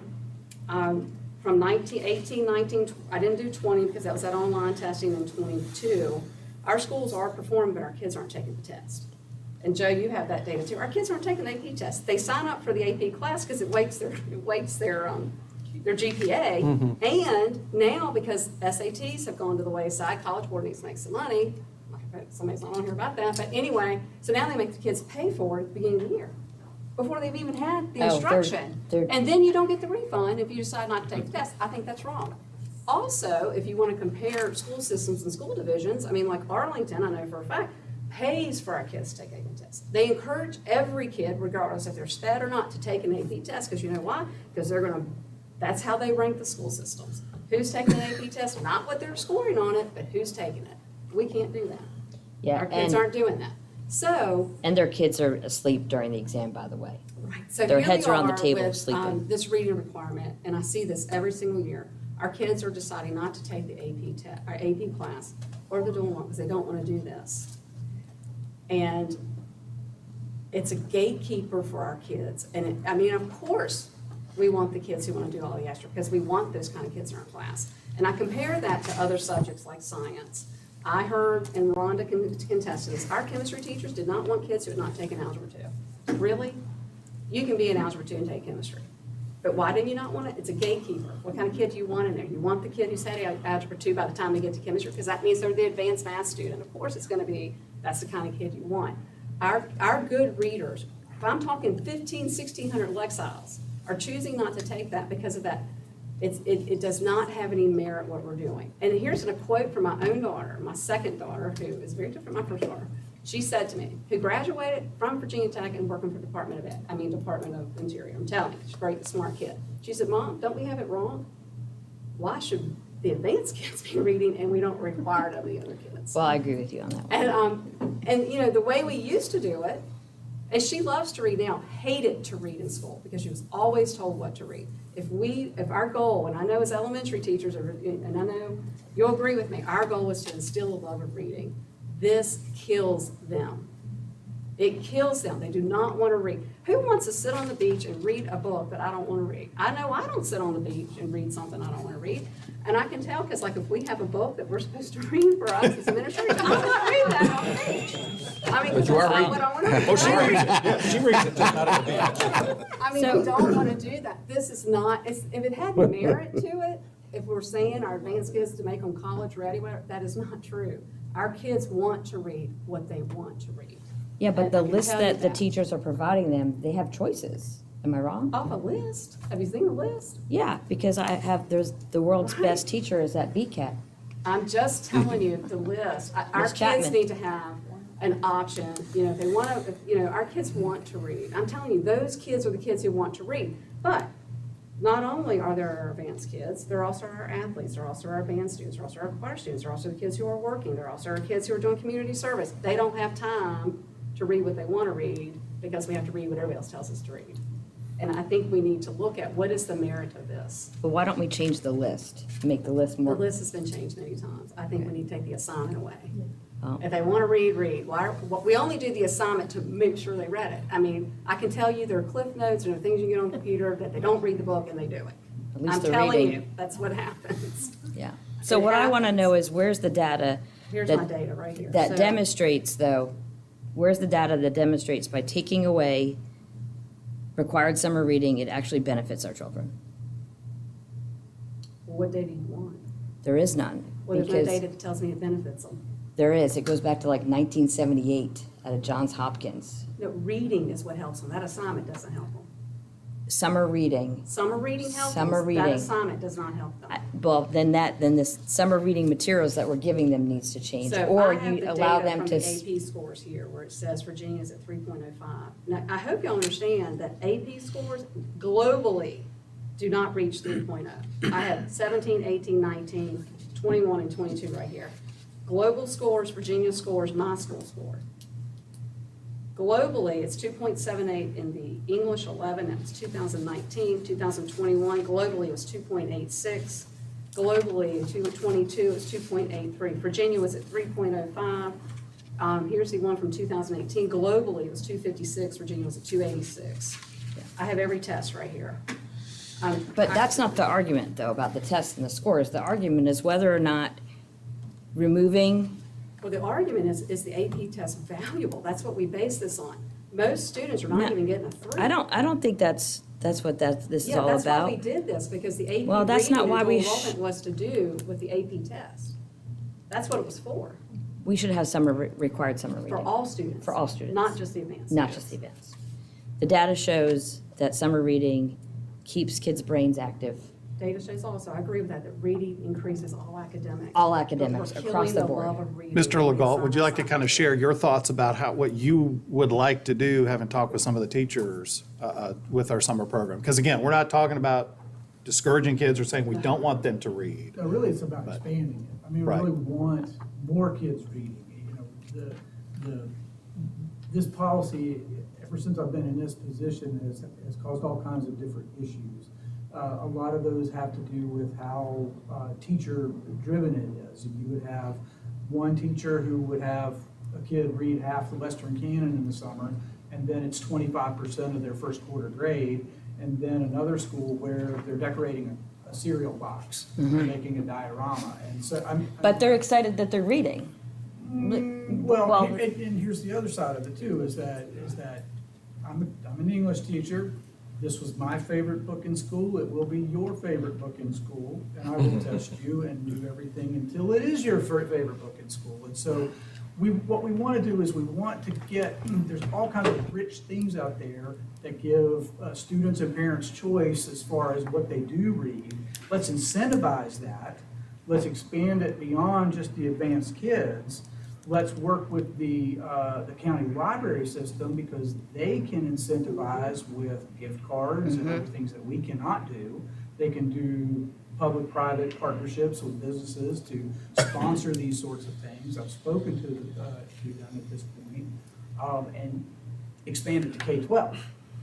from 18, 19, I didn't do 20 because that was that online testing in 22. Our schools are performing, but our kids aren't taking the test. And Joe, you have that data too. Our kids aren't taking the AP test. They sign up for the AP class because it weights their GPA. And now, because SATs have gone to the wayside, College Board needs to make some money. Somebody's not on here about that, but anyway, so now they make the kids pay for it at the beginning of the year before they've even had the instruction. And then you don't get the refund if you decide not to take the test. I think that's wrong. Also, if you want to compare school systems and school divisions, I mean, like Arlington, I know for a fact, pays for our kids to take AP tests. They encourage every kid, regardless if they're SPED or not, to take an AP test, because you know why? Because that's how they rank the school systems. Who's taking an AP test? Not what they're scoring on it, but who's taking it. We can't do that. Yeah, Our kids aren't doing that. So. And their kids are asleep during the exam, by the way. Right. So Their here heads we are on the table with, sleeping. this reading requirement, and I see this every single year. Our kids are deciding not to take the AP class or the dual one because they don't want to do this. And it's a gatekeeper for our kids. And of course, we want the kids who want to do all the extra because we want those kind of kids in our class. And I compare that to other subjects like science. I heard, and Rhonda can contest this, our chemistry teachers did not want kids who had not taken Algebra 2. Really? You can be in Algebra 2 and take chemistry. But why didn't you not want it? It's a gatekeeper. What kind of kid do you want in there? You want the kid who's had Algebra 2 by the time they get to chemistry, because that means they're the advanced math student. Of course, it's going to be, that's the kind of kid you want. Our good readers, if I'm talking 1,600 Lexiles, are choosing not to take that because of that. It does not have any merit what we're doing. And here's a quote from my own daughter, my second daughter, who is very different from my first daughter. She said to me, who graduated from Virginia Tech and working for Department of Interior. I'm telling you, she's a great, smart kid. She said, Mom, don't we have it wrong? Why should the advanced kids be reading and we don't require it of the other kids? Well, I agree with you on that one. And the way we used to do it, and she loves to read now, hated to read in school because she was always told what to read. If our goal, and I know as elementary teachers, and I know you'll agree with me, our goal was to instill a love of reading. This kills them. It kills them. They do not want to read. Who wants to sit on the beach and read a book that I don't want to read? I know I don't sit on the beach and read something I don't want to read. And I can tell because, if we have a book that we're supposed to read for us as administrators, I don't read that on the beach. Because that's not what I want to read. Oh, she reads it. Yeah, she reads it, just not on the beach. We don't want to do that. This is not, if it had merit to it, if we're saying our advanced kids to make them college ready, that is not true. Our kids want to read what they want to read. Yeah, but the I can list tell you that the teachers are providing them, they have choices. Am I wrong? Off a list? Have you seen the list? Yeah, because there's the world's best teacher is at BCAT. I'm just telling you the list. Our Ms. kids Chapman. need to have an option. If they want to, our kids want to read. I'm telling you, those kids are the kids who want to read. But not only are there our advanced kids, there are also our athletes, there are also our band students, there are also our choir students, there are also the kids who are working, there are also our kids who are doing community service. They don't have time to read what they want to read because we have to read what everybody else tells us to read. And I think we need to look at what is the merit of this. But why don't we change the list, make the list The more? list has been changed many times. I think we need to take the assignment away. If they want to read, read. We only do the assignment to make sure they read it. I mean, I can tell you there are cliff notes and there are things you get on the computer that they don't read the book and they do it. At least I'm they're telling reading. you, that's what happens. Yeah. So what I want to know is where's the data? Here's that- my data right here. That So- demonstrates, though, where's the data that demonstrates by taking away required summer reading, it actually benefits our children? Well, what data do you want? There is none. Well, there's no because data that tells me it benefits them. There is. It goes back to like 1978 out of Johns Hopkins. No, reading is what helps them. That assignment doesn't help them. Summer reading. Summer reading helps them. Summer That reading. assignment does not help them. Well, then this summer reading materials that we're giving them needs to change. So Or I have you the allow data them from to. the AP scores here where it says Virginia's at 3.05. Now, I hope y'all understand that AP scores globally do not reach 3.0. I have 17, 18, 19, 21, and 22 right here. Global scores, Virginia scores, my school score. Globally, it's 2.78 in the English 11, that was 2019, 2021. Globally, it was 2.86. Globally, in 2022, it was 2.83. Virginia was at 3.05. Here's the one from 2018. Globally, it was 256. Virginia was at 286. I have every test right here. But that's not the argument, though, about the tests and the scores. The argument is whether or not removing. Well, the argument is the AP test valuable? That's what we base this on. Most students are not No, even getting a 3. I don't think that's what this is all Yeah, that's why we about. did this, because the AP Well, that's not reading why and we dual enrollment was to do with the AP test. That's what it was for, We should have required summer reading. for all students. For all students. Not just the advanced. Not just the advanced. The data shows that summer reading keeps kids' brains active. Data shows also, I agree with that reading increases all academics. All academics, But we're across the killing board. love of reading Mr. when we Legault, would you like to assign kind of share your thoughts about what you would like to do, having talked with some of the teachers with our summer program? Because again, we're not talking about discouraging kids or saying we don't want them to read. No, really, it's about expanding it. I mean, we Right. really want more kids reading. This policy, ever since I've been in this position, has caused all kinds of different issues. A lot of those have to do with how teacher-driven it is. You would have one teacher who would have a kid read half the Western canon in the summer, and then it's 25% of their first quarter grade, and then another school where they're decorating a cereal box, making a diorama, and so But they're excited that they're reading. well, and here's the other side of it too, is that I'm an English teacher. This was my favorite book in school. It will be your favorite book in school, and I will test you and do everything until it is your favorite book in school. And so what we want to do is we want to get, there's all kinds of rich things out there that give students and parents choice as far as what they do read. Let's incentivize that. Let's expand it beyond just the advanced kids. Let's work with the county library system because they can incentivize with gift cards and other things that we cannot do. They can do public-private partnerships with businesses to sponsor these sorts of things. I've spoken to them at this point, and expand it to K-12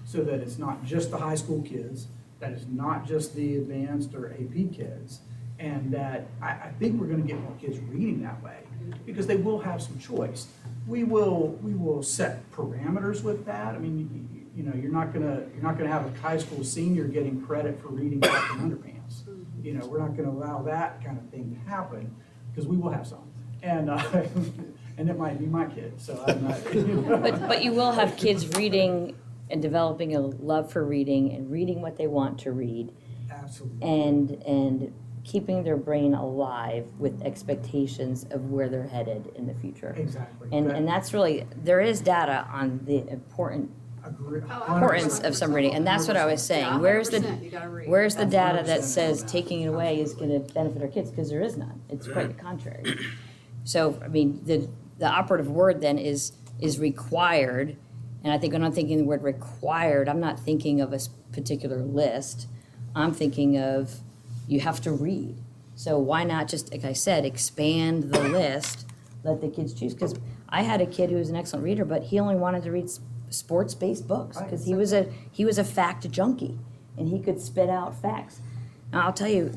so that it's not just the high school kids, that it's not just the advanced or AP kids, and that I think we're going to get more kids reading that way because they will have some choice. We will set parameters with that. I mean, you're not gonna have a high school senior getting credit for reading Captain Underpants. We're not gonna allow that kind of thing to happen because we will have some, and and it might be my kid. So I'm not. But you will have kids reading and developing a love for reading and reading what they want to read. Absolutely. And keeping their brain alive with expectations of where they're headed in the future. Exactly. And that's really, there is data on the importance of some reading, and that's what I was saying. Yeah, Where's 100%, you gotta read. the That's data that 100% says of that. taking it away is gonna benefit our kids? Because there is none. It's quite the contrary. So, I mean, the operative word then is required, and I think when I'm thinking the word required, I'm not thinking of a particular list. I'm thinking of, you have to read. So why not just, like I said, expand the list, let the kids choose? Because I had a kid who was an excellent reader, but he only wanted to read sports-based books because he was a fact junkie, and he could spit out facts. Now, I'll tell you,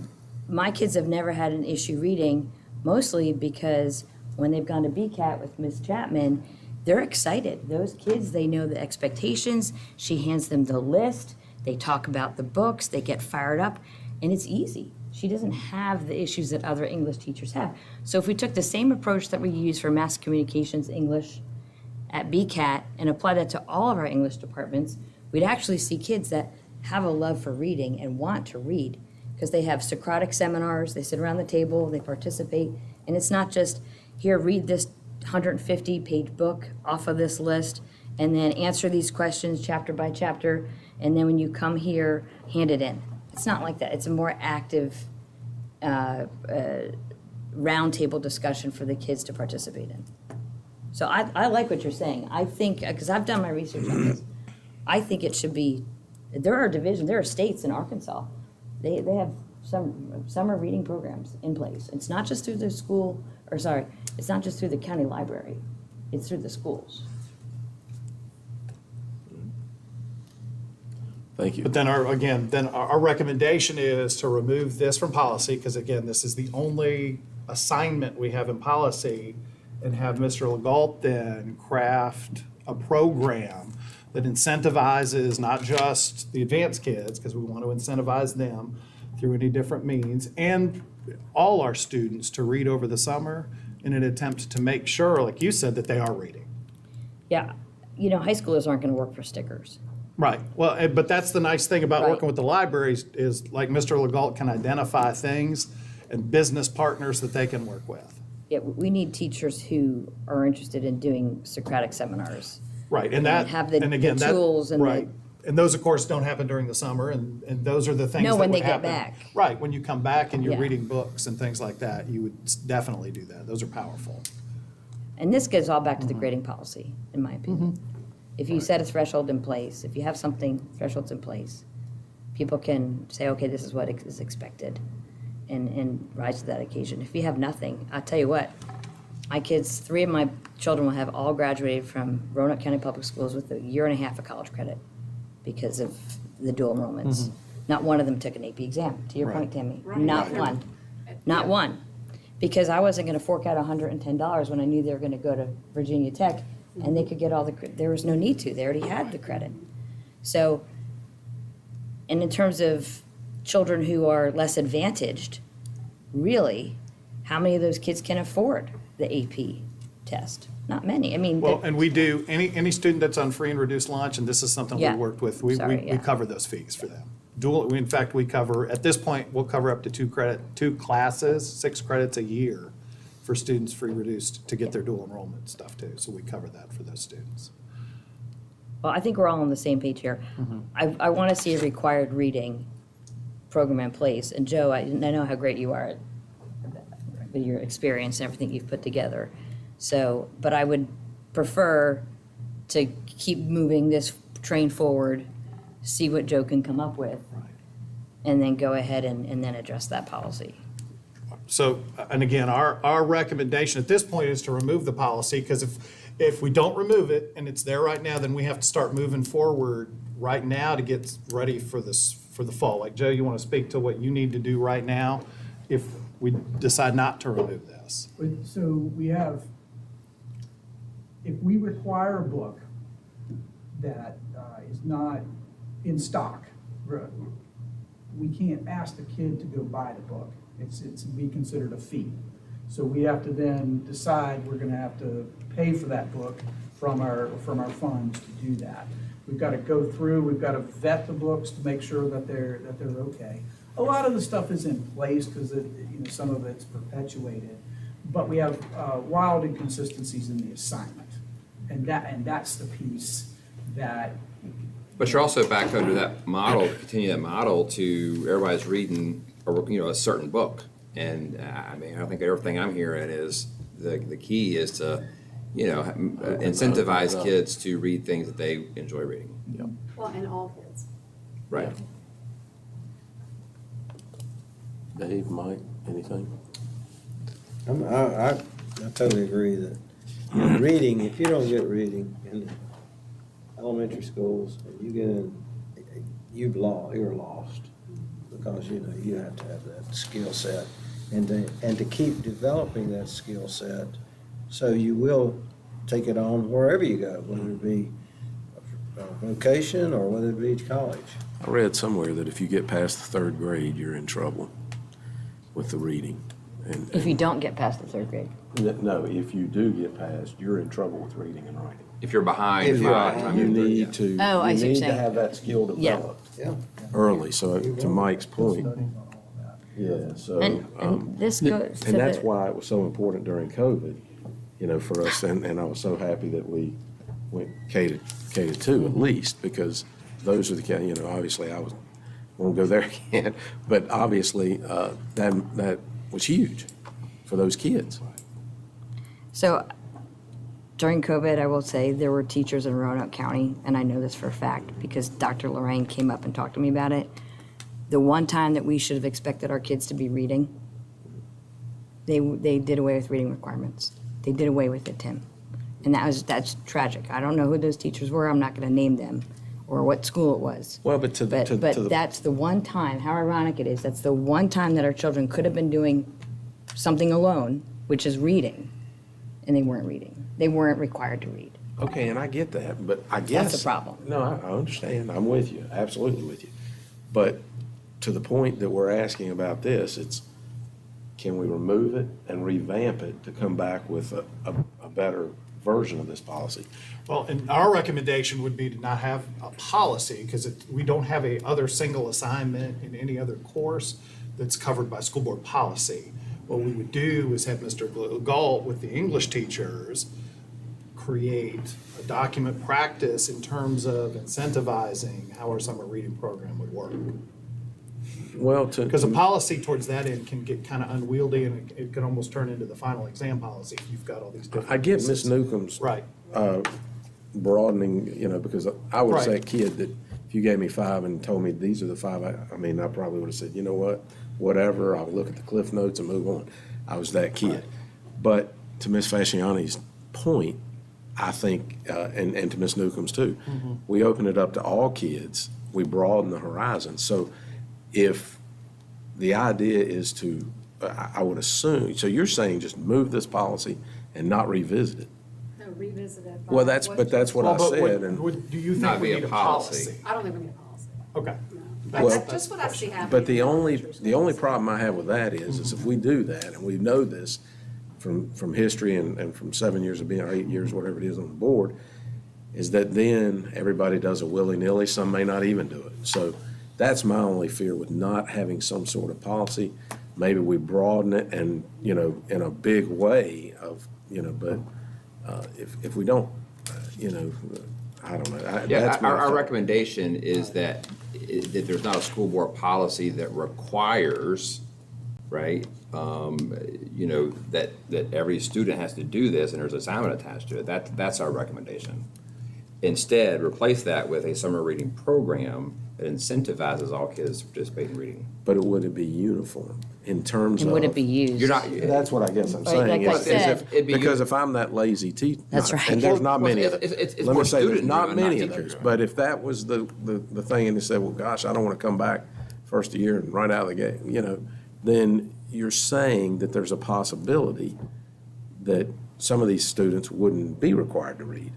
my kids have never had an issue reading, mostly because when they've gone to BCAT with Miss Chapman, they're excited. Those kids, they know the expectations. She hands them the list. They talk about the books. They get fired up, and it's easy. She doesn't have the issues that other English teachers have. So if we took the same approach that we use for mass communications English at BCAT and apply that to all of our English departments, we'd actually see kids that have a love for reading and want to read because they have Socratic seminars, they sit around the table, they participate, and it's not just, here, read this 150-page book off of this list, and then answer these questions chapter by chapter, and then when you come here, hand it in. It's not like that. It's a more active roundtable discussion for the kids to participate in. So I like what you're saying. I think, because I've done my research on this, I think it should be, there are divisions, there are states in Arkansas. They have summer reading programs in place. It's not just through the school, or sorry, it's not just through the county library. It's through the schools. Thank you. But then our recommendation is to remove this from policy, because again, this is the only assignment we have in policy, and have Mr. Legault then craft a program that incentivizes not just the advanced kids, because we want to incentivize them through any different means, and all our students to read over the summer in an attempt to make sure, like you said, that they are reading. Yeah, you know, high schoolers aren't going to work for stickers. Right. Well, but that's the nice thing about Right. working with the libraries is, like, Mr. Legault can identify things and business partners that they can work with. Yeah, we need teachers who are interested in doing Socratic seminars. Right, and that, have the and again, that, tools and the- right. And those, of course, don't happen during the summer, and those are the things No, that when would they get happen. back. Right, when you come back and you're Yeah. reading books and things like that, you would definitely do that. Those are powerful. And this goes all back to the grading policy, in my opinion. If you set a threshold in place, if you have thresholds in place, people can say, okay, this is what is expected, and rise to that occasion. If you have nothing, I'll tell you what, my kids, 3 of my children will have all graduated from Roanoke County Public Schools with a year and a half of college credit because of the dual enrollments. Not one of them took an AP exam, to your point, Tammy. Right. Not Right. one. Not one. Because I wasn't gonna fork out $110 when I knew they were gonna go to Virginia Tech, and they could get all the, there was no need to, they already had the credit. So, and in terms of children who are less advantaged, really, how many of those kids can afford the AP test? Not many. I mean, Well, and we do, any student that's on free and reduced lunch, and this is something we Yeah. worked with, we Sorry, yeah. cover those fees for them. In fact, we cover, at this point, we'll cover up to 2 classes, 6 credits a year for students free reduced to get their dual enrollment stuff too. So we cover that for those students. well, I think we're all on the same page here. I want to see a required reading program in place. And Joe, I know how great you are with your experience and everything you've put together. So, but I would prefer to keep moving this train forward, see what Joe can come up with, and then go ahead and then address that policy. So, and again, our recommendation at this point is to remove the policy, because if we don't remove it and it's there right now, then we have to start moving forward right now to get ready for this, for the fall. Like, Joe, you want to speak to what you need to do right now if we decide not to remove this? So we have, if we require a book that is not in stock, we can't ask the kid to go buy the book. It's be considered a fee. So we have to then decide we're gonna have to pay for that book from our funds to do that. We've got to go through, we've got to vet the books to make sure that they're okay. A lot of the stuff is in place because some of it's perpetuated, but we have wild inconsistencies in the assignment, and that's the piece that. But you're also back under that model, continue that model to everybody's reading, a certain book. And I mean, I think everything I'm hearing is the key is to, incentivize kids to read things that they enjoy reading. Well, and all kids. Right. Dave, Mike, anything? I totally agree that reading, if you don't get reading in elementary schools, and you get in, you're lost, because you have to have that skill set, and to keep developing that skill set So you will take it on wherever you go, whether it be a vocation or whether it be college. I read somewhere that if you get past the third grade, you're in trouble with the reading. And If you don't get past the third grade. No, if you do get past, you're in trouble with reading and writing. If you're behind If you're by the behind, time You you're through, need yeah. to, Oh, I you see what you're need to saying. have that skill Yeah. developed Yeah. early. So to Mike's point, yeah, so. And this goes to And that's the, why it was so important during COVID, for us, and I was so happy that we went K to two at least, because those are the, obviously I won't go there again, but obviously, that was huge for those kids. so during COVID, I will say there were teachers in Roanoke County, and I know this for a fact because Dr. Lorraine came up and talked to me about it. The one time that we should have expected our kids to be reading, they did away with reading requirements. They did away with it, Tim. And that's tragic. I don't know who those teachers were. I'm not going to name them or what school it was. Well, but But that's the one time, how ironic it is, that's the one time that our children could have been doing something alone, which is reading, and they weren't reading. They weren't required to read. Okay, and I get that, but I guess. That's the problem. No, I understand. I'm with you, absolutely with you. But to the point that we're asking about this, it's, can we remove it and revamp it to come back with a better version of this policy? Well, and our recommendation would be to not have a policy, because we don't have a other single assignment in any other course that's covered by school board policy. What we would do is have Mr. Galt with the English teachers create a document practice in terms of incentivizing how our summer reading program would work. Well, Because a policy towards that end can get kind of unwieldy, and it can almost turn into the final exam policy if you've got all these different. I get pieces. Ms. Newcomb's Right. broadening, because I was Right. that kid that if you gave me 5 and told me these are the 5, I mean, I probably would have said, you know what, whatever, I'll look at the Cliff Notes and move on. I was that kid. But to Ms. Fasciani's point, I think, and to Ms. Newcomb's too, we open it up to all kids, we broaden the horizon. So if the idea is to, I would assume, so you're saying just move this policy and not revisit it? No, revisit it. Well, that's what I Well, but said, and. do you think Not we be a need a policy. policy? I don't think we need a policy. Okay. Well, That's just what I see happening. But the only problem I have with that is if we do that, and we know this from history and from 7 years of being, or 8 years, whatever it is on the board, is that then everybody does it willy-nilly, some may not even do it. So that's my only fear with not having some sort of policy. Maybe we broaden it and, in a big way of, but if we don't, I don't know. Yeah, That's my our thought. recommendation is that there's not a school board policy that requires, right? That every student has to do this and there's an assignment attached to it. That's our recommendation. Instead, replace that with a summer reading program that incentivizes all kids to participate in reading. But would it be uniform in terms of? And would it be used? You're not. That's what I guess I'm Right, saying. like I is if- said. It'd be Because good. if I'm that lazy teacher. That's right. And there's not Well, many of it's- them. it's Let me more say, there's student not driven, not many of teacher those. driven. But if that was the thing and they said, well, gosh, I don't want to come back first year and right out of the gate, then you're saying that there's a possibility that some of these students wouldn't be required to read.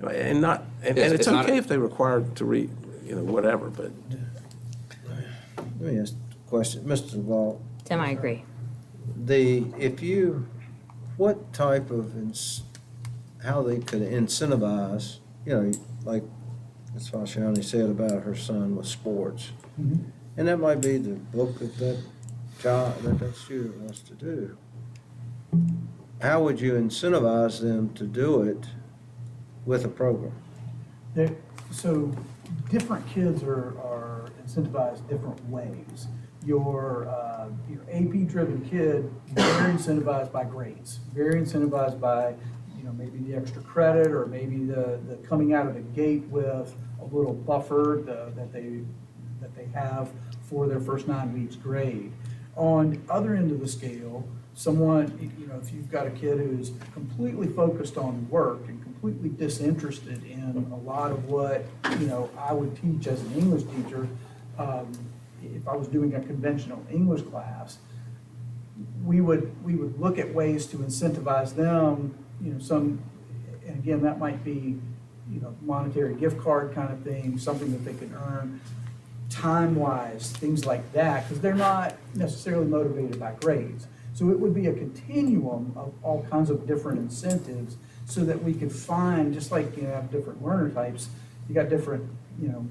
And it's not- okay if they're required to read, whatever, but. Let me ask a question, Mr. Galt. Tim, I agree. What type of, how they could incentivize, like Ms. Fasciani said about her son with sports. And that might be the book that that student wants to do. How would you incentivize them to do it with a program? So different kids are incentivized different ways. Your AP-driven kid, very incentivized by grades, very incentivized by, maybe the extra credit or maybe the coming out of the gate with a little buffer that they have for their first 9 weeks grade. On the other end of the scale, someone, if you've got a kid who's completely focused on work and completely disinterested in a lot of what, I would teach as an English teacher, if I was doing a conventional English class, we would look at ways to incentivize them some, and again, that might be, monetary gift card kind of thing, something that they can earn, time-wise, things like that, because they're not necessarily motivated by grades. So it would be a continuum of all kinds of different incentives so that we could find, just like you have different learner types, you got different,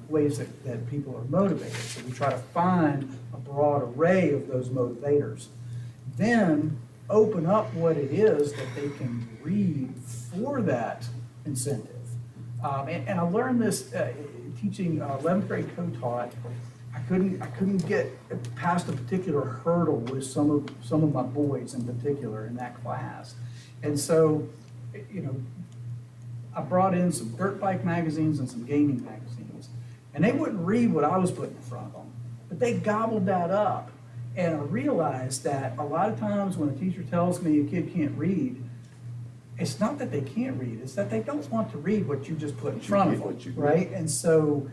ways that people are motivated. So we try to find a broad array of those motivators. Then open up what it is that they can read for that incentive. And I learned this teaching 11th grade co-taught. I couldn't get past a particular hurdle with some of my boys in particular in that class. And so, I brought in some dirt bike magazines and some gaming magazines. And they wouldn't read what I was putting in front of them, but they gobbled that up. And I realized that a lot of times when a teacher tells me a kid can't read, it's not that they can't read, it's that they don't want to read what you just put in front of them, right? And so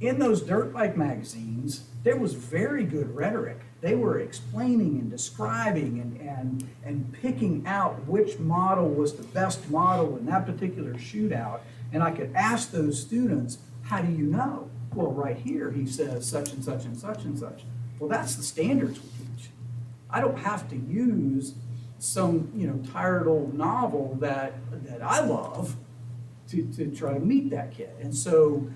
in those dirt bike magazines, there was very good rhetoric. They were explaining and describing and picking out which model was the best model in that particular shootout. And I could ask those students, how do you know? Well, right here, he says such and such and such and such. Well, that's the standards we teach. I don't have to use some, tired old novel that I love to try to meet that kid. And so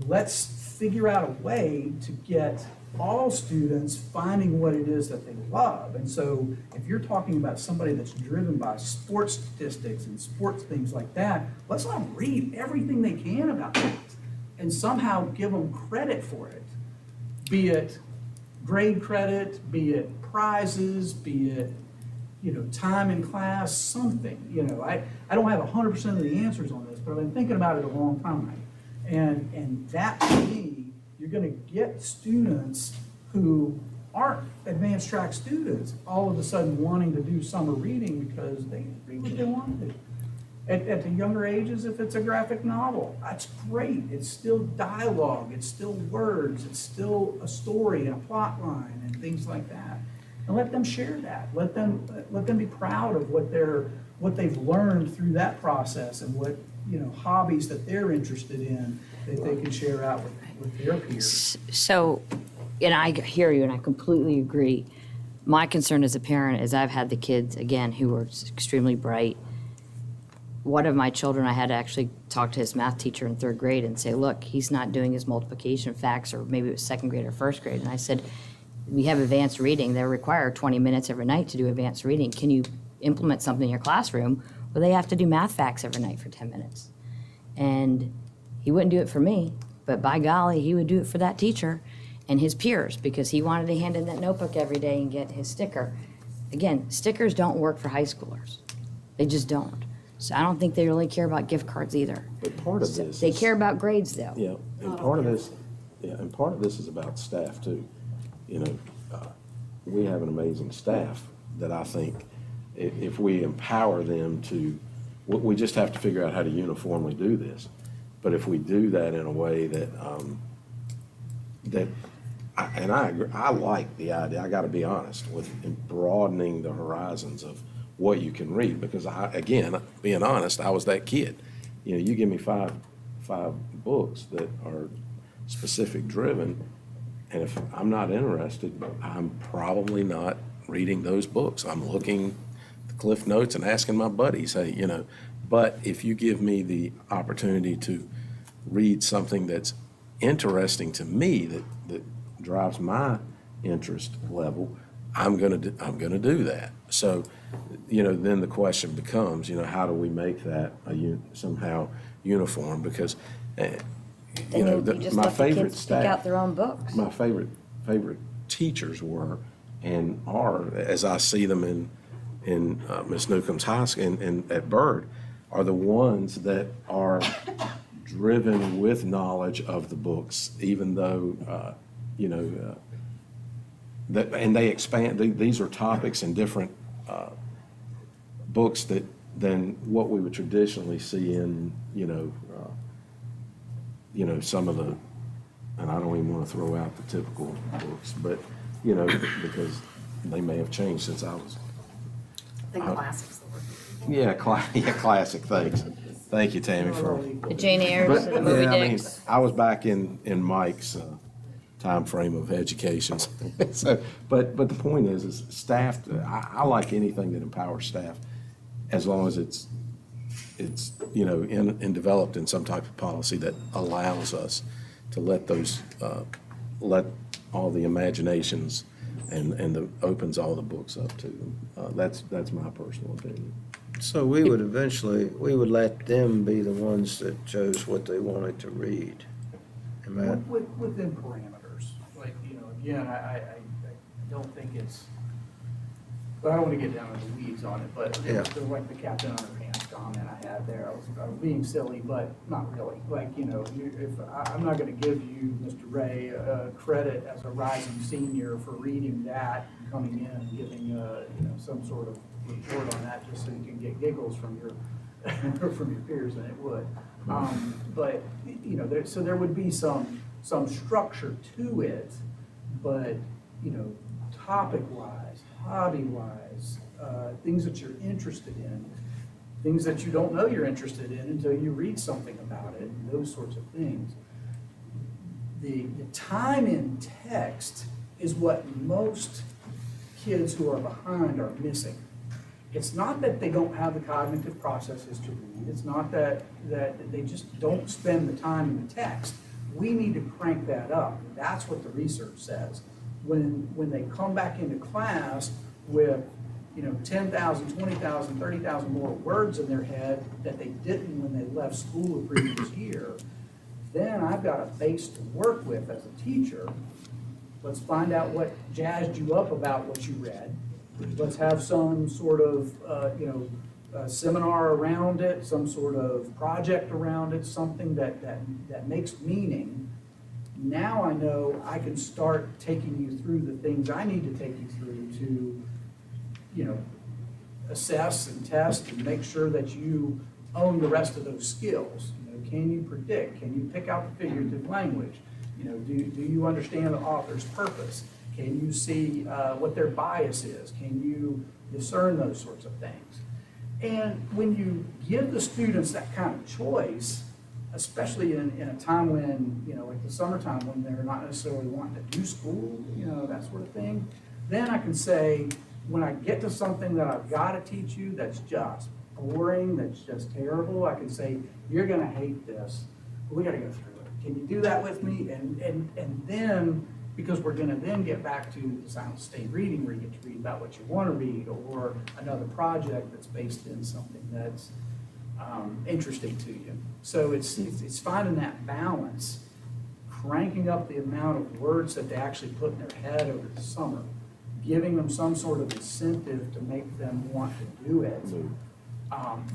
let's figure out a way to get all students finding what it is that they love. And so if you're talking about somebody that's driven by sports statistics and sports things like that, let's let them read everything they can about that and somehow give them credit for it, be it grade credit, be it prizes, be it time in class, something. I don't have 100% of the answers on this, but I've been thinking about it a long time. And that, to me, you're going to get students who aren't advanced track students all of a sudden wanting to do summer reading because they read what they want to do. At the younger ages, if it's a graphic novel, that's great. It's still dialogue, it's still words, it's still a story and a plot line and things like that. And let them share that. Let them be proud of what they've learned through that process and what hobbies that they're interested in that they can share out with their peers. So, and I hear you and I completely agree. My concern as a parent is I've had the kids, again, who were extremely bright. One of my children, I had to actually talk to his math teacher in 3rd grade and say, look, he's not doing his multiplication facts, or maybe it was 2nd grade or 1st grade. And I said, we have advanced reading. They require 20 minutes every night to do advanced reading. Can you implement something in your classroom where they have to do math facts every night for 10 minutes? And he wouldn't do it for me, but by golly, he would do it for that teacher and his peers because he wanted to hand in that notebook every day and get his sticker. Again, stickers don't work for high schoolers. They just don't. So I don't think they really care about gift cards either. But part of this They is- care about grades though. Yeah, and part of this is about staff too. We have an amazing staff that I think if we empower them to, we just have to figure out how to uniformly do this. But if we do that in a way that, I agree, I like the idea, I gotta be honest, with broadening the horizons of what you can read, because again, being honest, I was that kid. You give me five books that are specific driven, and if I'm not interested, I'm probably not reading those books. I'm looking at the Cliff Notes and asking my buddies, hey, but if you give me the opportunity to read something that's interesting to me, that drives my interest level, I'm gonna do that. So, then the question becomes, how do we make that somehow uniform? Because, You just my let the favorite kids pick out staff, their own books. my favorite teachers were and are, as I see them in Ms. Newcomb's high school and at Byrd, are the ones that are driven with knowledge of the books, even though, and they expand, these are topics in different books than what we would traditionally see in, some of the, and I don't even want to throw out the typical books, but, because they may have changed since I was. I think classics. Yeah, classic, thanks. Thank you, Tammy, for. The Jane Eyres, the Moby Yeah, I mean, Dicks. I was back in Mike's time frame of education. So, but the point is staff, I like anything that empowers staff as long as it's, you know, and developed in some type of policy that allows us to let those, let all the imaginations and opens all the books up to them. That's my personal opinion. So we would let them be the ones that chose what they wanted to read. Am I- Within parameters, like, you know, again, I don't think it's, but I don't want to get down into the weeds on it, but Yeah. they're like the Captain Underpants comment I had there, I was being silly, but not really. Like, you know, I'm not going to give you, Mr. Ray, credit as a rising senior for reading that, and coming in and giving, you know, some sort of report on that, just so you can get giggles from your, from your peers, and it would. But, you know, so there would be some structure to it, but, you know, topic-wise, hobby-wise, things that you're interested in, things that you don't know you're interested in until you read something about it, and those sorts of things. The time in text is what most kids who are behind are missing. It's not that they don't have the cognitive processes to read. It's not that they just don't spend the time in the text. We need to crank that up. That's what the research says. When they come back into class with, you know, 10,000, 20,000, 30,000 more words in their head that they didn't when they left school the previous year, then I've got a base to work with as a teacher. Let's find out what jazzed you up about what you read. Let's have some sort of, you know, seminar around it, some sort of project around it, something that makes meaning. Now I know I can start taking you through the things I need to take you through to, you know, assess and test and make sure that you own the rest of those skills. You know, can you predict? Can you pick out the figurative language? You know, do you understand the author's purpose? Can you see what their bias is? Can you discern those sorts of things? And when you give the students that kind of choice, especially in a time when, you know, like the summertime when they're not necessarily wanting to do school, you know, that sort of thing, then I can say, when I get to something that I've got to teach you that's just boring, that's just terrible, I can say, you're going to hate this, but we got to go through it. Can you do that with me? And then, because we're going to then get back to the Silent State reading, where you get to read about what you want to read, or another project that's based in something that's interesting to you. So it's finding that balance, cranking up the amount of words that they actually put in their head over the summer, giving them some sort of incentive to make them want to do it.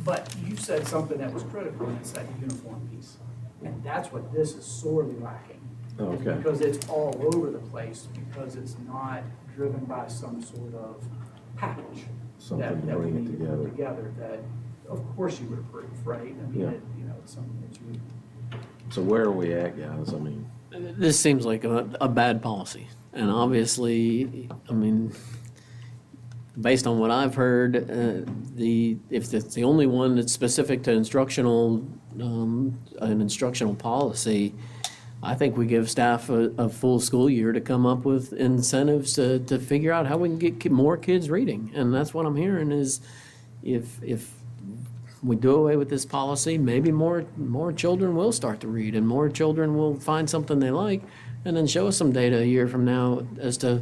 But you said something that was critical, and it's that uniform piece. And that's what this is sorely lacking. Okay. Because it's all over the place, because it's not driven by some sort of package Something to that we bring it need to put together. together that, of course, you would approve, right? I mean, Yeah. you know, it's something that you would. So where are we at, guys? I mean, This seems like a bad policy. And obviously, I mean, based on what I've heard, if it's the only one that's specific to instructional, an instructional policy, I think we give staff a full school year to come up with incentives to figure out how we can get more kids reading. And that's what I'm hearing is if we do away with this policy, maybe more children will start to read and more children will find something they like, and then show us some data a year from now as to.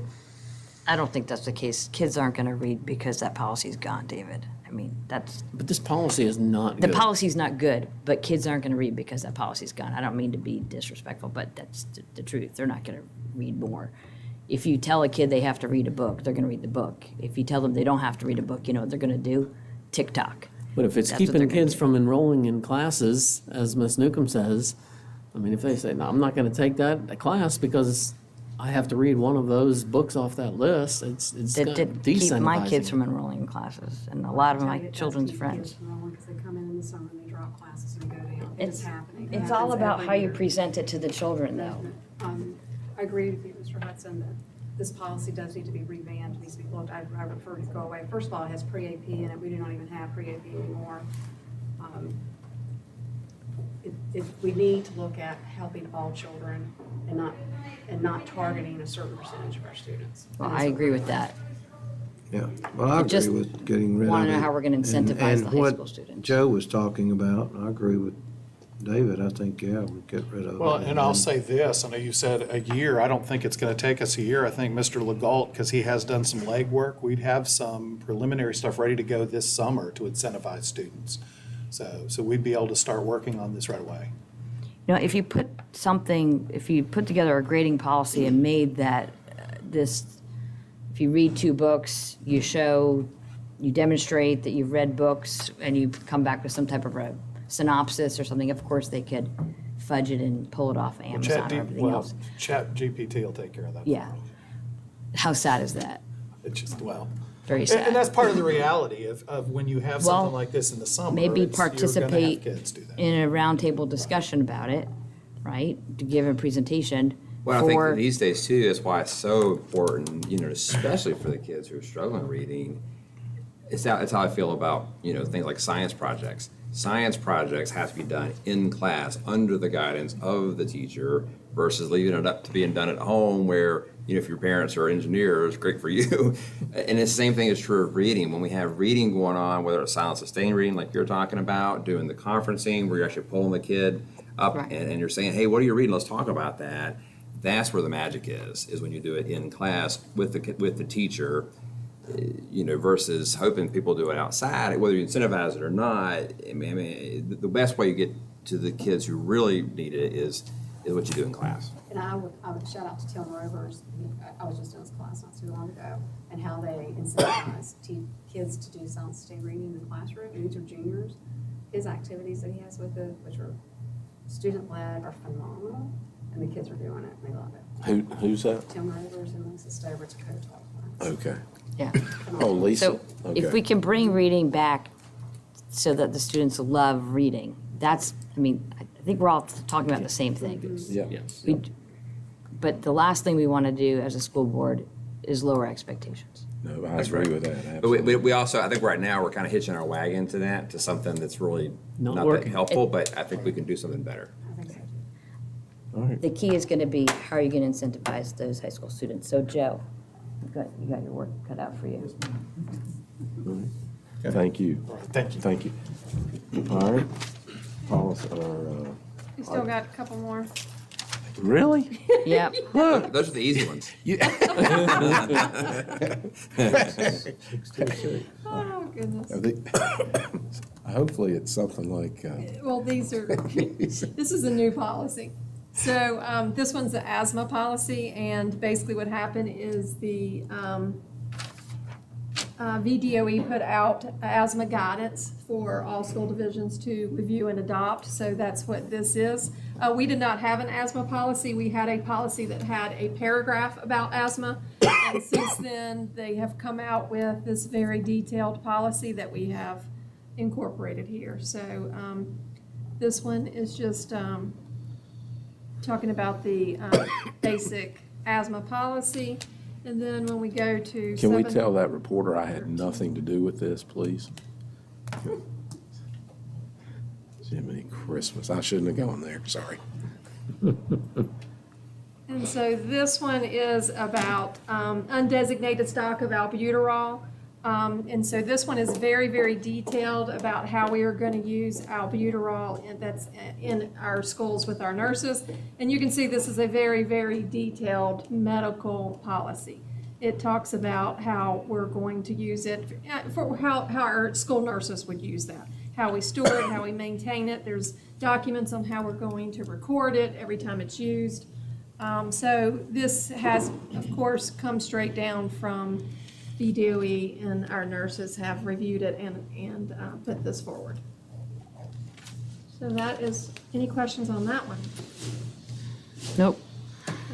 I don't think that's the case. Kids aren't going to read because that policy's gone, David. I mean, that's, But this policy is not the good. policy's not good, but kids aren't going to read because that policy's gone. I don't mean to be disrespectful, but that's the truth. They're not going to read more. If you tell a kid they have to read a book, they're going to read the book. If you tell them they don't have to read a book, you know what they're going to do? TikTok. But if it's That's what keeping they're gonna kids do. from enrolling in classes, as Ms. Newcomb says, I mean, if they say, no, I'm not going to take that class because I have to read one of those books off that list, it's That gonna did keep my decentralize kids it. from enrolling in classes, and a lot of my Tell you, it does children's keep friends. kids from enrolling 'cause they come in the summer and they drop classes and go down. It's It's happening. It It's all happens about every how you year. present it to the children, though. I agree with you, Mr. Hudson, that this policy does need to be revamped, needs to be looked, I prefer to go away. First of all, it has pre-AP in it, we do not even have pre-AP anymore. We need to look at helping all children and not targeting a certain percentage of our students. Well, I agree with that. Yeah, well, I Just agree with getting rid of it. wanna know how we're gonna incentivize the high school And what students. Joe was talking about, I agree with David, I think, yeah, we get rid of it. Well, and I'll say this, I know you said a year, I don't think it's gonna take us a year. I think Mr. Legault, because he has done some legwork, we'd have some preliminary stuff ready to go this summer to incentivize students. So we'd be able to start working on this right away. You know, if you put together a grading policy and made that, if you read 2 books, you demonstrate that you've read books, and you come back with some type of a synopsis or something, of course, they could fudge it and pull it off of Amazon or everything else. Chat GPT will take care of that. Yeah. How sad is that? It's just, well. Very And sad. that's part of the reality of when you have something Well, like this in the summer. Maybe you're gonna have participate kids do that. in a roundtable discussion about it, right? To give a presentation Well, I think for, these days too, that's why it's so important, especially for the kids who are struggling reading. It's how I feel about, things like science projects. Science projects have to be done in class under the guidance of the teacher versus leaving it up to being done at home where, if your parents are engineers, great for you. And the same thing is true of reading. When we have reading going on, whether it's silent sustained reading like you're talking about, doing the conferencing where you're actually pulling the kid up Right. and you're saying, hey, what are you reading? Let's talk about that. That's where the magic is when you do it in class with the teacher, versus hoping people do it outside, whether you incentivize it or not. I mean, the best way you get to the kids who really need it is what you do in class. And I would shout out to Tim Rovers, I was just in his class not too long ago, and how they incentivize kids to do silent sustained reading in the classroom, and these are juniors. His activities that he has with it, which are student-led, are phenomenal, and the kids are doing it, and they love it. Who's that? Tim Rovers and Lisa Stover to co-talk class. Okay. yeah. Oh, Lisa? So if Okay. we can bring reading back so that the students love reading, I think we're all talking about the same thing. Yeah. But the last thing we want to do as a school board is lower expectations. No, I agree with that, But absolutely. we also, I think right now, we're kind of hitching our wagon to something that's really Not not that working. helpful, but I think we can do something better. I think so. All right. The key is going to be, how are you going to incentivize those high school students? So Joe, you got your work cut out for you. Thank you. Thank you. Thank you. All right. Policy, We still got a couple more. really? Yep. Those are the easy ones. Oh, goodness. Hopefully it's something like, Well, this is a new policy. So this one's the asthma policy, and basically what happened is the VDOE put out asthma guidance for all school divisions to review and adopt, so that's what this is. We did not have an asthma policy. We had a policy that had a paragraph about asthma, and since then, they have come out with this very detailed policy that we have incorporated here. So this one is just talking about the basic asthma policy. And then when we go to can we 7 tell that reporter I had nothing to do with this, please? Jiminy Christmas, I shouldn't have gone there, sorry. And so this one is about undesignated stock of albuterol. And so this one is very, very detailed about how we are going to use albuterol, and that's in our schools with our nurses. And you can see this is a very, very detailed medical policy. It talks about how we're going to use it, for how our school nurses would use that, how we store it, how we maintain it. There's documents on how we're going to record it every time it's used. So this has, of course, come straight down from VDOE, and our nurses have reviewed it and put this forward. So that is, any questions on that one? Nope.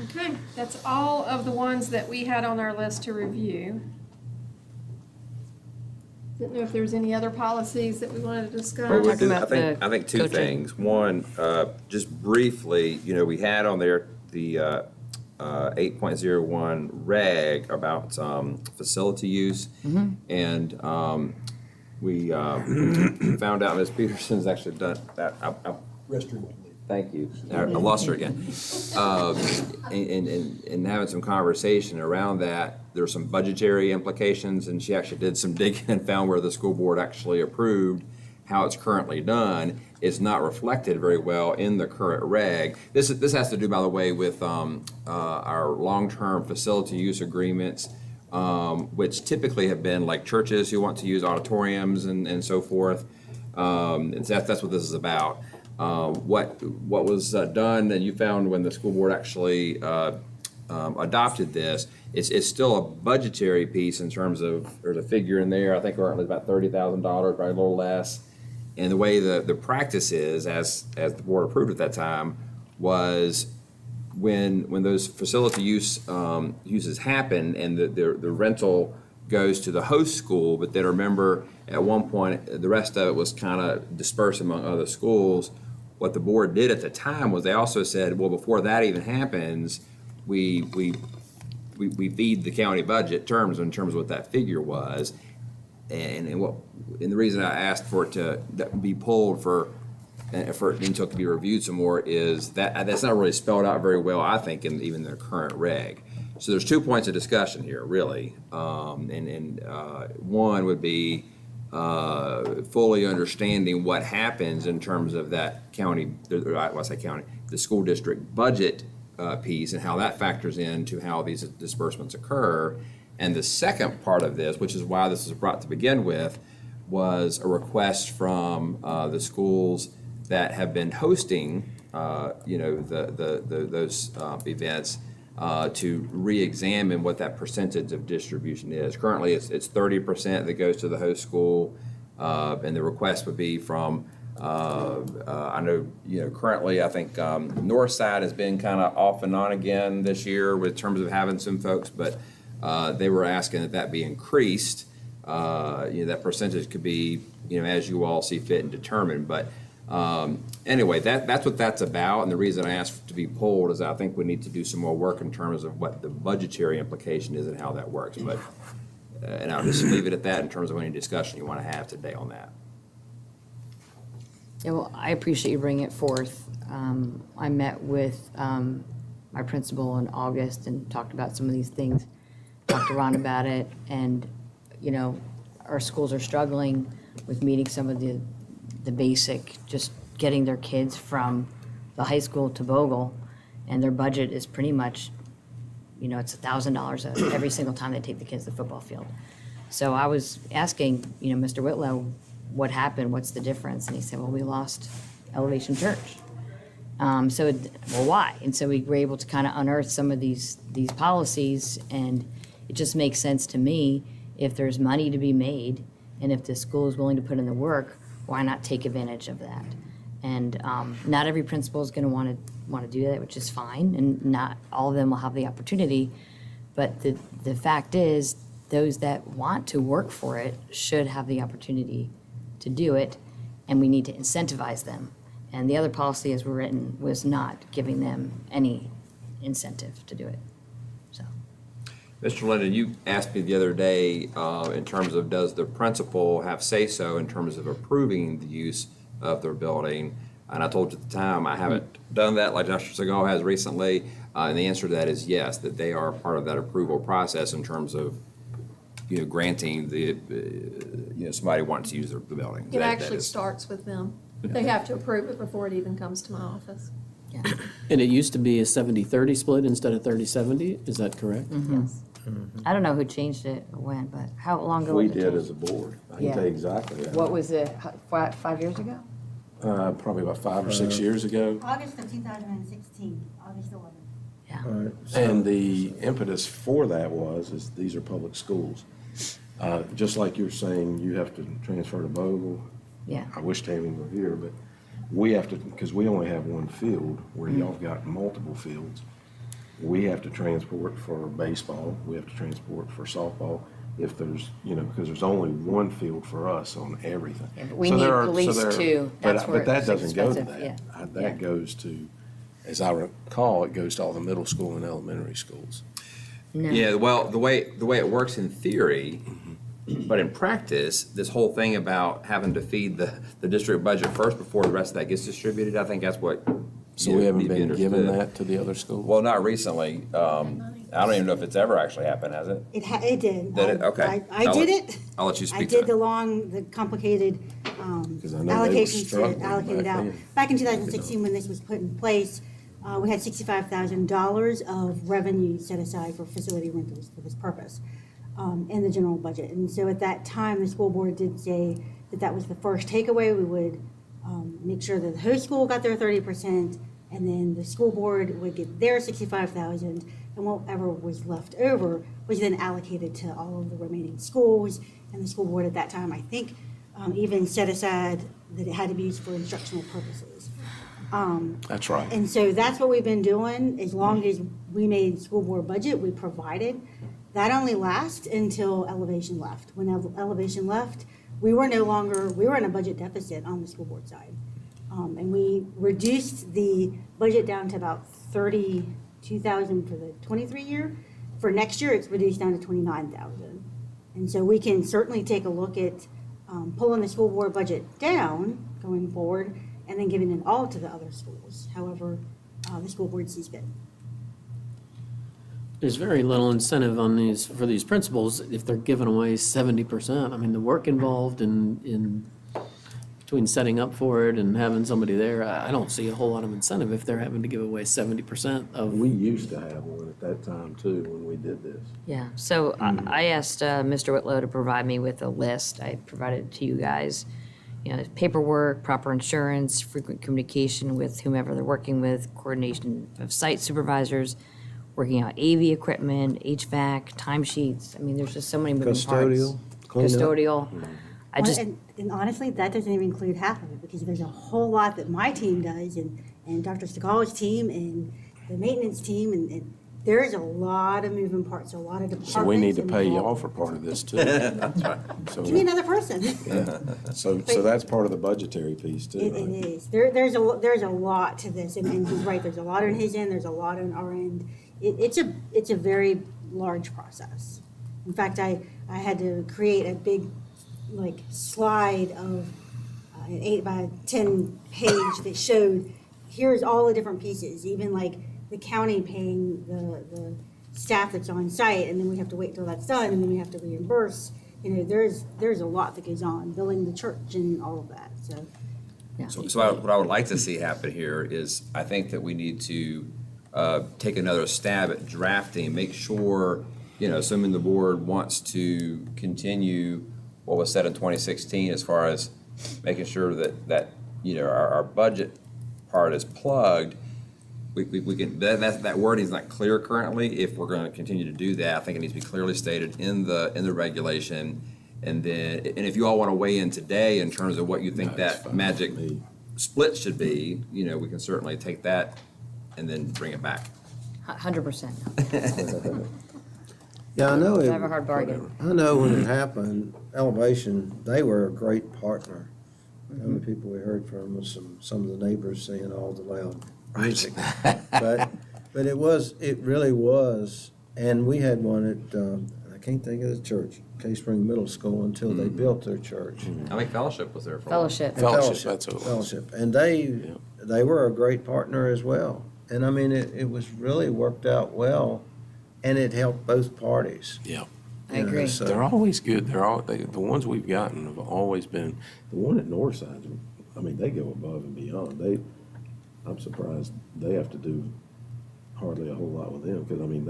Okay, that's all of the ones that we had on our list to review. Didn't know if there's any other policies that we wanted to discuss. Well, Talking about I think two coaching. things. One, just briefly, we had on there the 8.01 reg about facility use. And we found out Ms. Peterson's actually done that. Thank you. I lost her again. And having some conversation around that, there's some budgetary implications, and she actually did some digging and found where the school board actually approved how it's currently done. It's not reflected very well in the current reg. This has to do, by the way, with our long-term facility use agreements, which typically have been like churches who want to use auditoriums and so forth. And so that's what this is about. What was done, and you found when the school board actually adopted this, it's still a budgetary piece in terms of, there's a figure in there, I think currently about $30,000, probably a little less. And the way the practice is, as the board approved at that time, was when those facility uses happen and the rental goes to the host school, but then remember, at one point, the rest of it was kind of dispersed among other schools. What the board did at the time was they also said, well, before that even happens, we feed the county budget terms in terms of what that figure was. And the reason I asked for it to be pulled until it could be reviewed some more is that's not really spelled out very well, I think, in even the current reg. So there's 2 points of discussion here, really. One would be fully understanding what happens in terms of that county, the school district budget piece and how that factors into how these disbursements occur. And the second part of this, which is why this was brought to begin with, was a request from the schools that have been hosting, those events to re-examine what that percentage of distribution is. Currently, it's 30% that goes to the host school, and the request would be from. I know, currently, I think North Side has been kind of off and on again this year with terms of having some folks, but they were asking that be increased. That percentage could be, as you all see fit and determine. But anyway, that's what that's about. And the reason I asked to be pulled is I think we need to do some more work in terms of what the budgetary implication is and how that works. But and I'll just leave it at that in terms of any discussion you want to have today on that. Yeah, well, I appreciate you bringing it forth. I met with my principal in August and talked about some of these things, talked to Ron about it, and, our schools are struggling with meeting some of the basic, just getting their kids from the high school to Bogle, and their budget is pretty much, it's $1,000 every single time they take the kids to the football field. So I was asking, Mr. Whitlow, what happened, what's the difference? And he said, well, we lost Elevation Church. Why? And so we were able to kind of unearth some of these policies, and it just makes sense to me, if there's money to be made, and if the school is willing to put in the work, why not take advantage of that? And not every principal is going to want to do that, which is fine, and not all of them will have the opportunity. But the fact is, those that want to work for it should have the opportunity to do it, and we need to incentivize them. And the other policy as written was not giving them any incentive to do it. So, Mr. Linden, you asked me the other day in terms of does the principal have say-so in terms of approving the use of their building? And I told you at the time I haven't done that like Dr. Segal has recently. And the answer to that is yes, that they are part of that approval process in terms of granting somebody wants to use the building. It actually starts with them. They have to approve it before it even comes to my office. yeah. And it used to be a 70-30 split instead of 30-70, is that correct? Yes. I don't know who changed it or when, but how long ago We was it did changed? as a board. I can Yeah. tell you exactly. What was it, 5 years ago? Probably about 5 or 6 years ago. August of 2016, August 11th. Yeah. All right, so- And the impetus for that is these are public schools. Just like you're saying, you have to transfer to Bogle. Yeah. I wish Tammy were here, but we have to, because we only have one field where y'all got multiple fields. We have to transport for baseball, we have to transport for softball. If there's, because there's only one field for us on everything. Yeah, but we So need there are- at least so there- two. That's where But that it's doesn't go to expensive, that. yeah. That goes to as I recall, it goes to all the middle school and elementary schools. No. Yeah, well, the way it works in theory, but in practice, this whole thing about having to feed the district budget first before the rest of that gets distributed, I think that's what. So you we know, haven't need to be been given understood. that to the other schools? Well, not recently. I don't even know if it's ever actually happened, has it? It did. Did it? Okay. I did it. I'll let you I speak to did it. the complicated 'Cause I know they were allocations to struggling allocate it back out. then. Back in 2016, when this was put in place, we had $65,000 of revenue set aside for facility rentals for this purpose in the general budget. And so at that time, the school board did say that that was the first takeaway. We would make sure that the host school got their 30%, and then the school board would get their 65,000, and whatever was left over was then allocated to all of the remaining schools. And the school board at that time, I think, even set aside that it had to be used for instructional purposes. That's right. And so that's what we've been doing. As long as we made school board budget, we provided. That only lasts until Elevation left. When Elevation left, we were in a budget deficit on the school board side. And we reduced the budget down to about 32,000 for the 23 year. For next year, it's reduced down to 29,000. And so we can certainly take a look at pulling the school board budget down going forward and then giving it all to the other schools, however the school board sees fit. There's very little incentive for these principals if they're giving away 70%. I mean, the work involved in between setting up for it and having somebody there, I don't see a whole lot of incentive if they're having to give away 70% of. We used to have one at that time too, when we did this. Yeah, so I asked Mr. Whitlow to provide me with a list. I provided it to you guys. You know, paperwork, proper insurance, frequent communication with whomever they're working with, coordination of site supervisors, working out AV equipment, HVAC, timesheets. I mean, there's just so many moving parts. Custodial, cleanup. Custodial. I just, And honestly, that doesn't even include half of it, because there's a whole lot that my team does, and Dr. Stakala's team, and the maintenance team, and there is a lot of moving parts, a lot of departments. So we need to pay y'all involved. for part of this too. So, Give me another person. yeah. So that's part of the budgetary piece too. It right? is. There's a lot to this, and he's right, there's a lot on his end, there's a lot on our end. It's a very large process. In fact, I had to create a big, like, slide of an 8 by 10 page that showed, here's all the different pieces, even like the county paying the staff that's on site, and then we have to wait till that's done, and then we have to reimburse. You know, there's a lot that goes on, billing the church and all of that, so. Yeah. So what I would like to see happen here is, I think that we need to take another stab at drafting, make sure, you know, assuming the board wants to continue what was said in 2016 as far as making sure that you know, our budget part is plugged. We can, that wording is not clear currently. If we're going to continue to do that, I think it needs to be clearly stated in the regulation. And if you all want to weigh in today in terms of what you think that magic split should be, you know, we can certainly take that and then bring it back. 100%. Yeah, I know. I have a hard bargain. I know when it happened, Elevation, they were a great partner. The only people we heard from was some of the neighbors saying all the loud music. But it really was, and we had one at, I can't think of the church, Case Spring Middle School, until they built their church. I think Fellowship was there for Fellowship. Fellowship, that's what it was. Fellowship, and they were a great partner as well. And I mean, it was really worked out well, and it helped both parties. Yeah. I agree. So- They're always good. The ones we've gotten have always been, the one at Northside, I mean, they go above and beyond. I'm surprised they have to do hardly a whole lot with them, because I mean,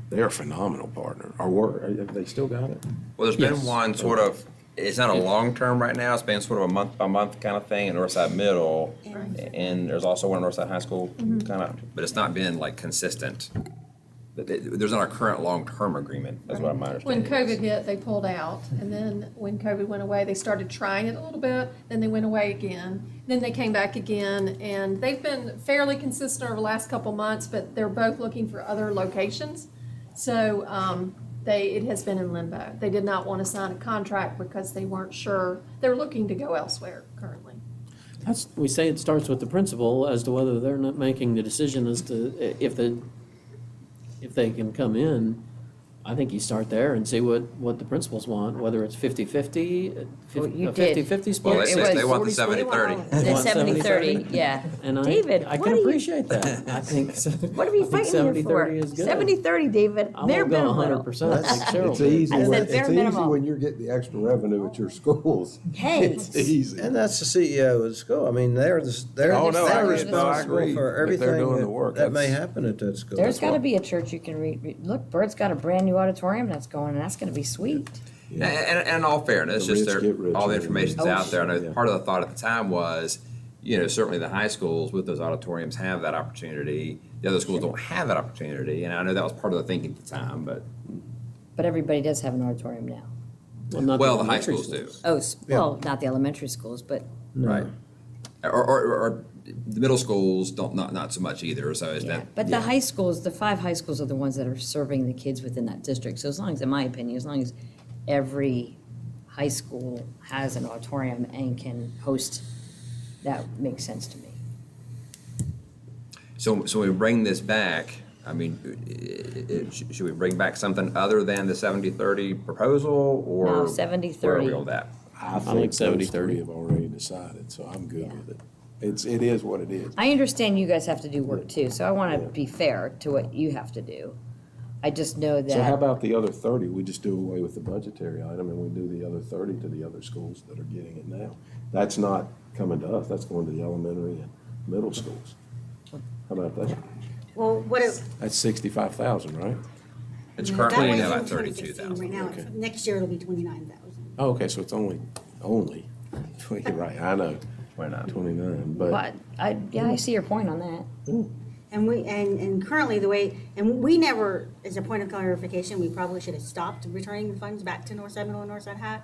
they're a phenomenal partner. Have they still got it? Well, there's been one sort of, it's not a long term right now, it's been sort of a month by month kind of thing in Northside Middle. And there's also one in Northside High School, kind of, but it's not been like consistent. There's not a current long-term agreement, that's what my When understanding is. COVID hit, they pulled out, and then when COVID went away, they started trying it a little bit, then they went away again, then they came back again, and they've been fairly consistent over the last couple months, but they're both looking for other locations. So it has been in limbo. They did not want to sign a contract because they weren't sure. They're looking to go elsewhere currently. We say it starts with the principal as to whether they're not making the decision as to if they can come in. I think you start there and see what the principals want, whether it's 50-50, Well, you a did. 50-50 split. It was- They want the 40-split. 70-30. The They want 70-30, yeah. And David, I what can are you- appreciate that. I think. What are you I think fighting here for? 70-30 is good. 70-30, David, I bare won't go minimum. 100% like Cheryl It's did. easy, I said when- bare it's easy minimum. when you're getting the extra revenue at your schools. Hey. It's easy. And that's the CEO of the school. I mean, they're Oh, no, I agree. No, I responsible agree. for But they're everything doing the work. that may That's- happen at that school. There's gotta be a church you can look, Bird's got a brand new auditorium that's going, and that's gonna be sweet. And in all fairness, The just rich get richer. all the information's Oh, out there. I know yeah. part of the thought at the time was, certainly the high schools with those auditoriums have that opportunity. The other schools don't have that opportunity, and I know that was part of the thinking at the time, but, But everybody does have an auditorium now. Not well, the high elementary schools do. Oh, well, not the elementary schools, but Right. Or the middle schools not so much either, so is yeah. that. But the high schools, the 5 high schools are the ones that are serving the kids within that district. So as long as, in my opinion, as long as every high school has an auditorium and can host, that makes sense to me. So when we bring this back, I mean, should we bring back something other than the 70-30 proposal, or? No, 70-30. Where are we on that? I think think those 70-30. three have already decided, so I'm good Yeah. with it. It is what it is. I understand you guys have to do work too, so I want to be fair to what you have to do. I just know So how that, about the other 30? We just do away with the budgetary item and we do the other 30 to the other schools that are getting it now. That's not coming to us, that's going to the elementary and middle schools. How about that? Well, what if, That's 65,000, right? It's that currently was in about 2016. 32,000. Right now, Okay. next year it'll be 29,000. Oh, okay, so it's only, you're right, I know, 29, but I see your point on that. And and currently the way, and we never, as a point of clarification, we probably should have stopped returning the funds back to Northside Middle and Northside High,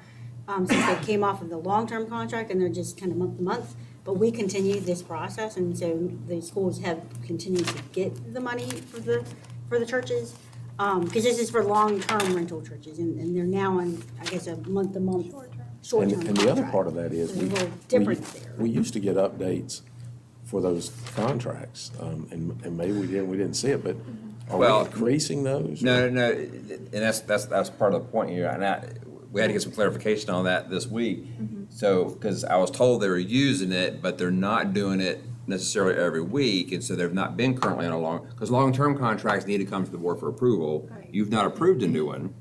since they came off of the long-term contract and they're just kind of month to month. But we continued this process, and so the schools have continued to get the money for the churches. Because this is for long-term rental churches, and they're now on, I guess, a month-to-month, short-term And the other contract. part of that is, There's a little difference there. we used to get updates for those contracts, and maybe we didn't see it, but are we Well, increasing those? No, and that's part of the point here. And we had to get some clarification on that this week. So, because I was told they were using it, but they're not doing it necessarily every week, and so they've not been currently on because long-term contracts need to come to the board for approval. You've not approved a new one,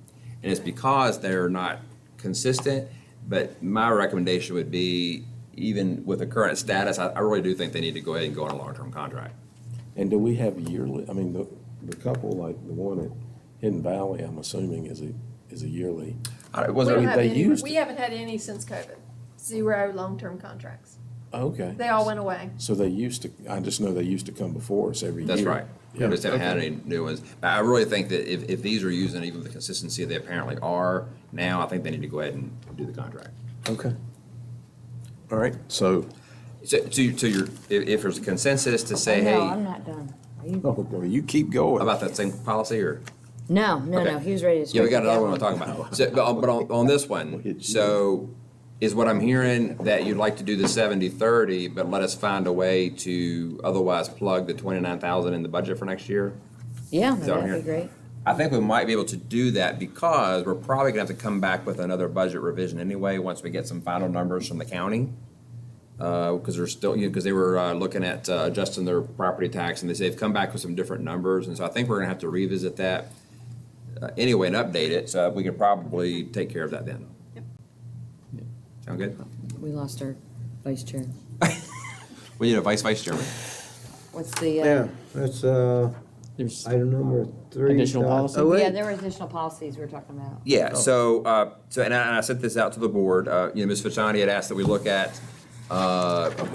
and it's because they're not consistent. But my recommendation would be, even with the current status, I really do think they need to go ahead and go on a long-term contract. And do we have yearly, I mean, the couple, like the one at Hidden Valley, I'm assuming is a yearly. It We wasn't, don't have they any, used we it. haven't had any since COVID. 0 long-term contracts. Okay. They all went away. So they used to, I just know they used to come before us every year. that's right. We Yeah, just haven't had okay. any new ones. But I really think that if these are using even the consistency they apparently are now, I think they need to go ahead and do the contract. Okay. All right, so, So to your, if there's a consensus to say, No, hey, I'm not done. Are you? oh, you keep going. about that same policy, or? No, Okay. he was ready to. Yeah, we strike got another one that we're talking about. So, but on this one, so is what I'm hearing that you'd like to do the 70-30, but let us find a way to otherwise plug the 29,000 in the budget for next year? Yeah, Is that what I'm that'd be hearing? great. I think we might be able to do that because we're probably gonna have to come back with another budget revision anyway, once we get some final numbers from the county. Because they're still, because they were looking at adjusting their property tax, and they've come back with some different numbers, and so I think we're gonna have to revisit that anyway and update it, so we could probably take care of that then. Sound good? We lost our vice chair. We need a vice chairman. What's the? Yeah, that's, There's item number 3. Additional policy? Oh, wait. Yeah, there were additional policies we were talking about. Yeah, so and I sent this out to the board. Ms. Fachani had asked that we look at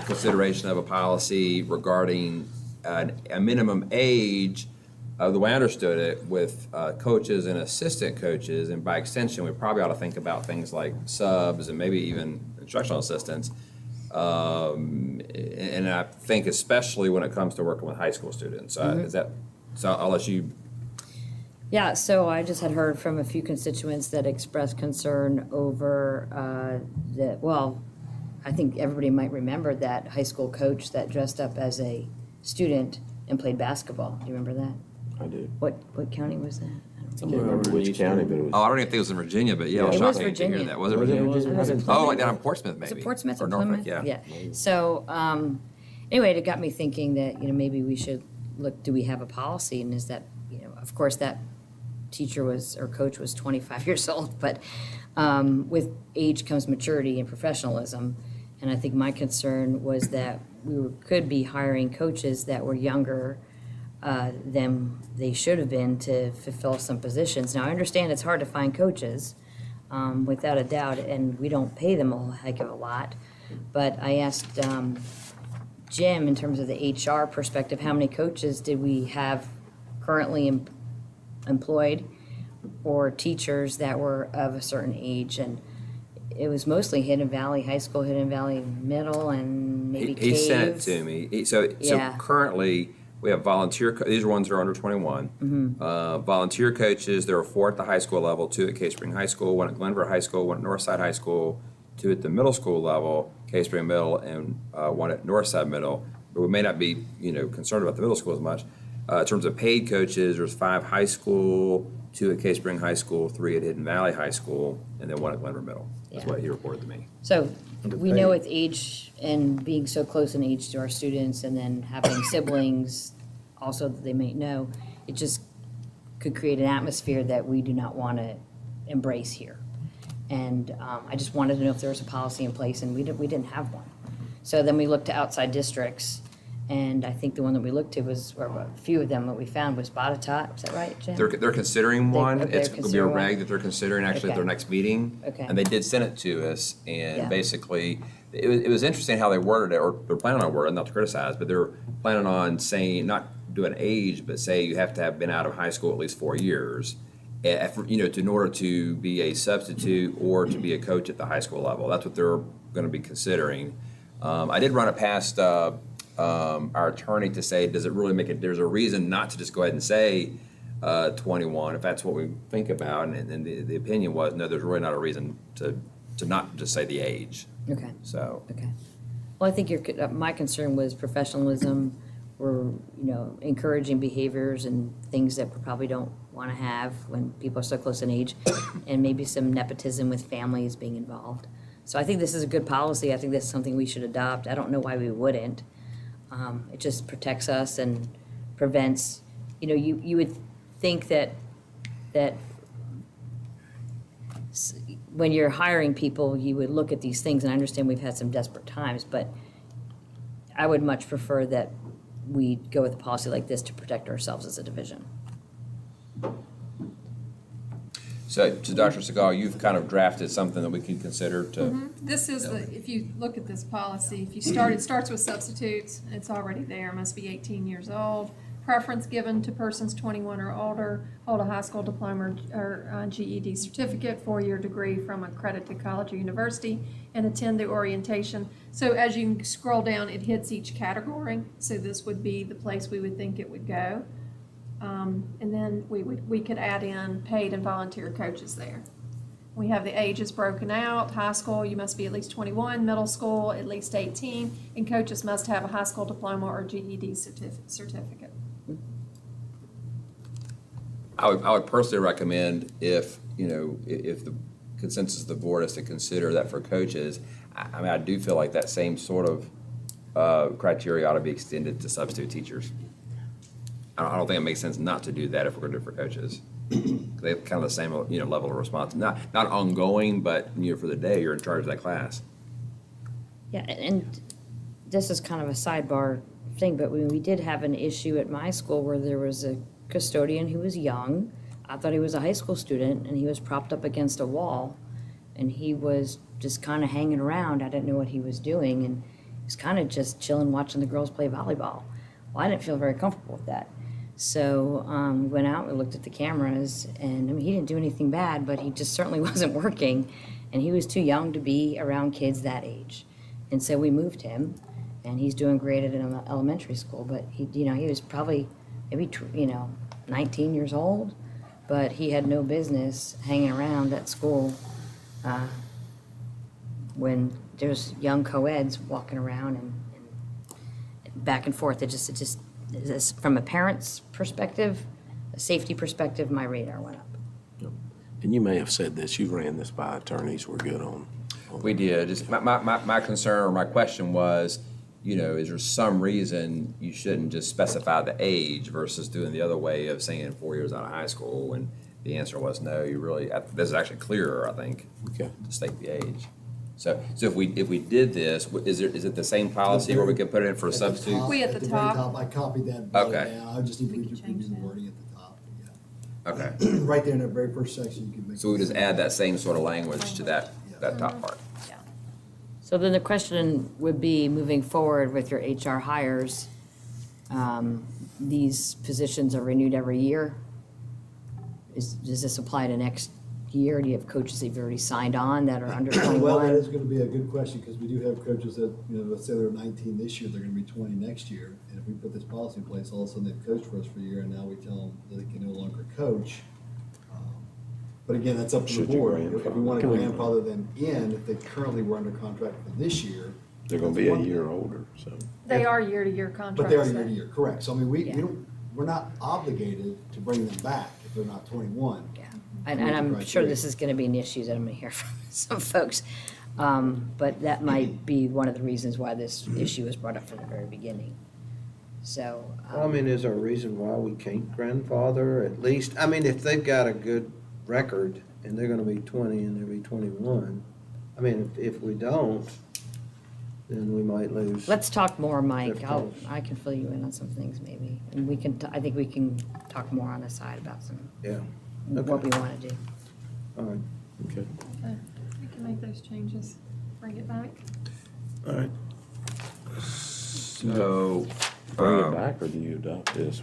consideration of a policy regarding a minimum age, the way I understood it, with coaches and assistant coaches, and by extension, we probably ought to think about things like subs and maybe even instructional assistants. And I think especially when it comes to working with high school students. Is that, so I'll let you. Yeah, so I just had heard from a few constituents that expressed concern over I think everybody might remember that high school coach that dressed up as a student and played basketball. Do you remember that? I do. What county was that? I can't remember which county, but it was. Oh, I don't even think it was in Virginia, but yeah, it was It was shocking to hear Virginia. that. Was it Was it Virginia? Virginia? Was it Oh, Plymouth? like down in Portsmouth, maybe. Was it Portsmouth or Norfolk, Plymouth? yeah. So, anyway, it got me thinking that, maybe we should look, do we have a policy? And is that, of course, that teacher or coach was 25 years old, but with age comes maturity and professionalism. And I think my concern was that could be hiring coaches that were younger than they should have been to fulfill some positions. Now, I understand it's hard to find coaches, without a doubt, and we don't pay them a heck of a lot. But I asked Jim, in terms of the HR perspective, how many coaches did we have currently employed or teachers that were of a certain age? And it was mostly Hidden Valley High School, Hidden Valley Middle, and maybe He sent it Caves. to me. So Yeah. currently, we have these are ones that are under 21. Volunteer coaches, there are 4 at the high school level, 2 at Cave Spring High School, 1 at Glenver High School, 1 at Northside High School, 2 at the middle school level, Cave Spring Middle, and 1 at Northside Middle. But we may not be, concerned about the middle school as much. In terms of paid coaches, there's 5 high school, 2 at Cave Spring High School, 3 at Hidden Valley High School, and then 1 at Glenver Middle. That's Yeah. what he reported to me. So we know with age and being so close in age to our students, and then having siblings also that they may know, it just could create an atmosphere that we do not want to embrace here. And I just wanted to know if there was a policy in place, and we didn't have one. So then we looked to outside districts, and I think the one that we looked to was, or a few of them that we found was Botetourt. Is that right, Jim? They're considering one. okay, It's they're going to be a considering reg one. that they're considering actually at their Okay. next meeting. Okay. And they did send it to us, Yeah. and basically, it was interesting how they worded it, or they're planning on wording, not to criticize, but they're planning on saying, not do an age, but say you have to have been out of high school at least 4 years, in order to be a substitute or to be a coach at the high school level. That's what they're going to be considering. I did run it past our attorney to say, does it really make it, there's a reason not to just go ahead and say 21, if that's what we think about, and the opinion was, no, there's really not a reason to not just say the age. Okay. So, Okay. Well, I think my concern was professionalism. We're, encouraging behaviors and things that we probably don't want to have when people are so close in age, and maybe some nepotism with families being involved. So I think this is a good policy. I think this is something we should adopt. I don't know why we wouldn't. It just protects us and prevents, you would think that when you're hiring people, you would look at these things, and I understand we've had some desperate times, but I would much prefer that we go with a policy like this to protect ourselves as a division. so to Dr. Segal, you've kind of drafted something that we can consider to. This is if you look at this policy, if you it starts with substitutes, it's already there, must be 18 years old. Preference given to persons 21 or older, hold a high school diploma or GED certificate, 4-year degree from accredited college or university, and attend the orientation. So as you scroll down, it hits each category. So this would be the place we would think it would go. And then we could add in paid and volunteer coaches there. We have the ages broken out. High school, you must be at least 21, middle school, at least 18, and coaches must have a high school diploma or GED certificate. I would personally recommend if the consensus of the board is to consider that for coaches, I do feel like that same sort of criteria ought to be extended to substitute teachers. I don't think it makes sense not to do that if we're going to do it for coaches. They have kind of the same, level of response, not ongoing, but, for the day, you're in charge of that class. Yeah, and this is kind of a sidebar thing, but we did have an issue at my school where there was a custodian who was young. I thought he was a high school student, and he was propped up against a wall, and he was just kind of hanging around. I didn't know what he was doing, and he was kind of just chilling, watching the girls play volleyball. Well, I didn't feel very comfortable with that. So we went out, we looked at the cameras, and he didn't do anything bad, but he just certainly wasn't working, and he was too young to be around kids that age. And so we moved him, and he's doing great at an elementary school, but he was probably maybe 19 years old, but he had no business hanging around at school when there's young co-eds walking around and back and forth. It just, this, from a parent's perspective, a safety perspective, my radar went up. And you may have said this, you ran this by attorneys, we're good on. We did. Just my concern or my question was, you know, is there some reason you shouldn't just specify the age versus doing the other way of saying 4 years out of high school? And the answer was no, you really, this is actually clearer, I think, Okay. to state the age. So if we did this, is it the same policy where we could put it in for a substitute? We at the very top. I copied that. Okay. I just need to read the wording at the top. Yeah. Okay. Right there in that very first section, you can make. So we just add that same sort of language to that top part. So then the question would be, moving forward with your HR hires, these positions are renewed every year? Does this apply to next year? Do you have coaches that you've already signed on that are under 21? Well, that is gonna be a good question, because we do have coaches that, you know, let's say they're 19 this year, they're gonna be 20 next year. And if we put this policy in place, all of a sudden they've coached for us for a year, and now we tell them that they can no longer coach. But again, that's up to the Should you board. If grandfather? we want to Can we- grandfather them in, if they currently were under contract for this year. They're gonna be a year older, so. They are year-to-year contracts. But they are though. year to year, correct. So I mean, we Yeah. don't, we're not obligated to bring them back if they're not 21. Yeah, and I'm sure this is gonna be an issue that I'm gonna hear from some folks. But that might be one of the reasons why this issue was brought up from the very beginning. So, I mean, is there a reason why we can't grandfather at least? I mean, if they've got a good record and they're gonna be 20 and they'll be 21, I mean, if we don't, then we might lose. let's talk more, Mike. Their I'll, posts. I can fill you in on some things maybe. And we can, I think we can talk more on the side about some, Yeah, what we wanna do. all right. Okay. Okay, we can make those changes, bring it back. All right. So, Bring it back, or do you adopt this?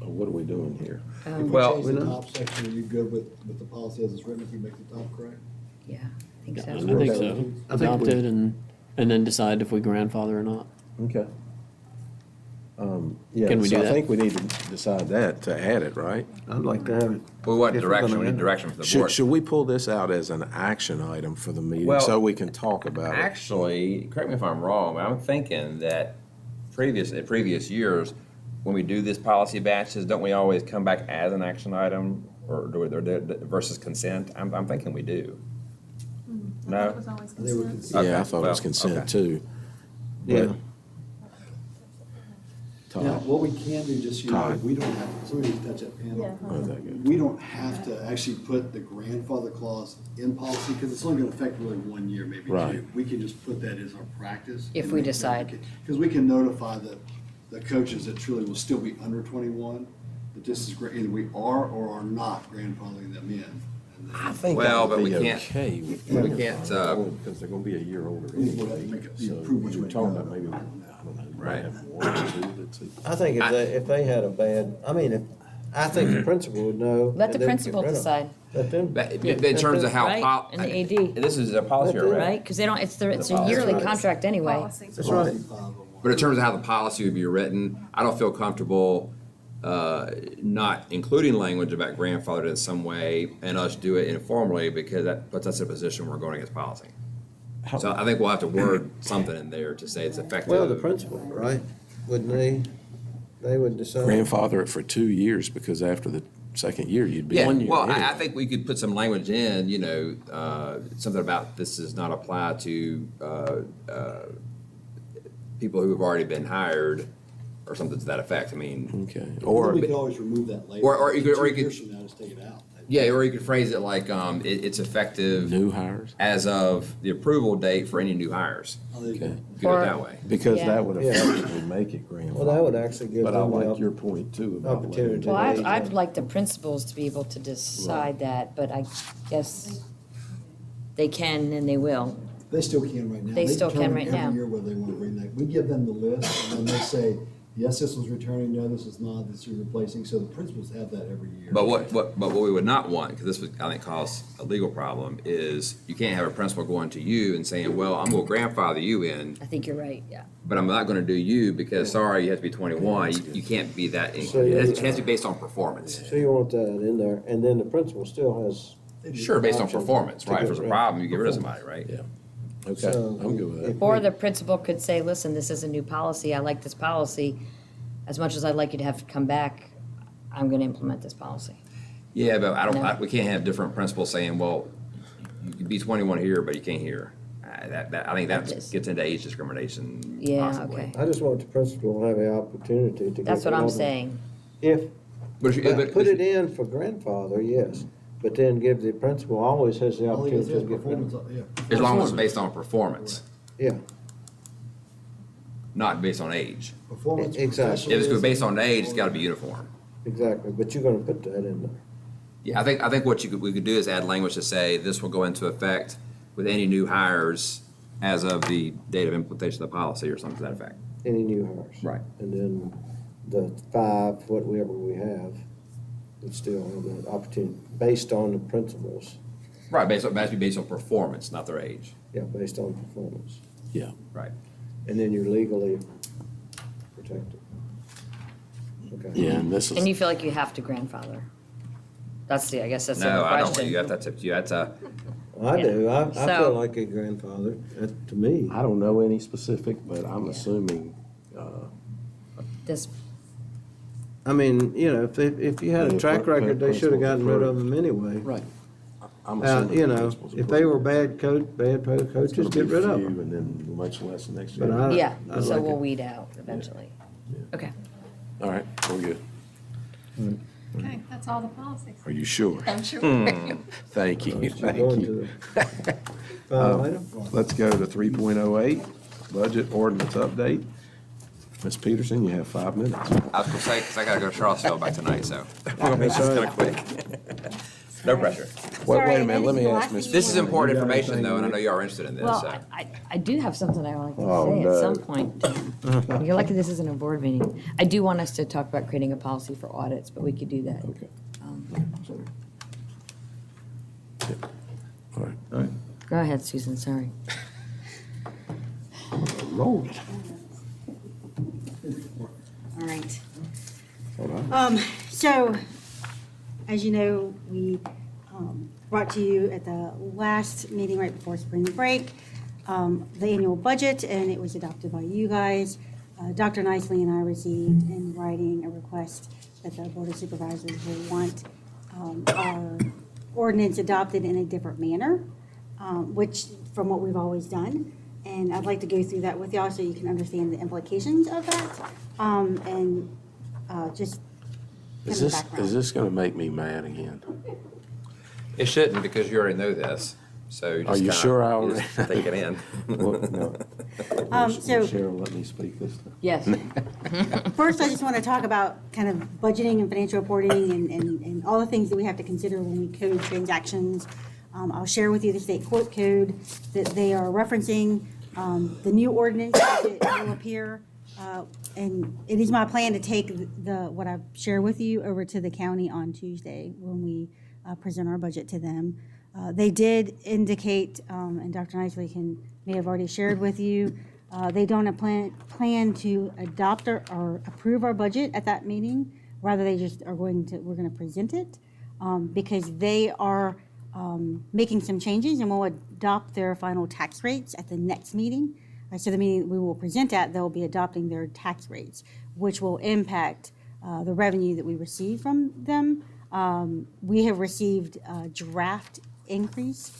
Or what are we doing here? If we Well, change the top section, are you good with the policy as it's written if we make the top correct? Yeah, I think Yeah, so. I think so. I think Adopt we- it and then decide if we grandfather or not. Okay. Yeah, Can we so do I that? think we need to decide that, to add it, right? I'd like to have it. well, what If we're direction? gonna We need end it. direction from the Should, board. should we pull this out as an action item for the meeting, Well, so we can talk about it? Actually, correct me if I'm wrong, but I'm thinking that in previous years, when we do this policy batches, don't we always come back as an action item or versus consent? I'm thinking we do. I No? thought it was always They were consent. considered. Yeah, I Okay, thought it was well, consent okay. too. Yeah. Now, Todd? what we can do, just so you know, Todd. we don't have, somebody can touch that panel. Oh, is that good? We don't have to actually put the grandfather clause in policy, because it's only gonna affect really 1 year, maybe Right. two. We can just put that as our practice. If we decide. Because we can notify the coaches that truly will still be under 21, that this is great, either we are or are not grandfathering them in. And then- I think Well, that but would we be can't- okay with we can't, because they're gonna be a year older We'll have to anyway. make it- So prove which we were way to talking go. about maybe, I don't know, Right. might have one or two, let's see. I think if they had a bad, I mean, I think the principal would know. Let the and they'd get principal rid of 'em. decide, Let them. But in terms of how. Right, and the AD. This is a policy already. right? Because they don't, it's a policy. yearly That's right. contract anyway. Policy. That's right. Policy 501. But in terms of how the policy would be written, I don't feel comfortable not including language about grandfathered in some way and us do it informally, because that puts us in a position where we're going against policy. So I think we'll have to word something in there to say it's effective. Well, the principal, right? Wouldn't they would decide. Grandfather it for 2 years, because after the second year, you'd be Yeah, 1 year. well, I anyway. think we could put some language in, you know, something about this does not apply to people who have already been hired, or something to that effect. I mean, Okay, Or or, we could always remove that later. Or you could- or you 2 could- years from now, just take it out. yeah, or you could phrase it like it's effective new hires, as of the approval date for any new hires. Oh, there you go. okay, Get Or- it that way. because Yeah. that would Yeah. effectively make it grandfather. Well, that would actually give But I them the like your point too about. letting opportunity. them- Well, Today's, I'd like the principals to be able to decide that, but I guess they can and they will. They still can right now. They still can determine right now. Every year whether they want to bring that. We give them the list, and then they say, yes, this was returning, no, this is not, this is replacing. So the principals have that every year. But what we would not want, because this would, I think, cause a legal problem, is you can't have a principal going to you and saying, well, I'm gonna grandfather you in, I think you're right, yeah. but I'm not gonna do you because, sorry, you have to be 21. You can't be that, So you- it has to be based on performance. So you want that in there, and then the principal still has. Sure, based on option performance, to right? If get there's a rid- problem, you get rid of somebody, right? Yeah. Okay, So I'm good with that. if Or we- the principal could say, listen, this is a new policy, I like this policy. As much as I'd like you to have to come back, I'm gonna implement this policy. Yeah, but No. we can't have different principals saying, well, you can be 21 here, but you can't here. I think that Yes. gets into age discrimination Yeah, possibly. okay. I just want the principal to have the opportunity to get. That's what I'm rid of them. saying. If, But if you- but put it in for grandfather, yes, but then give the principal always has the opportunity to get rid of them. As long as it's based on performance, Yeah, not based on age. exactly, If it's based on age, it's gotta be uniform. exactly, but you're gonna put that in there. Yeah, I think what we could do is add language to say this will go into effect with any new hires as of the date of implementation of the policy or something to that effect. Any new hires. Right. And then the 5, whatever we have, would still have that opportunity, based on the principals, Right, it has to be based on performance, not their age. yeah, based on performance. Yeah. Right. And then you're legally protected. Okay. Yeah, and this And is, you feel like you have to grandfather? I guess that's the No, I don't, question. you have that's a, I do, I So- feel like a grandfather, to me. I don't know any specific, but I'm assuming, This, I mean, you know, if you had a Yeah, track record, they should have gotten rid of them anyway. right. I'm assuming. You the know, principal's if they were approved. bad It's coaches, gonna get be rid of few them. And then much less next But year. I- yeah, I so like we'll it. weed out eventually. Okay. All right, we're good. Okay, that's all the policies. Are you sure? I'm sure. Thank you, Going thank to you. the final item? Let's go to 3.08, budget ordinance update. Ms. Peterson, you have 5 minutes. I was gonna say, because I gotta go to Charlottesville by tonight, so. That's This is right. kinda quick. No pressure. Wait Sorry, a minute, let me the ask last Ms. thing This is important You got information, anything, though, and I know Nick? you are interested in this, Well, so. I do have something I would like to Oh, say no. at some point. You're lucky this isn't a board meeting. I do want us to talk about creating a policy for audits, but we could do that. Okay. Um, All right. Go ahead, Susan, sorry. Roll it. All right. Hold on. So, as you know, we brought to you at the last meeting right before spring break, the annual budget, and it was adopted by you guys. Dr. Nicely and I received in writing a request that the Board of Supervisors will want our ordinance adopted in a different manner, which, from what we've always done. And I'd like to go through that with y'all so you can understand the implications of that, and just Is kind of this, background. is this gonna make me mad again? It shouldn't, because you already know this, so. Are you sure I already? Take it in. Well, no. So- Cheryl, let me speak this time. Yes. First, I just want to talk about kind of budgeting and financial reporting and all the things that we have to consider when we code transactions. I'll share with you the state court code that they are referencing, the new ordinance that will appear. And it is my plan to take what I've shared with you over to the county on Tuesday when we present our budget to them. They did indicate, and Dr. Nicely may have already shared with you, they don't plan to adopt or approve our budget at that meeting. Rather, they just are we're going to present it because they are making some changes and will adopt their final tax rates at the next meeting. So the meeting we will present at, they'll be adopting their tax rates, which will impact the revenue that we receive from them. We have received a draft increase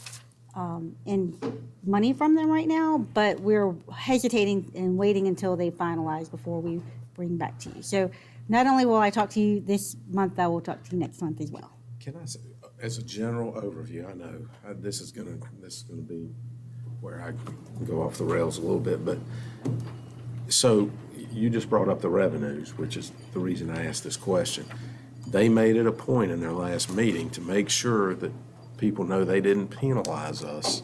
in money from them right now, but we're hesitating and waiting until they finalize before we bring back to you. So not only will I talk to you this month, I will talk to you next month as well. Can I say, as a general overview, I know this is gonna be where I go off the rails a little bit, but, so you just brought up the revenues, which is the reason I asked this question. They made it a point in their last meeting to make sure that people know they didn't penalize us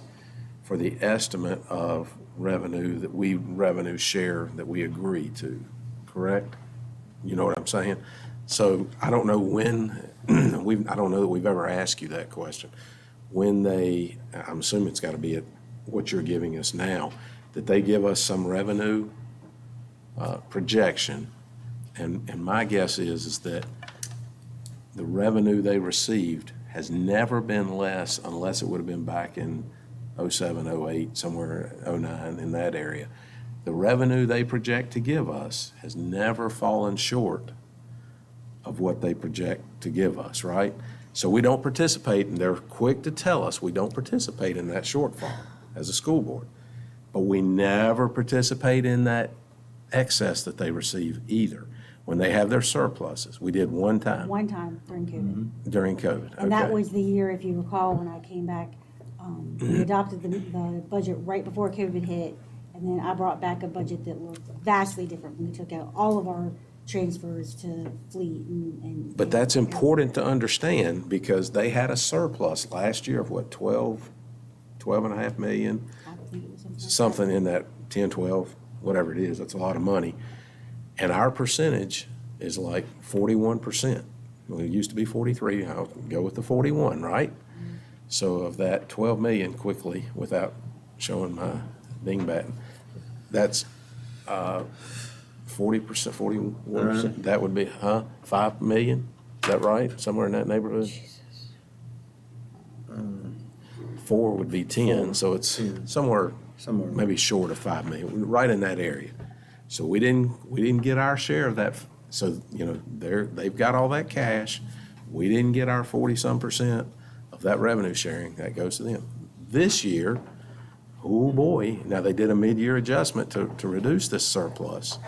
for the estimate of revenue share that we agreed to, correct? You know what I'm saying? So I don't know when, I don't know that we've ever asked you that question. When I'm assuming it's gotta be at what you're giving us now, that they give us some revenue projection, and my guess is that the revenue they received has never been less, unless it would have been back in '07, '08, somewhere '09, in that area. The revenue they project to give us has never fallen short of what they project to give us, right? So we don't participate, and they're quick to tell us we don't participate in that shortfall as a school board. But we never participate in that excess that they receive either. When they have their surpluses, we did one time One time during COVID. during COVID. And that Okay. was the year, if you recall, when I came back, we adopted the budget right before COVID hit. And then I brought back a budget that looked vastly different. We took out all of our transfers to fleet and. But that's important to understand because they had a surplus last year of what, 12 and a half million? I think it was Something in that 10, 12, whatever it is, that's a lot of money. And our percentage is like 41%. Well, it used to be 43, I'll go with the 41, right? So of that 12 million quickly, without showing my dingbat, that's 40%, 41%, that would be, 5 million? Is that right? Somewhere in that neighborhood? 4 would be 10, so it's somewhere maybe short of 5 million, right in that area. So we didn't get our share of that. So, they've got all that cash. We didn't get our 40-some% of that revenue sharing. That goes to them. This year, oh boy, now they did a mid-year adjustment to reduce this surplus.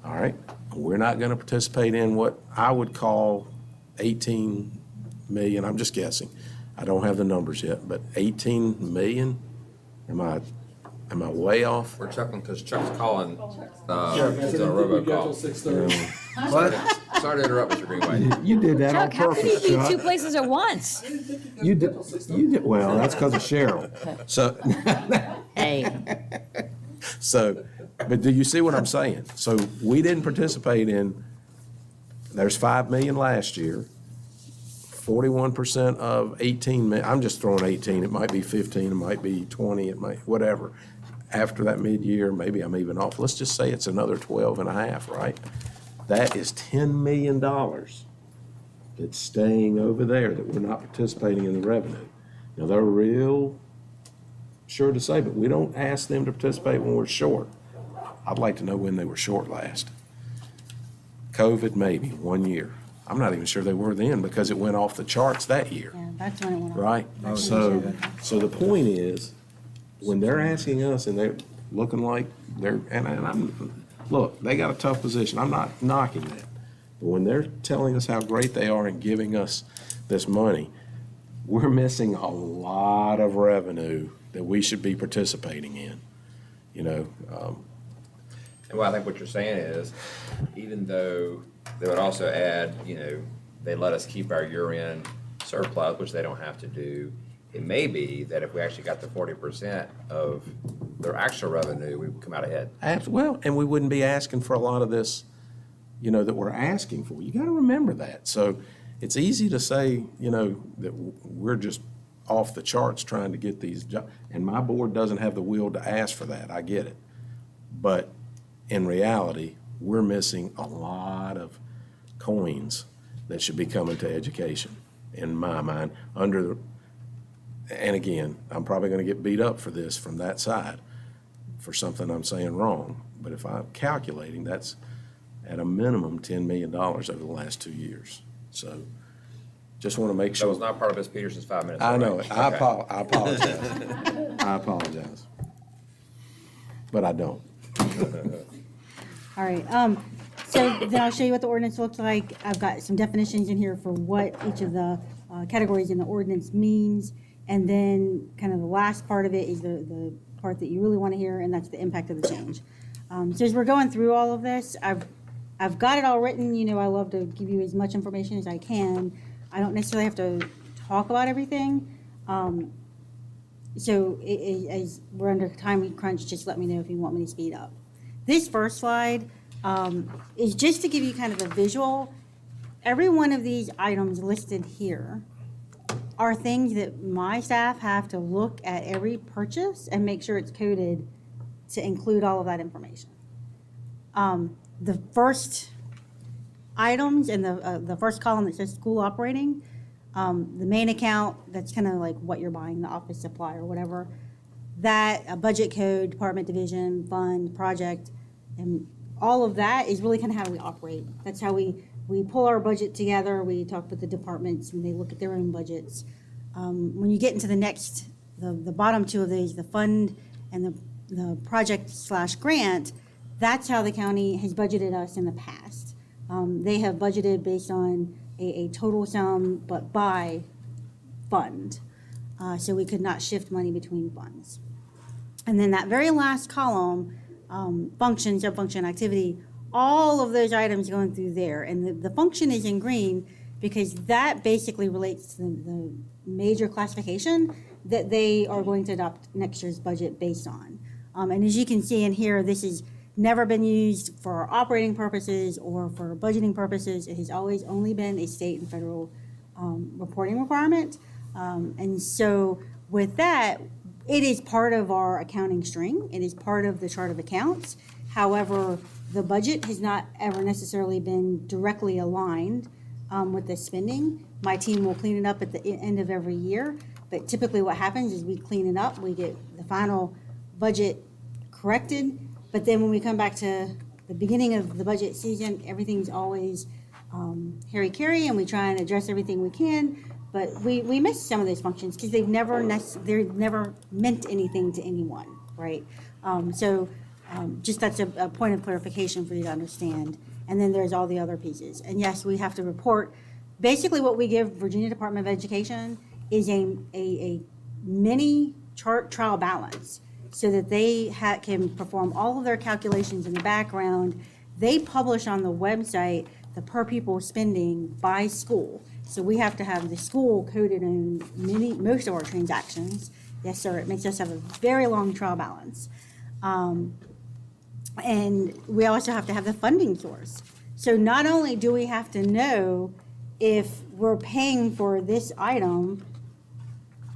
All right, we're not going to participate in what I would call 18 million. I'm just guessing. I don't have the numbers yet, but 18 million? Am I way off? We're chuckling because Chuck's calling, it's a robocall. Sorry to interrupt, Mr. Greenway. You did that on Chuck, how can you purpose, be Chuck. two places at once? You did, well, that's because of Cheryl. So, Hey, but do you see what I'm saying? So we didn't participate in, there's 5 million last year, 41% of 18 million, I'm just throwing 18, it might be 15, it might be 20, it might, whatever. After that mid-year, maybe I'm even off, let's just say it's another 12 and a half, right? That is $10 million that's staying over there that we're not participating in the revenue. Now, they're real sure to say, but we don't ask them to participate when we're short. I'd like to know when they were short last. COVID, maybe, 1 year. I'm not even sure they were then because it went off the charts that year, Yeah, that's when it went off. right? So the point is, when they're asking us and they're looking like they're, and I'm, look, they got a tough position. I'm not knocking that. But when they're telling us how great they are in giving us this money, we're missing a lot of revenue that we should be participating in, And well, I think what you're saying is, even though they would also add, they let us keep our year-end surplus, which they don't have to do, it may be that if we actually got the 40% of their actual revenue, we would come out ahead. Well, and we wouldn't be asking for a lot of this, that we're asking for. You got to remember that. So it's easy to say, that we're just off the charts trying to get these jobs. And my board doesn't have the will to ask for that. I get it. But in reality, we're missing a lot of coins that should be coming to education, in my mind, and again, I'm probably going to get beat up for this from that side for something I'm saying wrong. But if I'm calculating, that's at a minimum $10 million over the last 2 years. So just want to make That sure. was not part of Ms. Peterson's 5 minutes. I know right? it. I Okay. apologize. I apologize. But I don't. All right, so then I'll show you what the ordinance looks like. I've got some definitions in here for what each of the categories in the ordinance means. And then kind of the last part of it is the part that you really want to hear, and that's the impact of the change. So as we're going through all of this, I've got it all written. I love to give you as much information as I can. I don't necessarily have to talk about everything. So as we're under time crunch, just let me know if you want me to speed up. This first slide is just to give you kind of a visual. Every one of these items listed here are things that my staff have to look at every purchase and make sure it's coded to include all of that information. The first items in the first column that says school operating, The main account, that's kind of like what you're buying, the office supply or whatever. That, a budget code, department, division, fund, project, and all of that is really kind of how we operate. That's how we pull our budget together. We talk with the departments and they look at their own budgets. When you get into the next, the bottom two of these, the fund and the project/grant, that's how the county has budgeted us in the past. They have budgeted based on a total sum, but by fund. So we could not shift money between funds. And then that very last column, function, subfunction, activity, all of those items going through there. And the function is in green because that basically relates to the major classification that they are going to adopt next year's budget based on. And as you can see in here, this has never been used for operating purposes or for budgeting purposes. It has always only been a state and federal reporting requirement. And so with that, it is part of our accounting string. It is part of the chart of accounts. However, the budget has not ever necessarily been directly aligned with the spending. My team will clean it up at the end of every year, but typically what happens is we clean it up, we get the final budget corrected, but then when we come back to the beginning of the budget season, everything's always hairy-carry, and we try and address everything we can, but we miss some of those functions because they've never meant anything to anyone, right? Just that's a point of clarification for you to understand. And then there's all the other pieces. And yes, we have to report. Basically, what we give Virginia Department of Education is a mini chart trial balance so that they can perform all of their calculations in the background. They publish on the website the per pupil spending by school. So we have to have the school coded in most of our transactions. Yes, sir, it makes us have a very long trial balance. And we also have to have the funding source. So not only do we have to know if we're paying for this item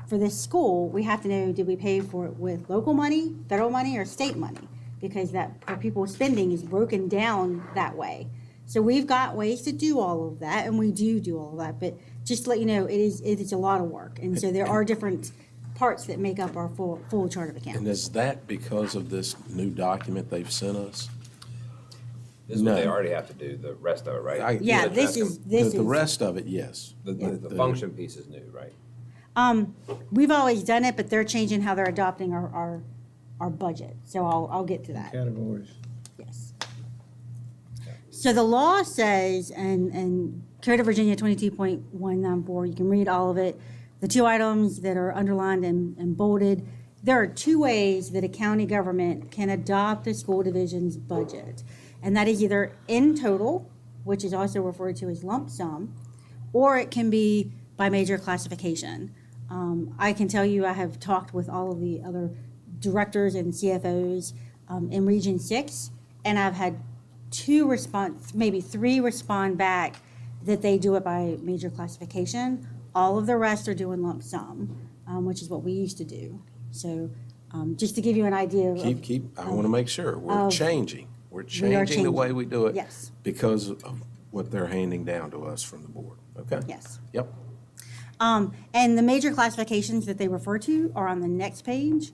for this school, we have to know, did we pay for it with local money, federal money, or state money? Because that per pupil spending is broken down that way. So we've got ways to do all of that, and we do all of that. But just to let you know, it is a lot of work. And so there are different parts that make up our full chart of accounts. And is that because of this new document they've sent us? This is what they already have to do, the rest of it, right? Yeah, this is. The rest of it, yes. The function piece is new, right? We've always done it, but they're changing how they're adopting our budget. So I'll get to that. Categories. Yes. So the law says, and Code of Virginia 22.194, you can read all of it. The two items that are underlined and bolded, there are two ways that a county government can adopt a school division's budget. And that is either in total, which is also referred to as lump sum, or it can be by major classification. I can tell you I have talked with all of the other directors and CFOs in Region 6, and I've had maybe three respond back that they do it by major classification. All of the rest are doing lump sum, which is what we used to do. So just to give you an idea of. I want to make sure, we're changing. We're changing the way we do it. Yes. Because of what they're handing down to us from the board, okay? Yes. Yep. And the major classifications that they refer to are on the next page.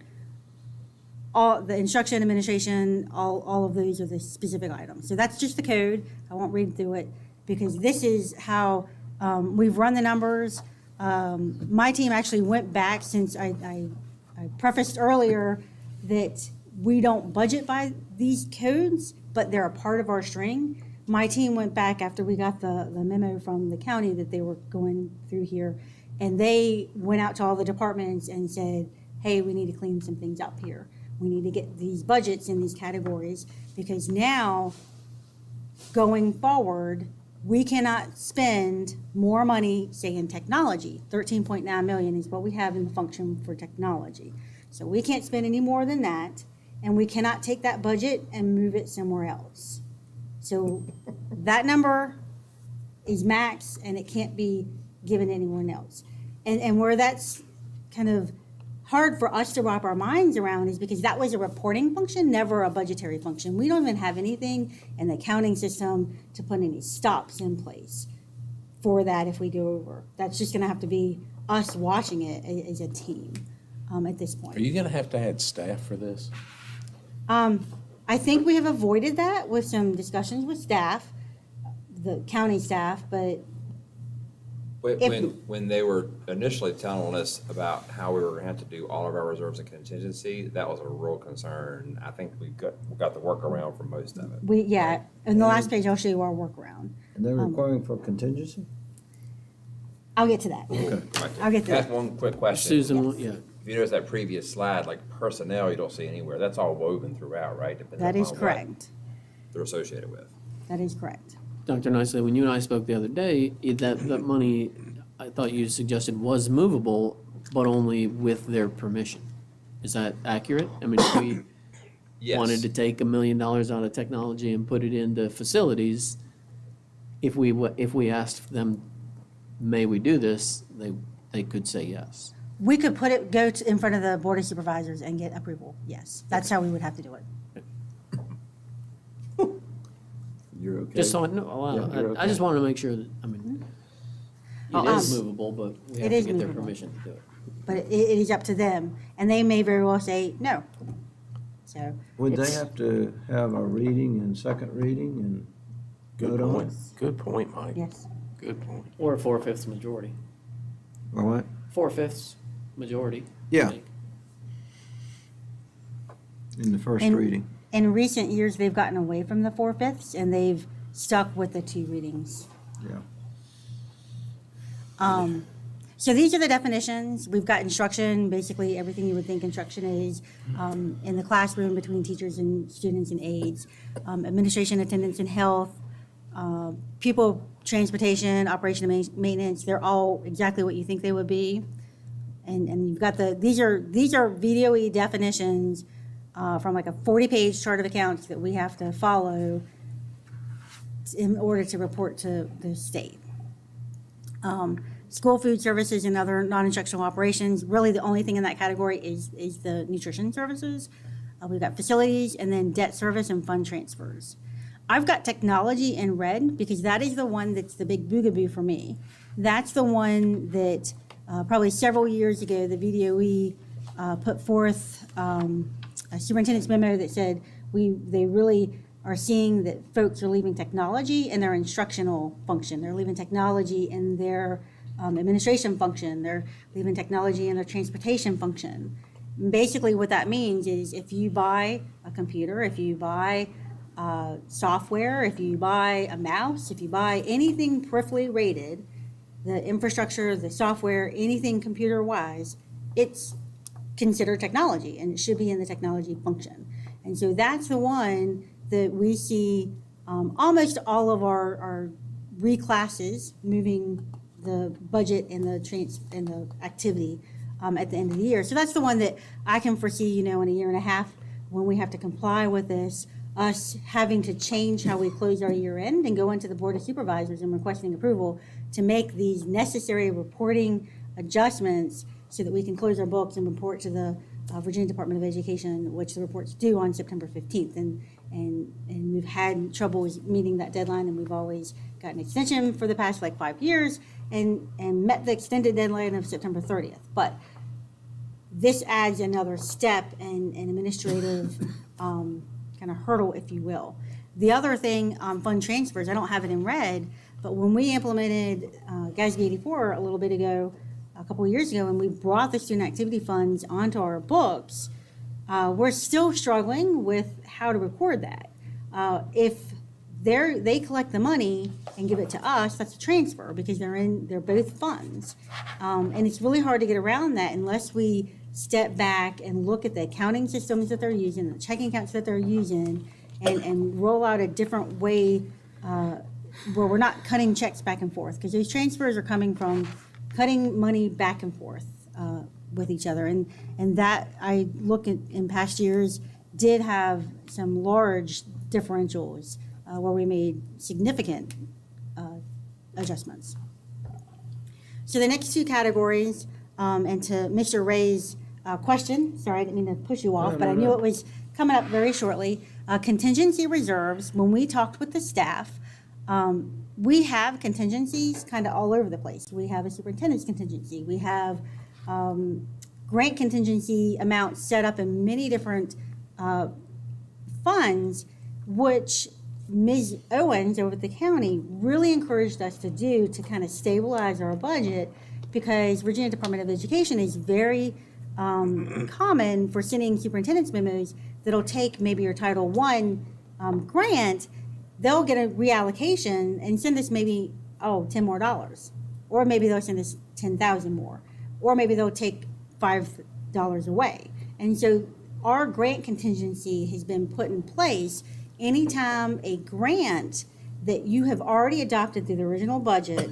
All the instruction, administration, all of those are the specific items. So that's just the code. I won't read through it because this is how we've run the numbers. My team actually went back since I prefaced earlier that we don't budget by these codes, but they're a part of our string. My team went back after we got the memo from the county that they were going through here, and they went out to all the departments and said, hey, we need to clean some things up here. We need to get these budgets in these categories because now, going forward, we cannot spend more money, say, in technology. 13.9 million is what we have in the function for technology. So we can't spend any more than that, and we cannot take that budget and move it somewhere else. So that number is max, and it can't be given to anyone else. And where that's kind of hard for us to wrap our minds around is because that was a reporting function, never a budgetary function. We don't even have anything in the accounting system to put any stops in place for that if we go over. That's just gonna have to be us watching it as a team, at this point. Are you gonna have to add staff for this? I think we have avoided that with some discussions with staff, the county staff, but When they were initially telling us about how we were gonna have to do all of our reserves and contingency, that was a real concern. I think we got the workaround for most of it. in the last page, I'll show you our workaround. And they're requiring for contingency? I'll get to that. I'll get to That's that. one quick question. Susan, yeah. If you notice that previous slide, like personnel, you don't see anywhere. That's all woven throughout, right? Depending That is upon what correct. they're associated with. That is correct. Dr. Nicely, when you and I spoke the other day, that money, I thought you suggested was movable, but only with their permission. Is that accurate? I mean, if we Yes. wanted to take $1 million out of technology and put it into facilities, if we asked them, may we do this, they could say yes. We could go in front of the Board of Supervisors and get approval, yes. That's how we would have to do it. You're okay? Just so I know, Yeah, you're I just okay. wanted to make sure that, I mean, Oh, it is movable, but we have it to is get their movable. permission to do it. But it is up to them, and they may very well say no. So. Would they it's- have to have a reading and second reading and Good vote on point. it? Good point, Mike. Yes. Good point. Or a 4/5 majority. Or what? 4/5 majority. Yeah. I think. In the first In- reading? In recent years, they've gotten away from the 4/5, and they've stuck with the 2 readings. Yeah. So these are the definitions. We've got instruction, basically everything you would think instruction is, in the classroom between teachers and students and aides, administration, attendance, and health, pupil transportation, operation and maintenance. They're all exactly what you think they would be. And you've got these are VDOE definitions from like a 40-page chart of accounts that we have to follow in order to report to the state. School food services and other non-instructional operations, really the only thing in that category is the nutrition services. We've got facilities and then debt service and fund transfers. I've got technology in red because that is the one that's the big boogaboo for me. That's the one that probably several years ago, the VDOE put forth a superintendent's memo that said they really are seeing that folks are leaving technology in their instructional function. They're leaving technology in their administration function. They're leaving technology in their transportation function. And basically what that means is if you buy a computer, if you buy software, if you buy a mouse, if you buy anything peripherally rated, the infrastructure, the software, anything computer-wise, it's considered technology and it should be in the technology function. And so that's the one that we see almost all of our reclasses moving the budget and the activity at the end of the year. So that's the one that I can foresee, in a year and a half when we have to comply with this, us having to change how we close our year end and go into the Board of Supervisors and requesting approval to make these necessary reporting adjustments so that we can close our books and report to the Virginia Department of Education, which the report's due on September 15th. And we've had trouble meeting that deadline, and we've always got an extension for the past 5 years and met the extended deadline of September 30th. But this adds another step and an administrative kind of hurdle, if you will. The other thing on fund transfers, I don't have it in red, but when we implemented GASB 84 a little bit ago, a couple of years ago, and we brought the student activity funds onto our books, we're still struggling with how to record that. If they collect the money and give it to us, that's a transfer because they're both funds. And it's really hard to get around that unless we step back and look at the accounting systems that they're using, the checking accounts that they're using, and roll out a different way where we're not cutting checks back and forth, because those transfers are coming from cutting money back and forth with each other. And that, I look at in past years, did have some large differentials where we made significant adjustments. So the next 2 categories, and to Mr. Ray's question, sorry, I didn't mean to push you off, but I knew it was coming up very shortly. Contingency reserves, when we talked with the staff, We have contingencies kind of all over the place. We have a superintendent's contingency. We have grant contingency amounts set up in many different funds, which Ms. Owens over at the county really encouraged us to do to kind of stabilize our budget, because Virginia Department of Education is very common for sending superintendent's memos that'll take maybe your Title I grant. They'll get a reallocation and send us maybe, $10 more. Or maybe they'll send us 10,000 more. Or maybe they'll take $5 away. And so our grant contingency has been put in place. Anytime a grant that you have already adopted through the original budget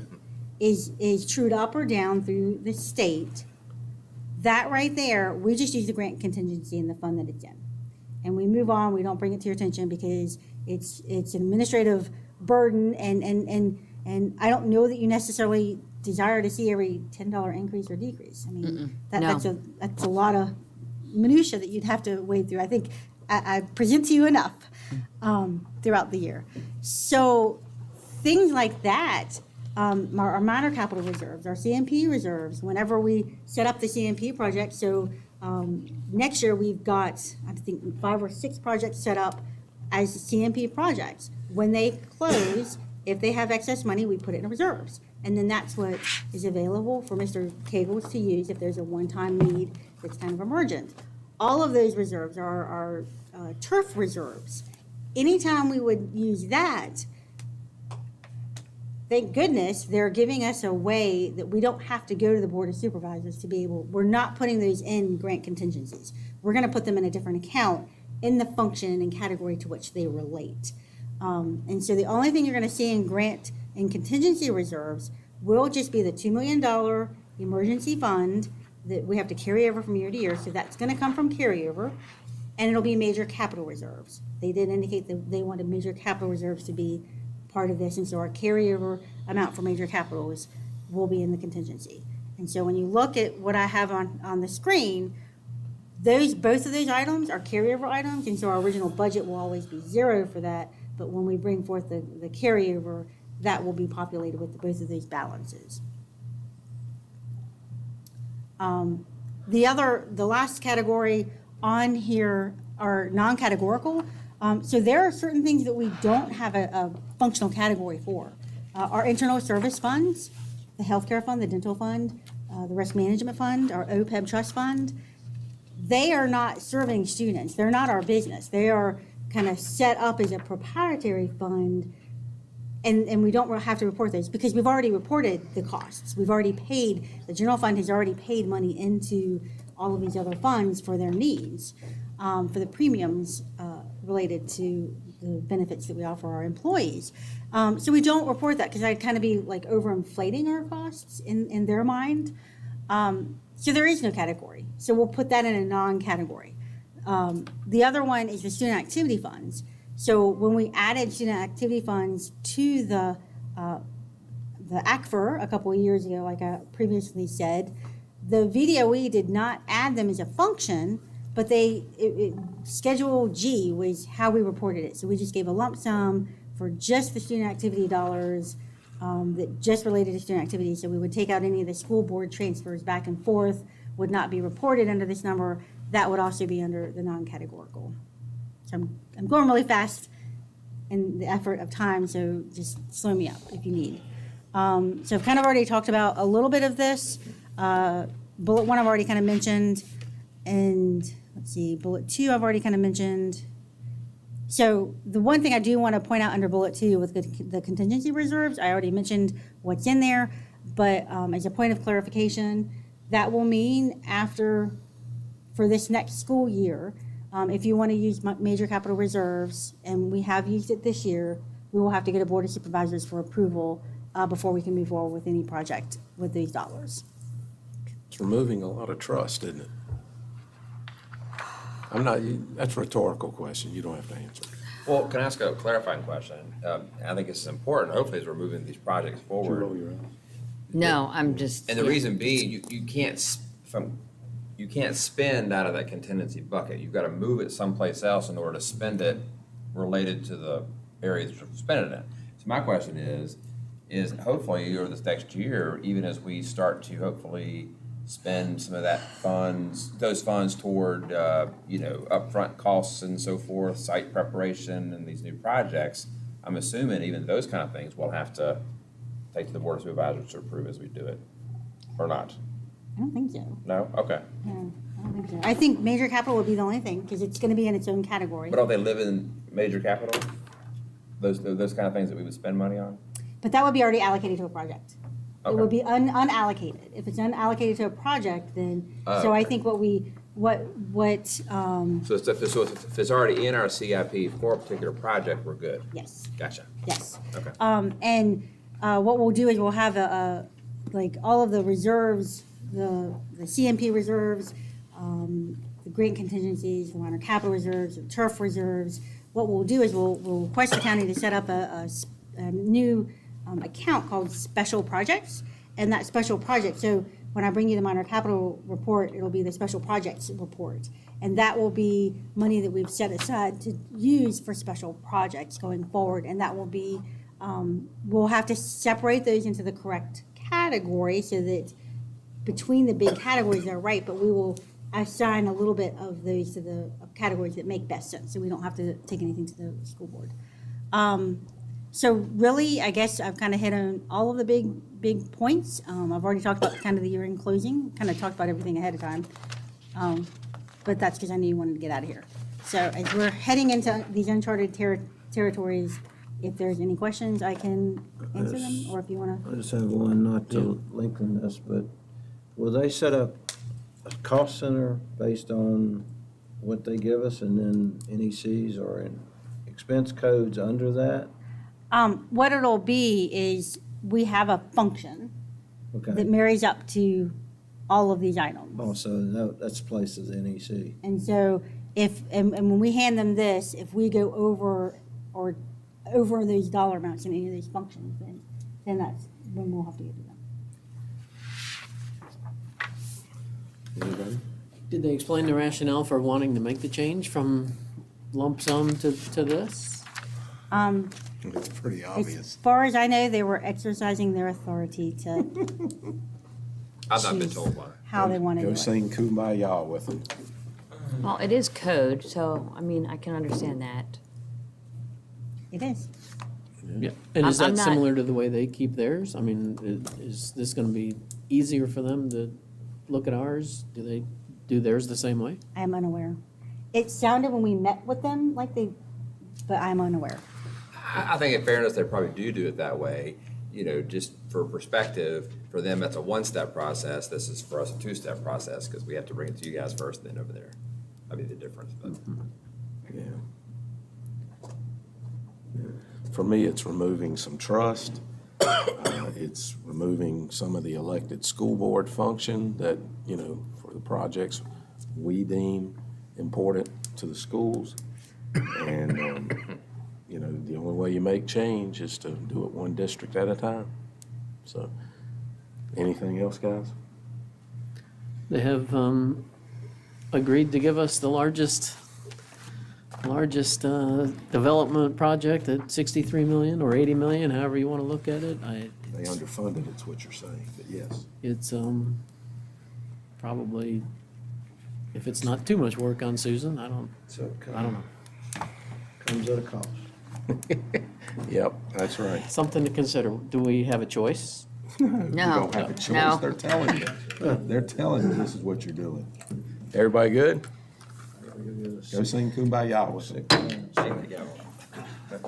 is trued up or down through the state, that right there, we just use the grant contingency in the fund that it's in. And we move on, we don't bring it to your attention because it's an administrative burden, and I don't know that you necessarily desire to see every $10 increase or decrease. I mean, that's a lot of minutia that you'd have to wade through. I think I present to you enough throughout the year. So things like that, our minor capital reserves, our CMP reserves, whenever we set up the CMP project. So next year we've got, I think, 5 or 6 projects set up as CMP projects. When they close, if they have excess money, we put it in reserves. And then that's what is available for Mr. Kegels to use if there's a one-time need that's kind of emergent. All of those reserves are turf reserves. Anytime we would use that, thank goodness they're giving us a way that we don't have to go to the Board of Supervisors to be able, we're not putting those in grant contingencies. We're going to put them in a different account in the function and category to which they relate. And so the only thing you're going to see in grant and contingency reserves will just be the $2 million emergency fund that we have to carry over from year to year. So that's going to come from carryover, and it'll be major capital reserves. They did indicate that they wanted major capital reserves to be part of this, and so our carryover amount for major capitals will be in the contingency. And so when you look at what I have on the screen, both of those items are carryover items, and so our original budget will always be 0 for that. But when we bring forth the carryover, that will be populated with both of those balances. The last category on here are non-categorical. So there are certain things that we don't have a functional category for. Our internal service funds, the healthcare fund, the dental fund, the risk management fund, our OPEB trust fund, they are not serving students. They're not our business. They are kind of set up as a proprietary fund, and we don't have to report those because we've already reported the costs. We've already paid, the general fund has already paid money into all of these other funds for their needs, for the premiums related to the benefits that we offer our employees. So we don't report that because I'd kind of be like overinflating our costs in their mind. So there is no category. So we'll put that in a non-category. The other one is the student activity funds. So when we added student activity funds to the ACFR a couple of years ago, like I previously said, the VDOE did not add them as a function, but Schedule G was how we reported it. So we just gave a lump sum for just the student activity dollars that just related to student activity. So we would take out any of the school board transfers back and forth, would not be reported under this number. That would also be under the non-categorical. So I'm going really fast in the effort of time, so just slow me up if you need. So I've kind of already talked about a little bit of this. Bullet 1 I've already kind of mentioned, and let's see, bullet 2 I've already kind of mentioned. So the one thing I do want to point out under bullet 2 with the contingency reserves, I already mentioned what's in there, but as a point of clarification, that will mean for this next school year, if you want to use major capital reserves, and we have used it this year, we will have to get a Board of Supervisors for approval before we can move forward with any project with these dollars. It's removing a lot of trust, isn't it? That's a rhetorical question. You don't have to answer. Well, can I ask a clarifying question? I think it's important, hopefully, as we're moving these projects forward. No, I'm just. And the reason being, you can't spend out of that contingency bucket. You've got to move it someplace else in order to spend it related to the areas you're spending it in. So my question is hopefully over this next year, even as we start to hopefully spend some of those funds toward, upfront costs and so forth, site preparation and these new projects, I'm assuming even those kind of things we'll have to take to the Board of Supervisors to approve as we do it, or not? I don't think so. No? Okay. No, I don't think so. I think major capital would be the only thing, because it's gonna be in its own category. But don't they live in major capital? Those kind of things that we would spend money on? But that would be already allocated to a project. It Okay. would be unallocated. If it's unallocated to a project, then, so I think So if it's already in our CIP for a particular project, we're good? yes, Gotcha. yes. Okay. And what we'll do is we'll have like all of the reserves, the CMP reserves, the grant contingencies, the minor capital reserves, the turf reserves. What we'll do is we'll request the county to set up a new account called special projects. And that special project, so when I bring you the minor capital report, it'll be the special projects report. And that will be money that we've set aside to use for special projects going forward. And that will be, we'll have to separate those into the correct category so that between the big categories they're right, but we will assign a little bit of those to the categories that make best sense, so we don't have to take anything to the school board. So really, I guess I've kind of hit on all of the big points. I've already talked about kind of the year-end closing, kind of talked about everything ahead of time. But that's because I knew you wanted to get out of here. So as we're heading into these uncharted territories, if there's any questions, I can answer them, or if you want I just have one, not to lengthen this, but will they set up a cost center based on what they give us and then NECs or in expense codes under that? What it'll be is we have a function that Okay. marries up to all of these items. Oh, so that's placed as NEC. And so and when we hand them this, if we go over those dollar amounts in any of these functions, then that's when we'll have to get to them. Anybody? Did they explain the rationale for wanting to make the change from lump sum to this? It's pretty As obvious. far as I know, they were exercising their authority to I've not been choose told why. how they want to do Go it. sing Kumbaya with them. Well, it is code, so, I mean, I can understand that. It is. Yeah. And is I'm that not- similar to the way they keep theirs? I mean, is this gonna be easier for them to look at ours? Do they do theirs the same way? I am unaware. It sounded when we met with them like but I'm unaware. I think in fairness, they probably do it that way, just for perspective, for them, that's a one-step process. This is for us a two-step process, because we have to bring it to you guys first, then over there. That'd be the difference, but. Yeah. For me, it's removing some trust. It's removing some of the elected school board function that, for the projects we deem important to the schools. And, the only way you make change is to do it one district at a time. So, anything else, guys? They have agreed to give us the largest development project at 63 million or 80 million, however you want to look at it. They underfunded, it's what you're saying, but yes. It's probably, if it's not too much work on Susan, I don't know. Comes at a cost. Yep, that's right. Something to consider. Do we have a choice? You don't have a choice, No. they're telling you. They're telling you this is what you're doing. Everybody good? Go sing Kumbaya with them. There you go.